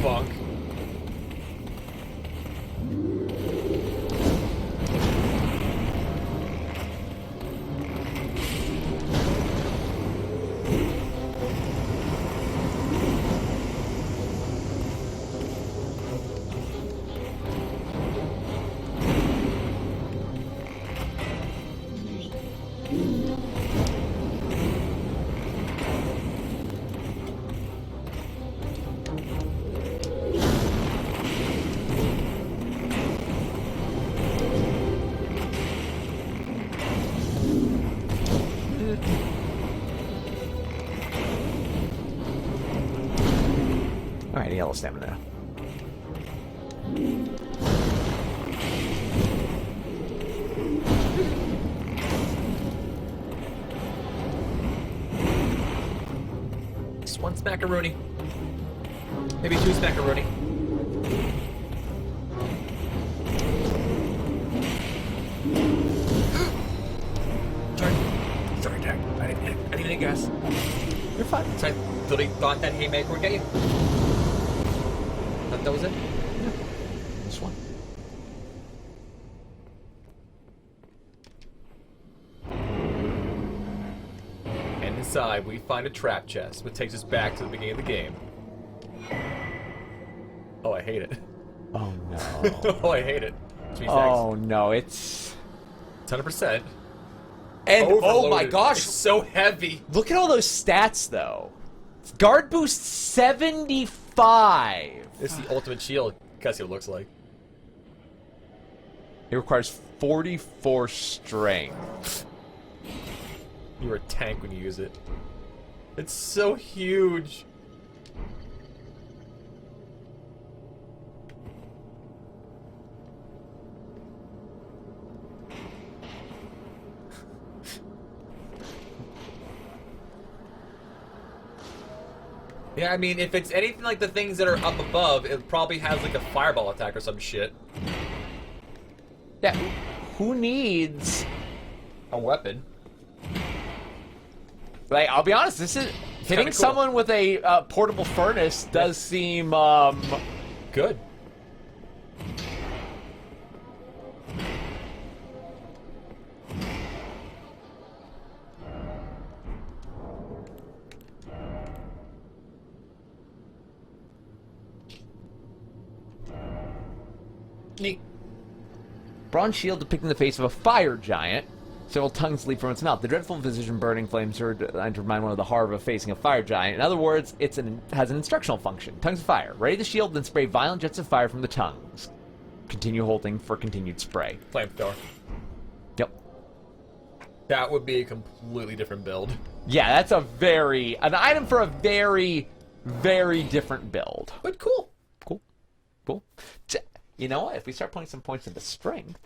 Bonk. Alright, yellow stamina. Just one smackaroonie. Maybe two smackaroonie. Sorry, Jack. I didn't even guess. You're fine. So I totally thought that haymaker would get you. That was it? Yeah. This one. time, we find a trap chest, which takes us back to the beginning of the game. Oh, I hate it. Oh no. Oh, I hate it. Which means Oh no, it's... thanks. 100%. And oh my Overloaded. gosh, It's so heavy. look at all those stats though. Guard boost 75. This is the ultimate shield. That's what it looks like. It requires 44 strength. You're a tank when you use it. It's so huge. Yeah, I mean, if it's anything like the things that are up above, it probably has like a fireball attack or some shit. Yeah, who needs... A weapon. Like, I'll be honest, this is... Hitting cool. someone with a portable furnace does seem, Good. Neat. bronze shield depicting the face of a fire giant. Several tongues leap from its mouth. The dreadful visage and burning flames are designed to remind one of the horror of facing a fire giant. In other words, it has an instructional function. Tongues of fire. Ready the shield, then spray violent jets of fire from the tongues. Continue holding for continued spray. Flamethrower. Yep. That would be a completely different build. Yeah, that's an item for a very, very different build. But cool. Cool. You know what? If we start putting some points into strength.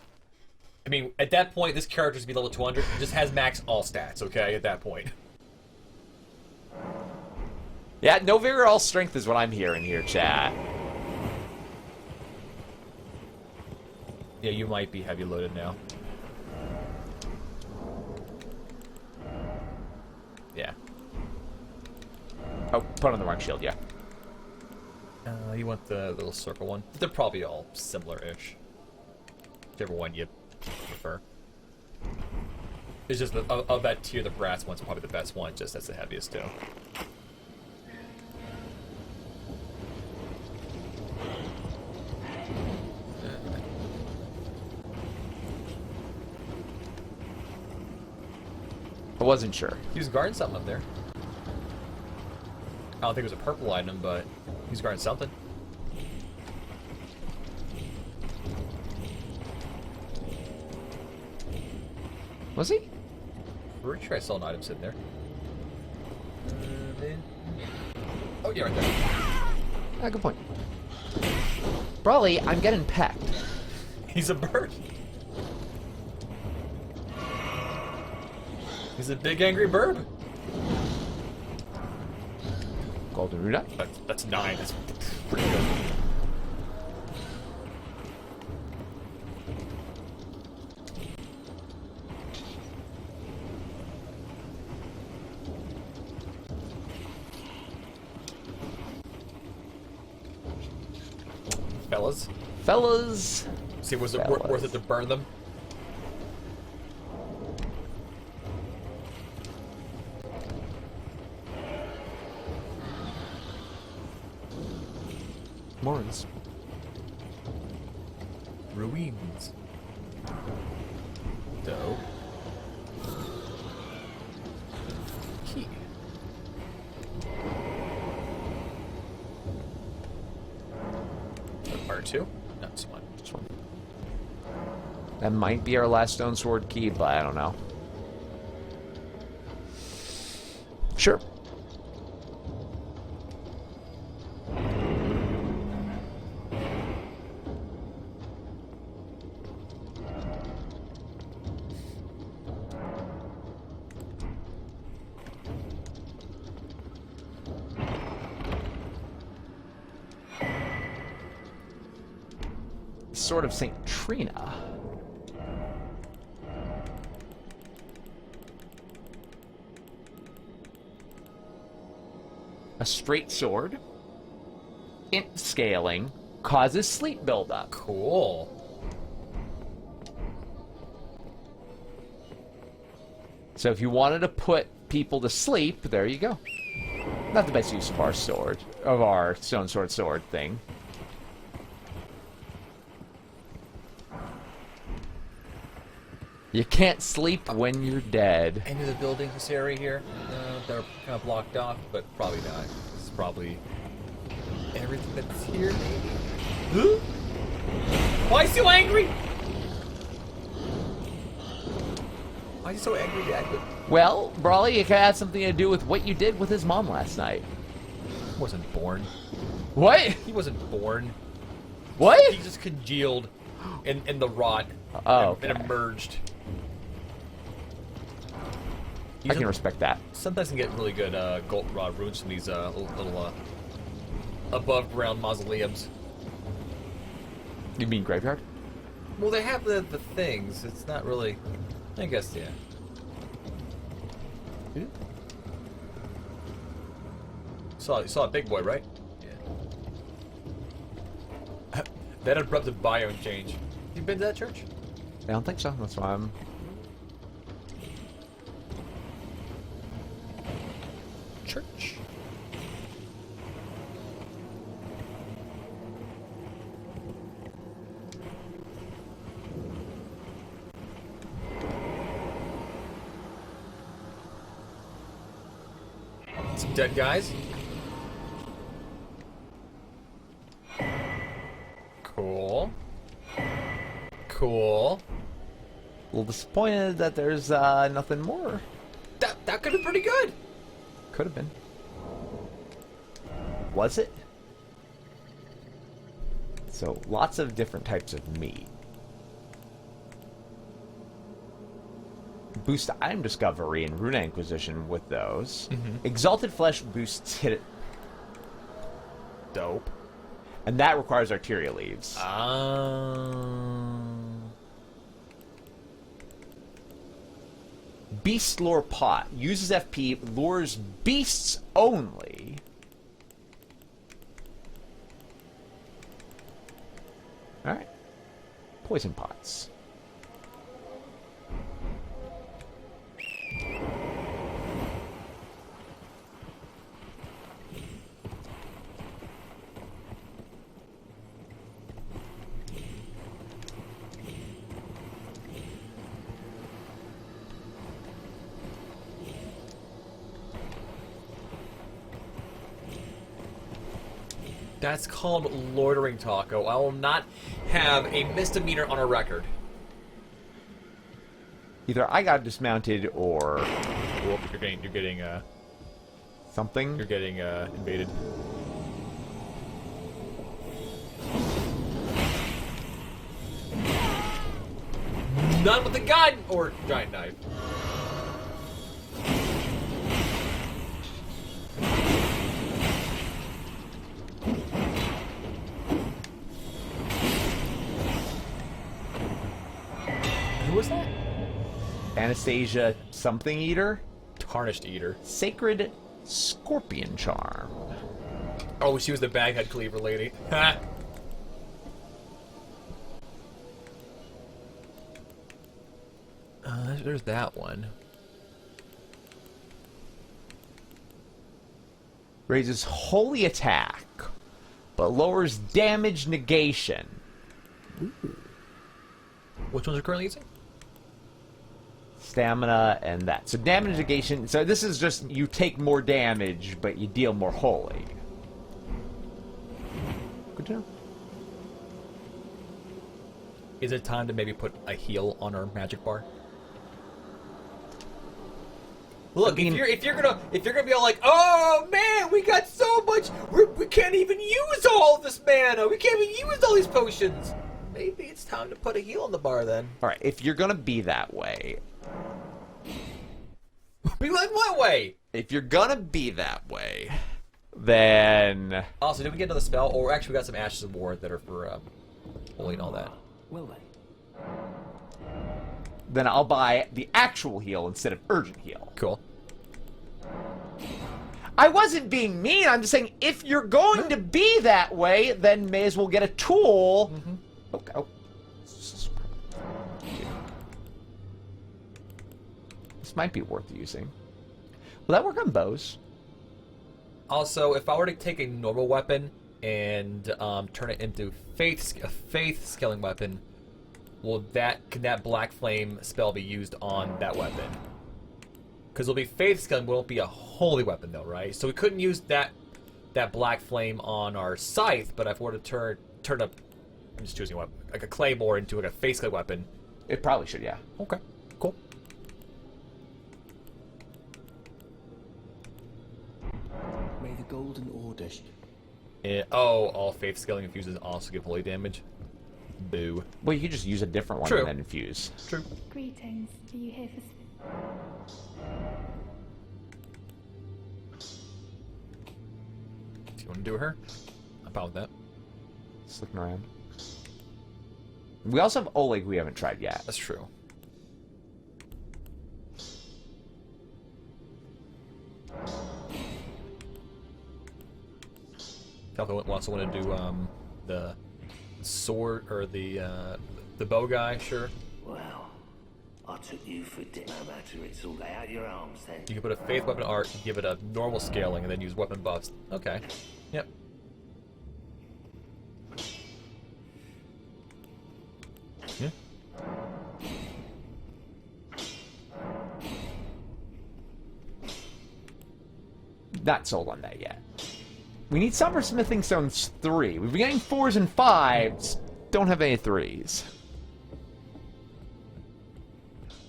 I mean, at that point, this character's be level 200. It just has max all stats, okay, at that point. Yeah, no vigor, all strength is what I'm hearing here, chat. Yeah, you might be heavy loaded now. Yeah. Oh, put on the wrong shield, yeah. You want the little circle one? They're probably all similar-ish. Whichever one you prefer. It's just of that tier, the brass one's probably the best one, just that's the heaviest too. I wasn't sure. He was guarding something up there. I don't think it was a purple item, but he's guarding something. Was he? Pretty sure I saw an item sitting there. Oh, yeah, right there. Ah, good point. Brawly, I'm getting pecked. He's a bird. He's a big angry bird. Golden Ruda. That's 9. That's pretty good. Fellas. See, was it worth it to burn them? Morns. Ruins. Dope. Key. R2? No, it's one. This one. That might be our last stone sword key, but I don't know. Sure. Sword of St. Trina. A straight sword. Int scaling. Causes sleep buildup. Cool. So if you wanted to put people to sleep, there you go. Not the best use of our sword, of our stone sword thing. You can't sleep when you're dead. Any of the buildings this area here? They're kind of blocked off, but probably not. This is probably everything that's here, maybe? Huh? Why is he so angry? Why is he so angry, Dad? Well, Brawley, it had something to do with what you did with his mom last night. He wasn't born. What? He wasn't born. What? He just congealed in the rot Oh, and emerged. I can respect that. Sometimes you can get really good gold runes from these little above ground mausoleums. You mean graveyard? Well, they have the things. It's not really. I guess, yeah. Saw a big boy, right? Yeah. That abrupted biome change. You been to that church? I don't think so. That's why I'm... Church. Some dead guys. Cool. Cool. A little disappointed that there's nothing more. That could have been pretty good. Could have been. Was it? So, lots of different types of meat. Boost item discovery and rune acquisition with those. Exalted flesh boosts hit it. Dope. And that requires arterial leaves. Beast lure pot. Uses FP, lures beasts only. Alright. Poison pots. That's called loitering, Taco. I will not have a misdemeanor on a record. Either I got dismounted or Whoop, you're getting something. invaded. None with a gun or giant knife. Who was that? Anastasia something eater. Tarnished Eater. Sacred scorpion charm. Oh, she was the baghead cleaver lady. Ha! There's that one. Raises holy attack, but lowers damage negation. Which ones are currently using? Stamina and that. So damage negation. So this is just you take more damage, but you deal more holy. Good to know. Is it time to maybe put a heal on our magic bar? Look, I mean, if you're gonna be all like, oh man, we got so much, we can't even use all this mana, we can't even use all these potions. Maybe it's time to put a heal on the bar then. All right, if you're gonna be that way, Be like what way? if you're gonna be that way, then Also, did we get another spell? Or actually, we got some Ashes of War that are for holy and all that. Will they? then I'll buy the actual heal instead of urgent heal. Cool. I wasn't being mean. I'm just saying if you're going to be that way, then may as well get a tool. Okay. Oh. This might be worth using. Will that work on bows? Also, if I were to take a normal weapon and turn it into a faith scaling weapon, can that black flame spell be used on that weapon? Because it'll be faith scaling, but it won't be a holy weapon though, right? So we couldn't use that black flame on our scythe, but if we were to turn up, I'm just choosing a weapon, like a claymore into like a faith scaling weapon. It probably should, yeah. Okay, cool. May the Golden Order. All faith scaling infuses also give holy damage. Boo. Well, you could just use a different one True. and then infuse. True. Greetings. Are you here for... Do you want to do her? I'm fine with that. Just looking around. We also have Oleg we haven't tried yet. That's true. Falco also want to do the sword or the bow guy, sure. Well, I took you for dinner. No matter, it's all out your arms then. You can put a faith weapon art, give it a normal scaling, and then use weapon buffs. Okay. Yep. Yeah. Not sold on that yet. We need Summer Smithing Stones 3. We've been getting 4s and 5s. Don't have any 3s.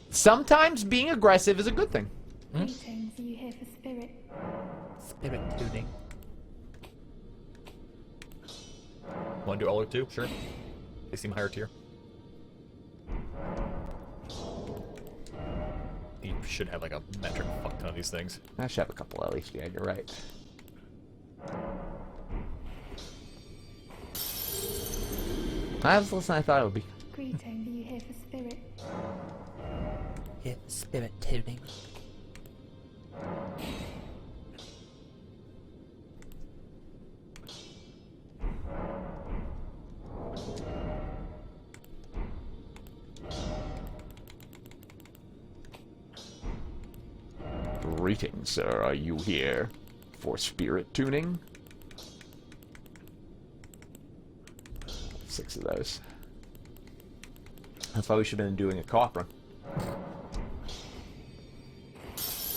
Sometimes being aggressive is a good thing. Greetings. Are you here for spirit? Spirit tuning. Want to do Oleg too? Sure. They seem higher tier. You should have like a metric fuck ton of these things. I should have a couple at least. Yeah, you're right. I was listening. I thought it would be. Greetings. Are you here for spirit? Yeah, spirit tuning. Greetings, sir. Are you here for spirit tuning? 6 of those. That's why we should have been doing a co-op run.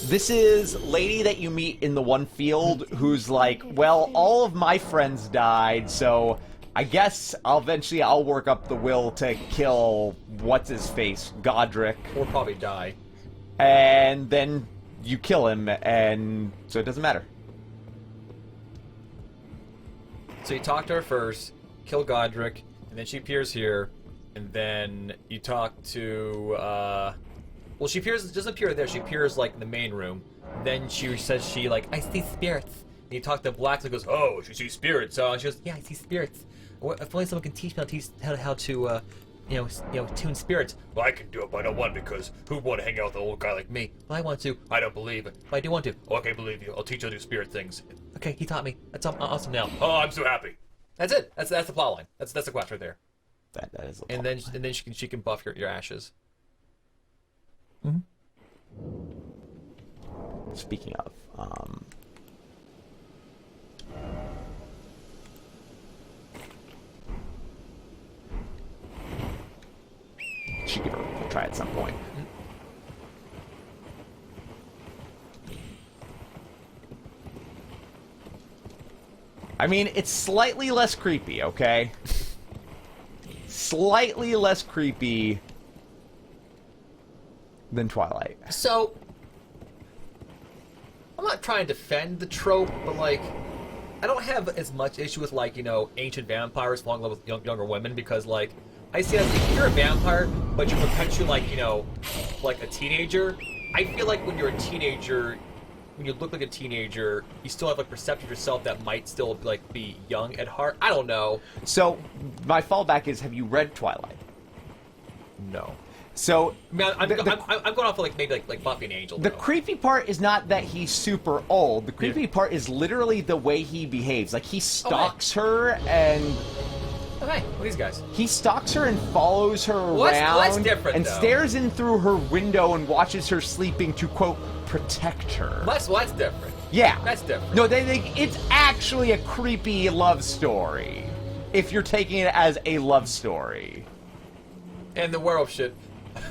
This is lady that you meet in the one field who's like, well, all of my friends died, so I guess I'll work up the will to kill what's-his-face, Godric. Or probably die. And then you kill him, and so it doesn't matter. So you talk to her first, kill Godric, and then she appears here, and then you talk to, well, she doesn't appear there, she appears, like, in the main room. Then she says I see spirits. And you talk to Black, and goes, oh, she sees spirits. So she goes, yeah, I see spirits. If only someone can teach me how to tune spirits. Well, I can do it, but I don't want because who would want to hang out with an old guy like me? Well, I want to. I don't believe it. But I do want to. Oh, okay, believe you. I'll teach you how to do spirit things. Okay, he taught me. That's awesome now. Oh, I'm so happy. That's it. That's the plot line. That's the quest right there. That is. And then she can buff your ashes. Mm-hmm. Speaking of, should give her a try at some point. I mean, it's slightly less creepy, okay? Slightly less creepy than Twilight. So, I'm not trying to defend the trope, but like, I don't have as much issue with like, ancient vampires falling in love with younger women because like, I see as if you're a vampire, but you're perpetually like, like a teenager. I feel like when you're a teenager, when you look like a teenager, you still have like perception of yourself that might still like be young at heart. I don't know. So, my fallback is, have you read Twilight? No. So, I mean, I'm going off of like maybe like Buffy and Angel. The though. creepy part is not that he's super old. The creepy part is literally the way he behaves. Like, he stalks her and... Hi, what are these guys? He stalks her and follows her Well, around that's different, and though. stares in through her window and watches her sleeping to, quote, protect her. That's different. Yeah. That's different. No, it's actually a creepy love story. If you're taking it as a love story. And the werewolf shit.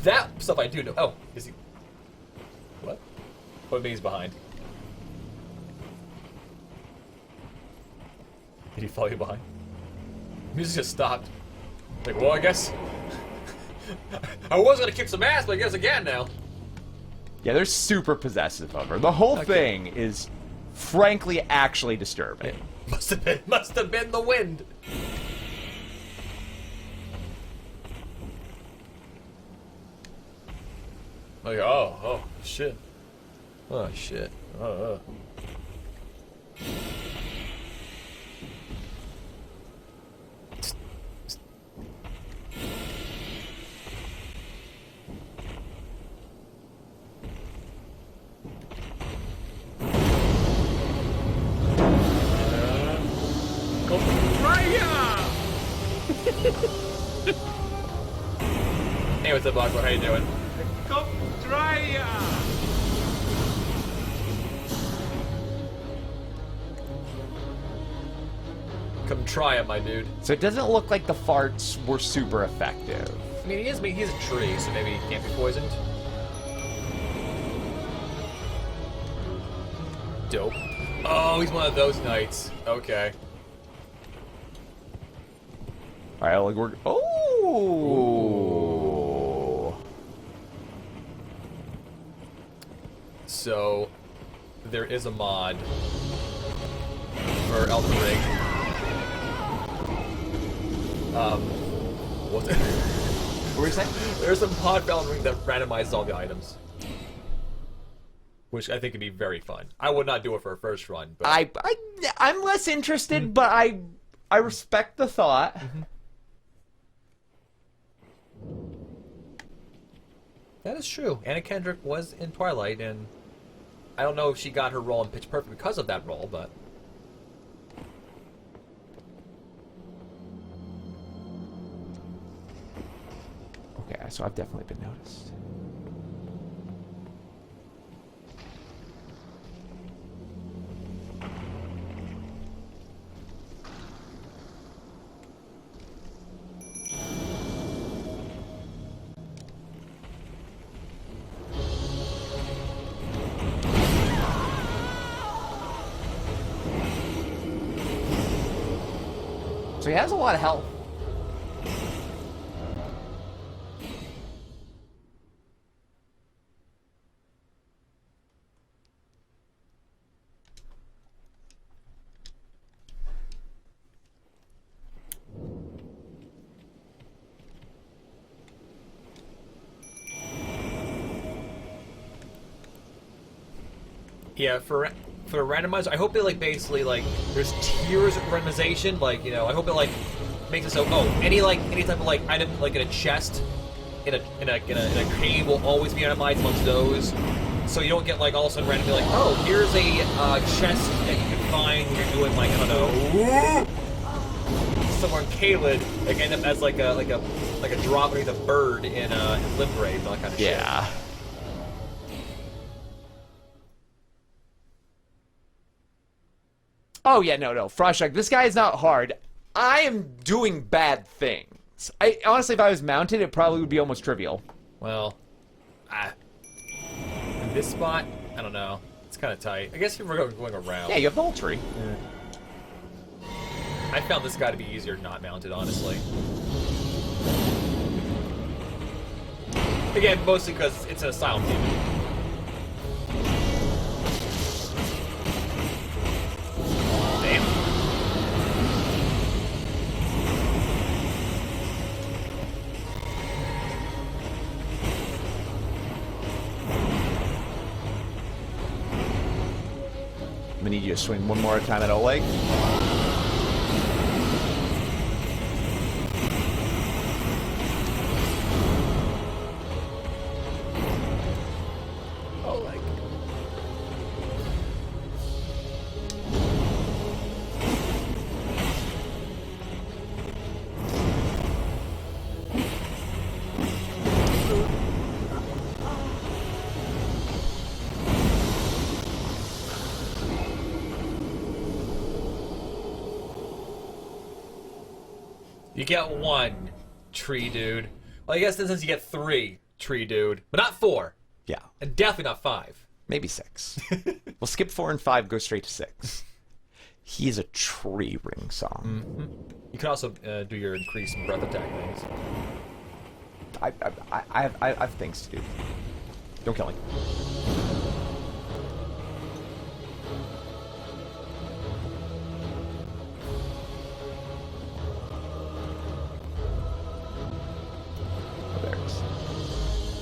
That stuff I do know. Oh, is he... What? What means behind? Did he follow you behind? Music just stopped. Like, well, I guess... I was gonna kick some ass, but I guess again now. Yeah, they're super possessive of her. The whole thing is, frankly, actually disturbing. Must have been the wind. Like, oh, shit. Oh, shit. Oh. Hey, what's up, Aqua? How you doing? Come try it, my dude. So it doesn't look like the farts were super effective. I mean, he's a tree, so maybe he can't be poisoned. Dope. Oh, he's one of those knights. Okay. Alright, like we're... Oh! So, there is a mod for Elden Ring. What were you saying? There's a mod for Elden Ring that randomizes all the items. Which I think would be very fun. I would not do it for a first run, but... I'm less interested, but I respect the thought. That is true. Anna Kendrick was in Twilight, and I don't know if she got her role in Pitch Perfect because of that role, but... Okay, so I've definitely been noticed. So he has a lot of health. Yeah, for randomizer, I hope it like basically like there's tiers of randomization. Like, you know, I hope it like makes it so any type of like item like in a chest in a cave will always be randomized amongst those. So you don't get like all of a sudden randomly like, oh, here's a chest that you can find when you're doing like, I don't know, somewhere in Caelid, like end up as like a drop underneath a bird in Liberate and all that kind of shit. Yeah. Oh yeah, no, Froshtshock, this guy is not hard. I am doing bad things. Honestly, if I was mounted, it probably would be almost trivial. Well, in this spot, I don't know. It's kind of tight. I guess if we're going around. Yeah, you have the whole tree. Yeah. I found this guy to be easier not mounted, honestly. Again, mostly because it's an asylum demon. I'm gonna need you to swing one more time at Oleg. Oleg. You get 1, tree dude. Well, I guess this says you get 3, tree dude. But not 4. Yeah, And definitely not 5. maybe 6. We'll skip 4 and 5, go straight to 6. He's a tree ring song. Mm-hmm. You can also do your increased breath attack things. I have things to do. Don't kill me. Oh, there it is.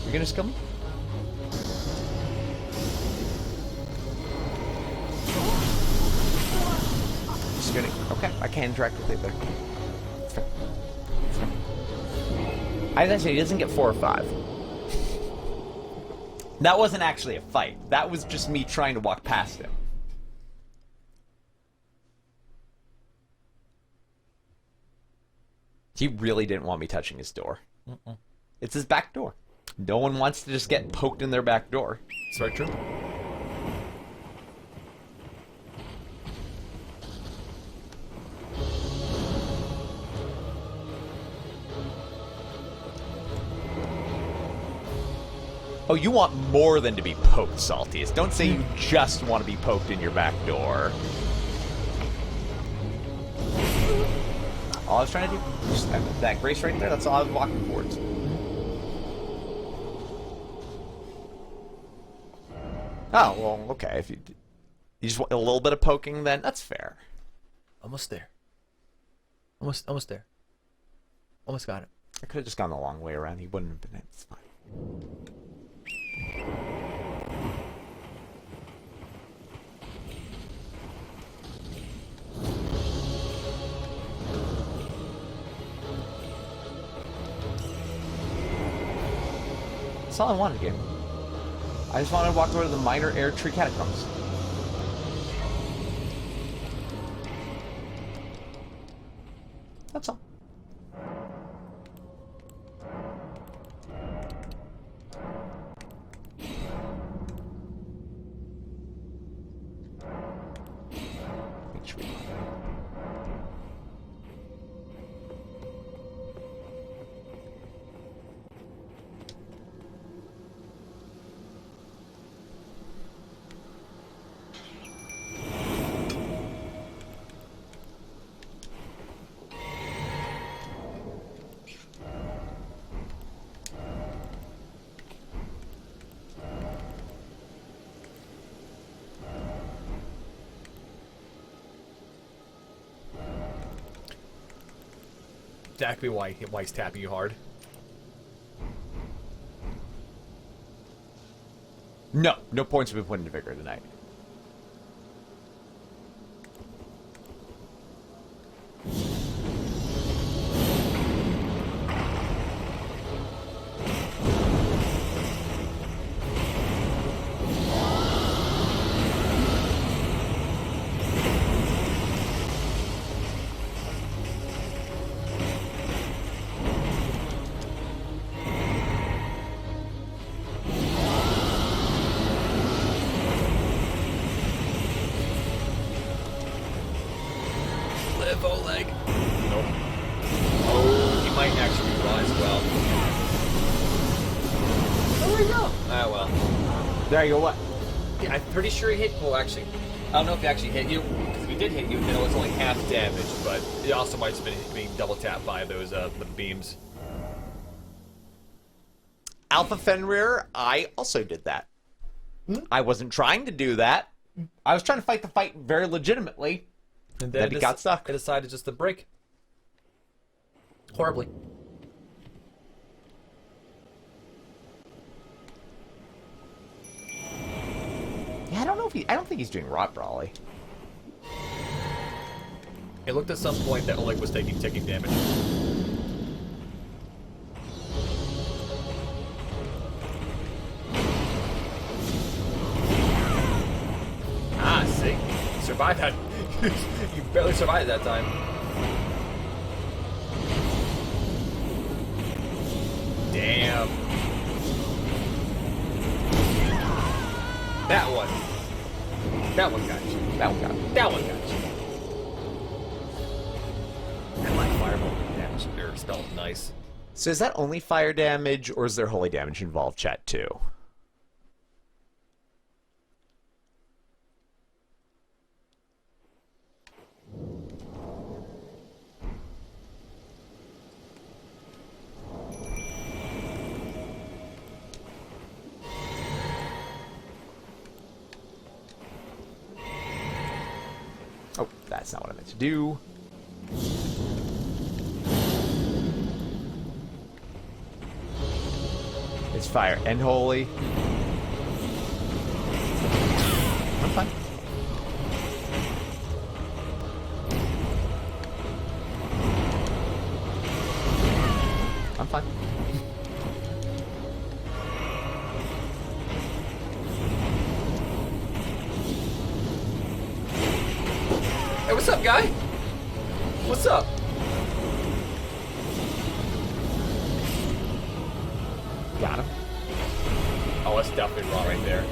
You gonna just kill me? Just gonna. Okay, I can't interact with it there. It's fair. It's fair. I didn't say he doesn't get 4 or 5. That wasn't actually a fight. That was just me trying to walk past him. He really didn't want me touching his door. It's his back door. No one wants to just get poked in their back door. It's very true. Oh, you want more than to be poked, Saltiest. Don't say you just want to be poked in your back door. All I was trying to do, just that grace right there, that's all I was walking towards. Oh, well, okay. If you just want a little bit of poking, then that's fair. Almost there. Almost there. Almost got it. I could have just gone the long way around. He wouldn't have been. It's fine. That's all I wanted, game. I just wanted to walk over to the minor air tree catacombs. That's all. Tree. That could be why he's tapping you hard. No, no points have been put into Vigor tonight. Live, Oleg. Nope. Oh, he might actually draw as well. Oh, there you go. Ah, well. There you go, what? Yeah, I'm pretty sure he hit. Well, actually, I don't know if he actually hit you. Because if he did hit you, then it was only half damage. But it also might have been being double tapped by those the beams. Alpha Fenrir, I also did that. I wasn't trying to do that. I was trying to fight the fight very legitimately. And then he got stuck. I decided just to break. Horribly. Yeah, I don't know if I don't think he's doing rot brawly. It looked at some point that Oleg was taking damage. Ah, see? Survived that. You barely survived that time. Damn. That one. That one got you. That one got me. That one got you. And my fireball did damage. your spell is nice. So is that only fire damage, or is there holy damage involved, chat, too? Oh, that's not what I meant to do. It's fire and holy. I'm fine. I'm fine. Hey, what's up, guy? What's up? Got him. Oh, that's definitely raw right there.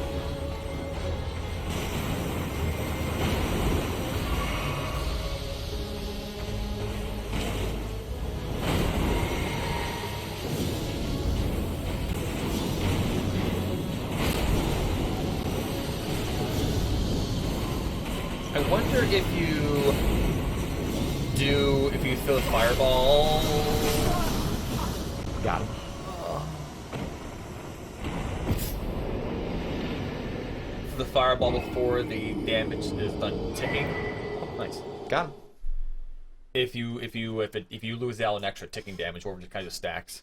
I wonder if you throw the fireball. Got him. The fireball before the damage is done ticking. Oh, nice. Got him. If you lose out an extra ticking damage, or if it kind of stacks.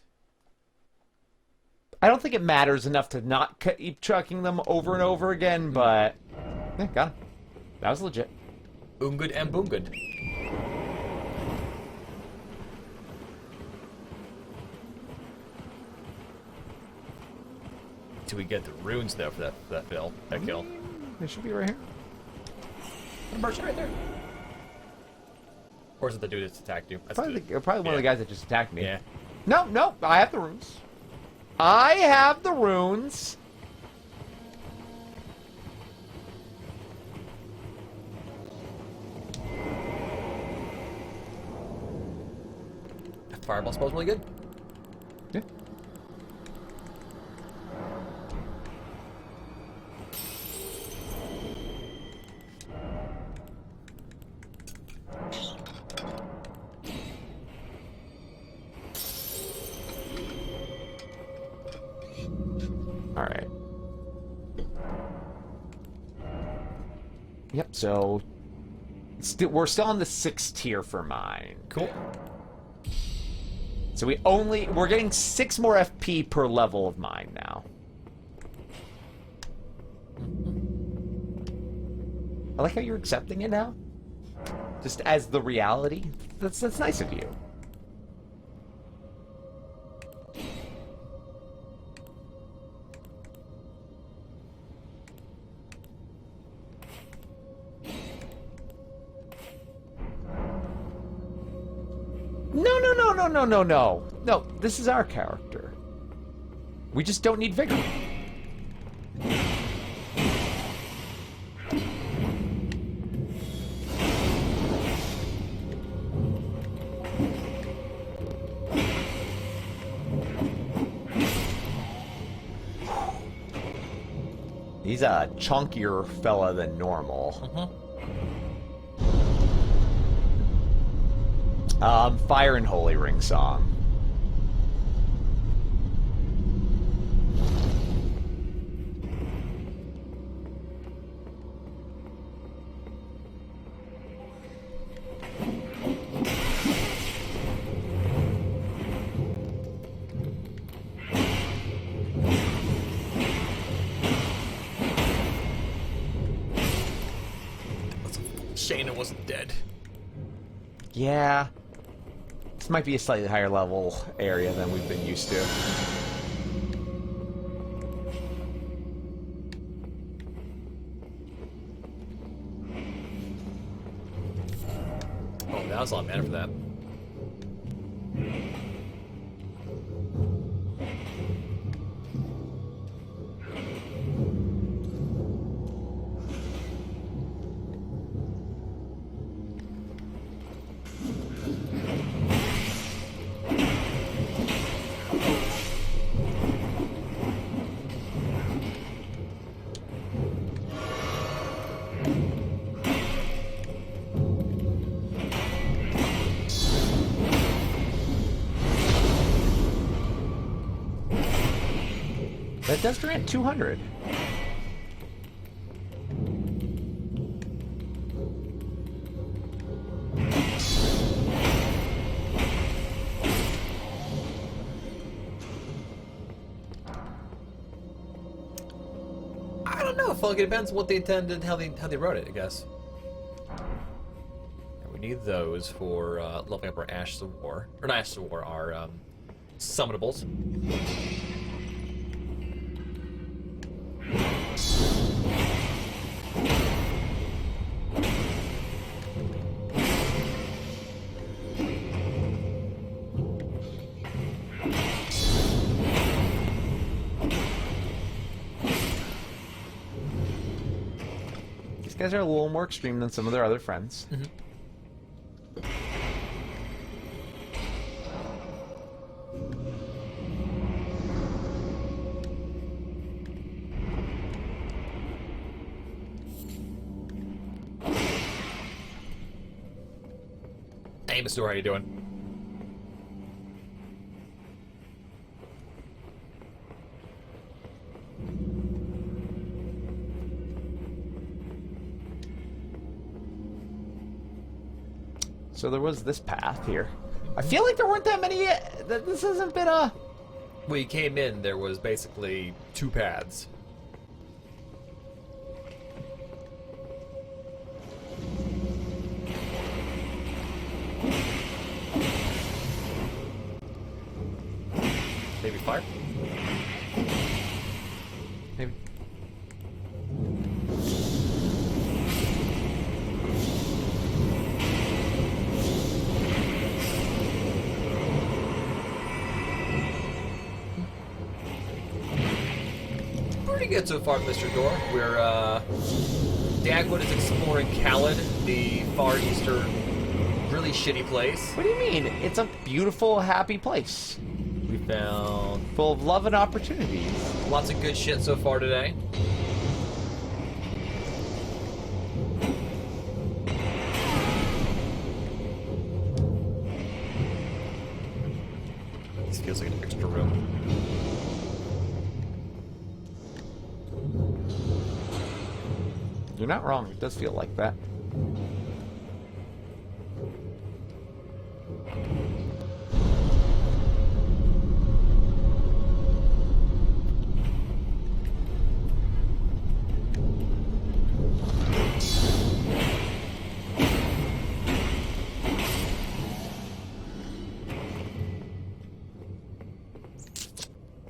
I don't think it matters enough to not keep chucking them over and over again, but yeah, got him. That was legit. Good and boom good. Till we get the runes though for that kill. They should be right here. The merchant right there. Or is it the dude that's attacked you? That's Probably one of the guys that just attacked me. Yeah. No, I have the runes. I have the runes. That fireball spell's really good. Yeah. All right. Yep. So we're still on the 6th tier for mine. Cool. So we're getting 6 more FP per level of mine now. I like how you're accepting it now. Just as the reality. That's nice of you. No, this is our character. We just don't need vigor. He's a chunkier fella than normal. Fire and Holy Ring song. Shayna wasn't dead. Yeah. This might be a slightly higher level area than we've been used to. Oh, that was a lot of mana for that. That does grant 200. I don't know. It depends on what they intended, how they wrote it, I guess. And we need those for leveling up our Ashes of War. Or not Ashes of War, our summonables. These guys are a little more extreme than some of their other friends. Mm-hmm. Hey, Mr. How you doing? So there was this path here. I feel like there weren't that many. This hasn't been a. When you came in, there was basically 2 paths. Maybe fire? Maybe. Pretty good so far, Mr. Door. We're, Dagwood is exploring Khalid, the far eastern, really shitty place. What do you mean? It's a beautiful, happy place. We found Full of love and opportunities. lots of good shit so far today. This feels like an extra room. You're not wrong. It does feel like that.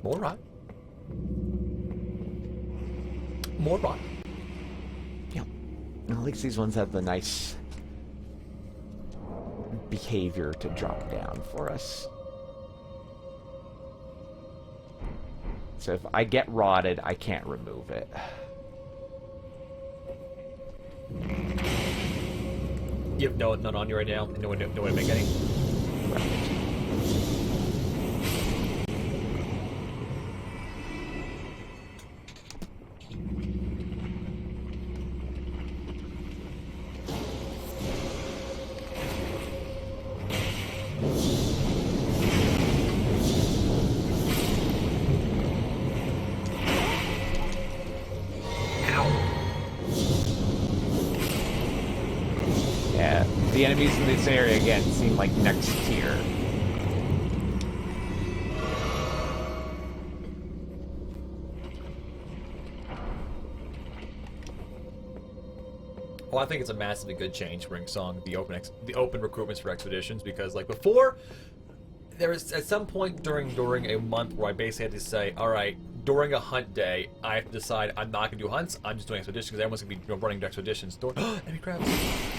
More rock. More rock. Yeah. At least these ones have the nice behavior to drop down for us. So if I get rotted, I can't remove it. You have none on you right now, and no one to make any. Yeah, the enemies in this area again seem like next tier. Well, I think it's a massively good change to bring Song the open recruitments for expeditions, because like before, there was at some point during a month where I basically had to say, all right, during a hunt day, I have to decide I'm not gonna do hunts. I'm just doing expeditions because everyone's gonna be running expeditions. Enemy crabs.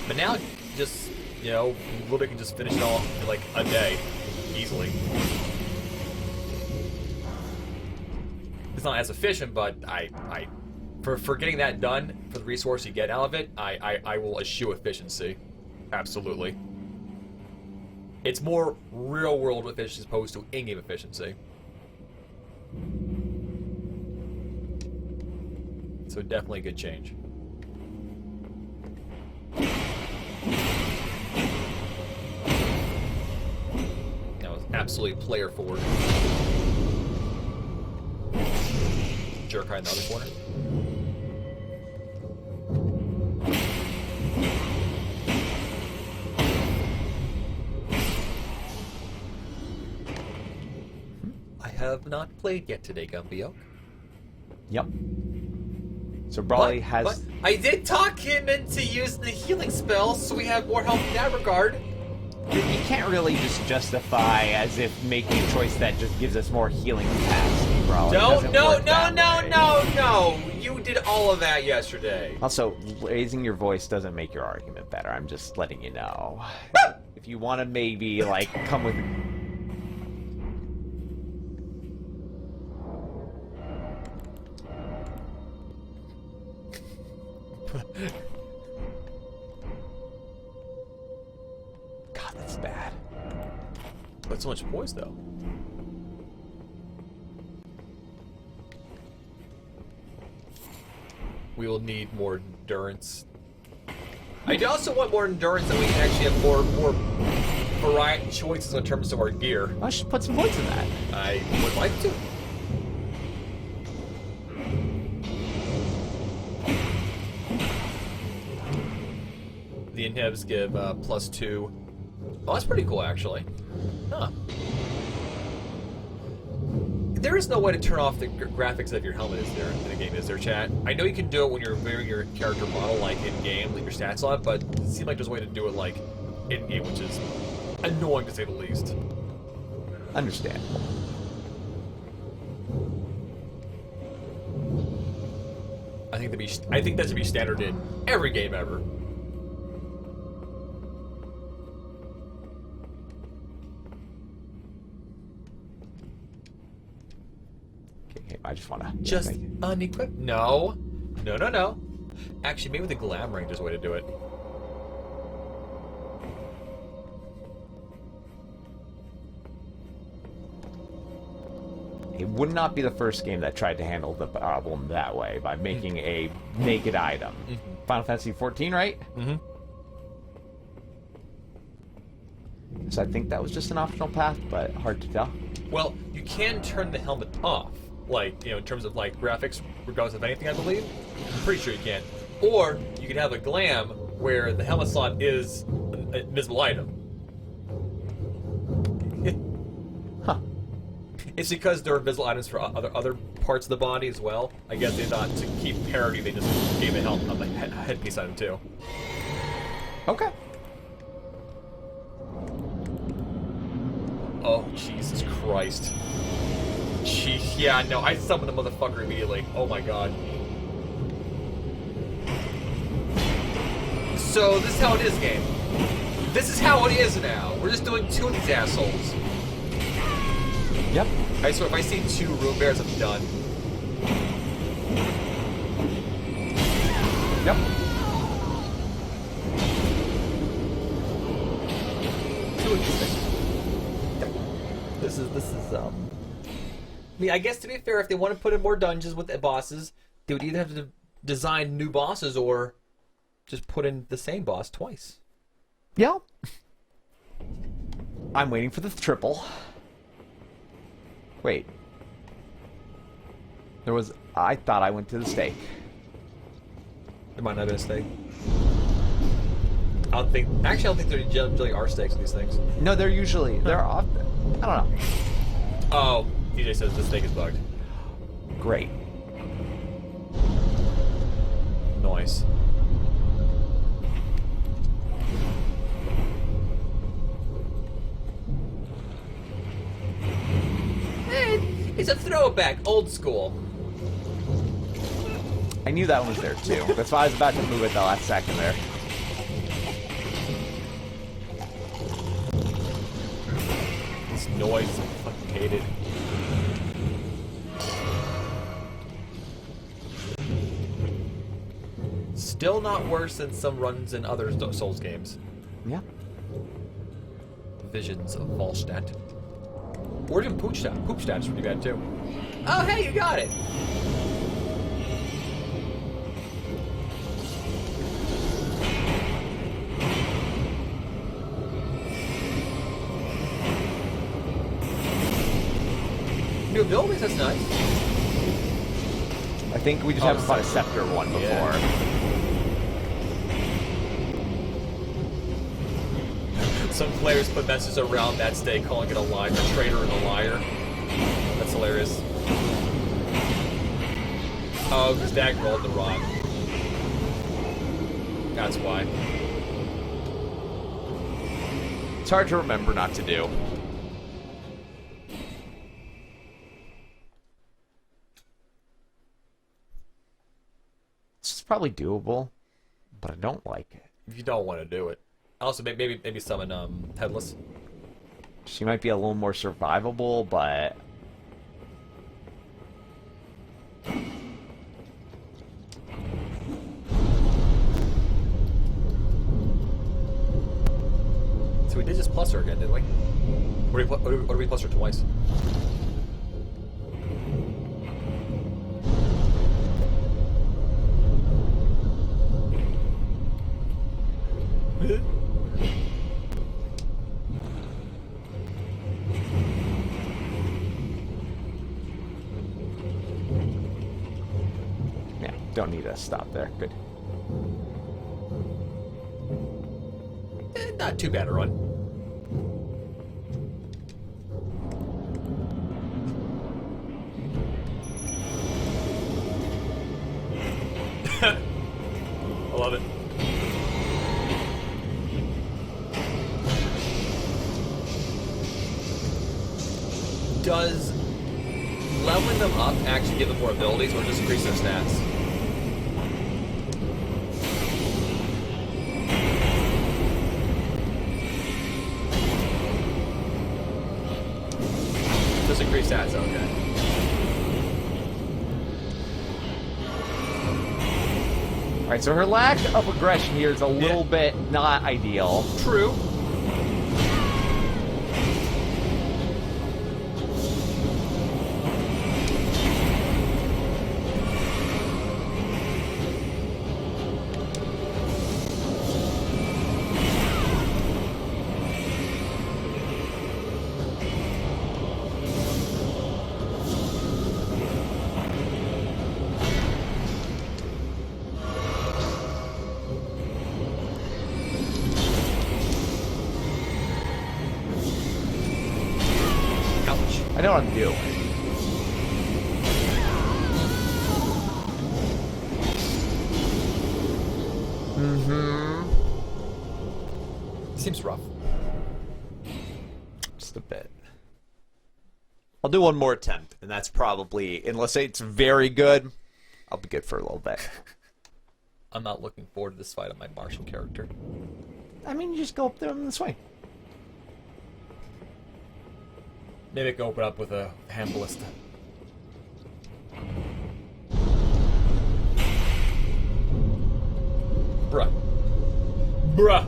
But now, just literally can just finish it all in like a day, easily. It's not as efficient, but for getting that done, for the resource you get out of it, I will eschew efficiency. Absolutely. It's more real-world efficiency as opposed to in-game efficiency. So definitely a good change. That was absolutely player forward. jerk eye in the other corner. I have not played yet today, Gumbio. Yep. So Brawley has... But I did talk him into using the healing spell, so we have more help in that regard. You can't really just justify as if making a choice that just gives us more healing capacity, Brawley. No! You did all of that yesterday. Also, raising your voice doesn't make your argument better. I'm just letting you know. If you want to maybe, like, come with... God, that's bad. But so much poise, though. We will need more endurance. I also want more endurance, that we can actually have more variety choices in terms of our gear. I should put some points in that. I would like to. The inhibs give +2. Oh, that's pretty cool, actually. Huh. There is no way to turn off the graphics of your helmet, is there, in the game, is there, chat? I know you can do it when you're wearing your character model, like, in-game, leave your stats on, but it seems like there's a way to do it, like, in-game, which is annoying, to say the least. Understand. I think that should be standard in every game ever. Okay, I just want to... Just unequipped? No. No. Actually, maybe the glam range is a way to do it. It would not be the first game that tried to handle the problem that way, by making a naked item. Final Fantasy XIV, right? Mm-hmm. So I think that was just an optional path, but hard to tell. Well, you can turn the helmet off, like, in terms of, like, graphics, regardless of anything, I believe. I'm pretty sure you can. Or, you can have a glam where the helmet slot is an invisible item. Huh. It's because there are invisible items for other parts of the body as well. I guess they thought to keep parity, they just gave a headpiece item too. Okay. Oh, Jesus Christ. Jeez, yeah, no, I summoned the motherfucker immediately. Oh my god. So, this is how it is, game. This is how it is now. We're just doing 2 of these assholes. Yep. I swear, if I see 2 room bears, I'm done. Yep. Too interesting. This is, I mean, I guess to be fair, if they want to put in more dungeons with the bosses, they would either have to design new bosses or just put in the same boss twice. Yeah. I'm waiting for the triple. Wait. I thought I went to the stake. There might not have been a stake. I don't think there generally are stakes in these things. No, they're often. I don't know. Oh, DJ says the stake is bugged. Great. Nice. It's a throwback, old school. I knew that one was there too. That's why I was about to move it the last second there. This noise, I fucking hate it. Still not worse than some runs in other Souls games. Yeah. Visions of Volstadt. Or even Poopstadt is pretty bad too. Oh, hey, you got it! New abilities, that's nice. think we just haven't fought a scepter one before. Some players put messages around that stake calling it a lie, a traitor and a liar. That's hilarious. Oh, because Dag rolled the rock. That's why. It's hard to remember not to do. This is probably doable, but I don't like it. If you don't want to do it. Also, maybe summon Headless. She might be a little more survivable, but... So we did just plus her again, didn't we? Or did we plus her twice? Yeah, don't need to stop there. Good. Not too bad a run. I love it. Does leveling them up actually give them more abilities or just increase their stats? Just increase stats, okay. Alright, so her lack of aggression here is a little bit not ideal. True. I know what I'm doing. Seems rough. Just a bit. I'll do one more attempt, and that's probably, unless it's very good, I'll be good for a little bit. I'm not looking forward to this fight on my martial character. I mean, you just go up there and swing. Maybe I can open up with a hand ballista. Bruh. Bruh.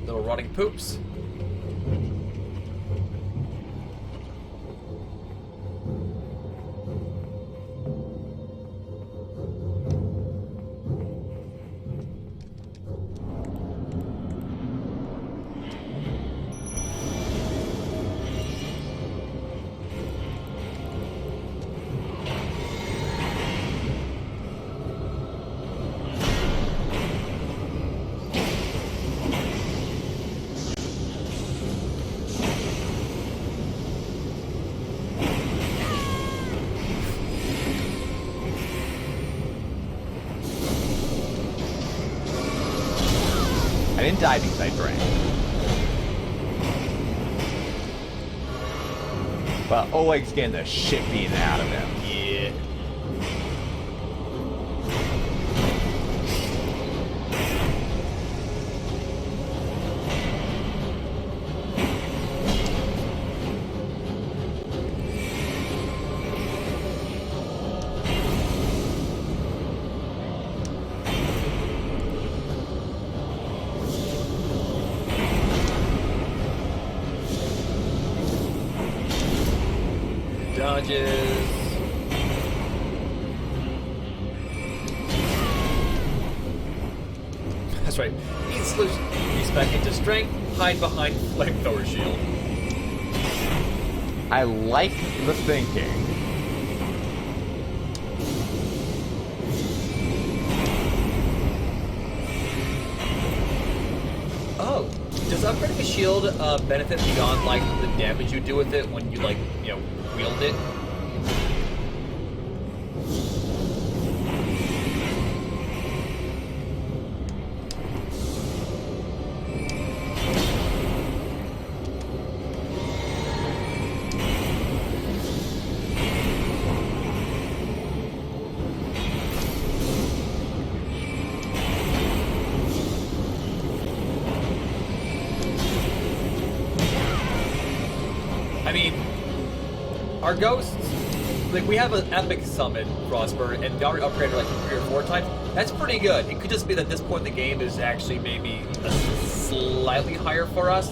Little rotting poops. I didn't die because I drank. But Oleg's getting the shit beaten out of him. Yeah. dodges. That's right. Eat solution. Use back into strength. Hide behind flamethrower shield. I like the thinking. Oh, does upgrading a shield benefit beyond like the damage you do with it when you like wield it? I mean, our ghosts, like we have an epic summon, Frostburn, and we already upgraded like 3 or 4 times. That's pretty good. It could just be that this point in the game is actually maybe slightly higher for us.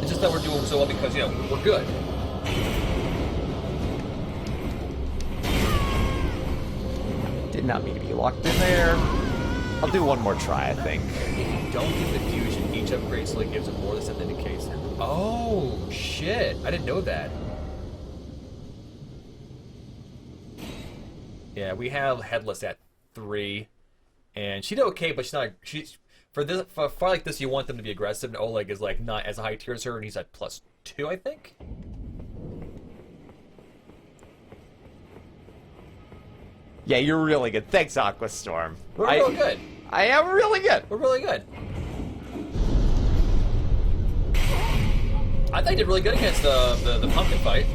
It's just that we're doing so well because, we're good. Did not mean to be locked in there. I'll do one more try, I think. If you don't give the fusion, each upgrade slowly gives it more than something indicates. Oh, shit. I didn't know that. Yeah, we have Headless at 3. And she did okay, but for a fight like this, you want them to be aggressive, and Oleg is like not as high tier as her, and he's at +2, I think? Yeah, you're really good. Thanks, Aquastorm. We're real good. I am really good. We're really good. I think I did really good against the pumpkin fight.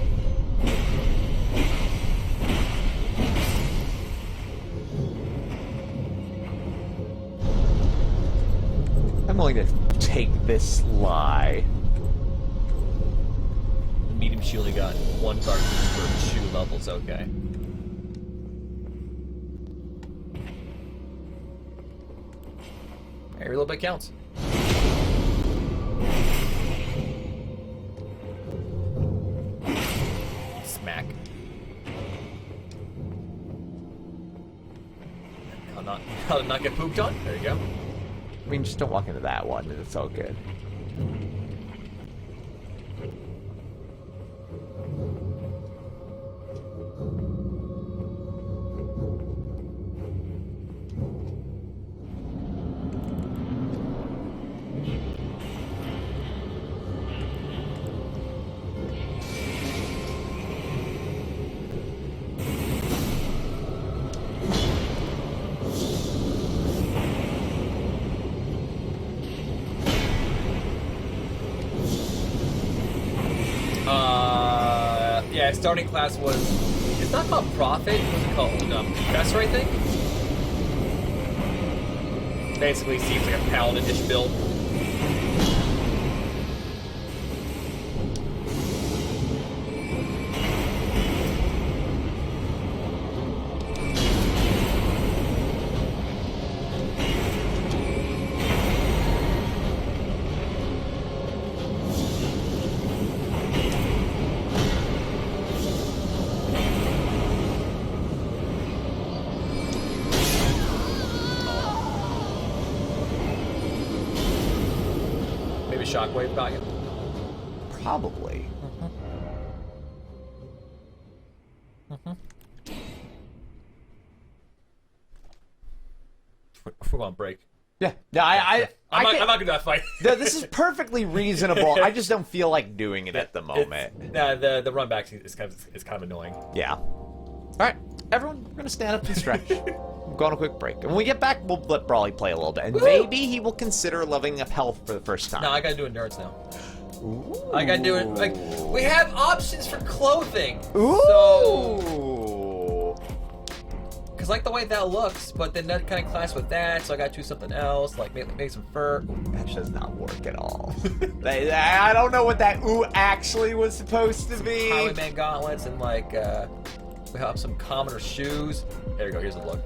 I'm willing to take this lie. Medium shield, he got 1 guard for 2 levels, okay. Every little bit counts. Smack. I'll not get pooped on. There you go. I mean, just don't walk into that one, and it's all good. Yeah, starting class was... It's not called Prophet, what's it called? Confessor, I think? Basically seems like a paladin-ish build. Shockwave got you? Probably. We're on break. Yeah. I'm not gonna do that fight. This is perfectly reasonable. I just don't feel like doing it at the moment. The run back is kind of annoying. Yeah. All right, everyone, we're gonna stand up and stretch. Go on a quick break. And when we get back, we'll let Brawley play a little bit. And maybe he will consider leveling up health for the first time. No, I gotta do endurance now. Ooh. I gotta do it. Like, we have options for clothing. Ooh. So, cause like the way that looks, but then that kind of clashes with that. So I gotta do something else, like make some fur. Ooh, that does not work at all. I don't know what that ooh actually was supposed to be. Highwayman gauntlets and like we have some commoner shoes. There you go. Here's the look.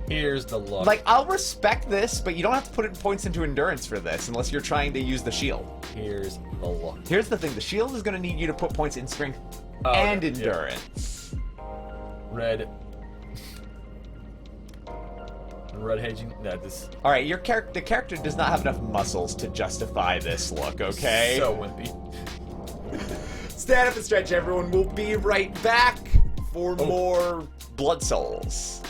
Here's the look. Like, I'll respect this, but you don't have to put points into endurance for this unless you're trying to use the shield. Here's the look. Here's the thing. The shield is going to need you to put points in strength Oh, and okay, yeah. endurance. Red hedging. No, this All right, the character does not have enough muscles to justify this look. Okay. so wimpy. Stand up and stretch, everyone. We'll be right back for more Blood Souls.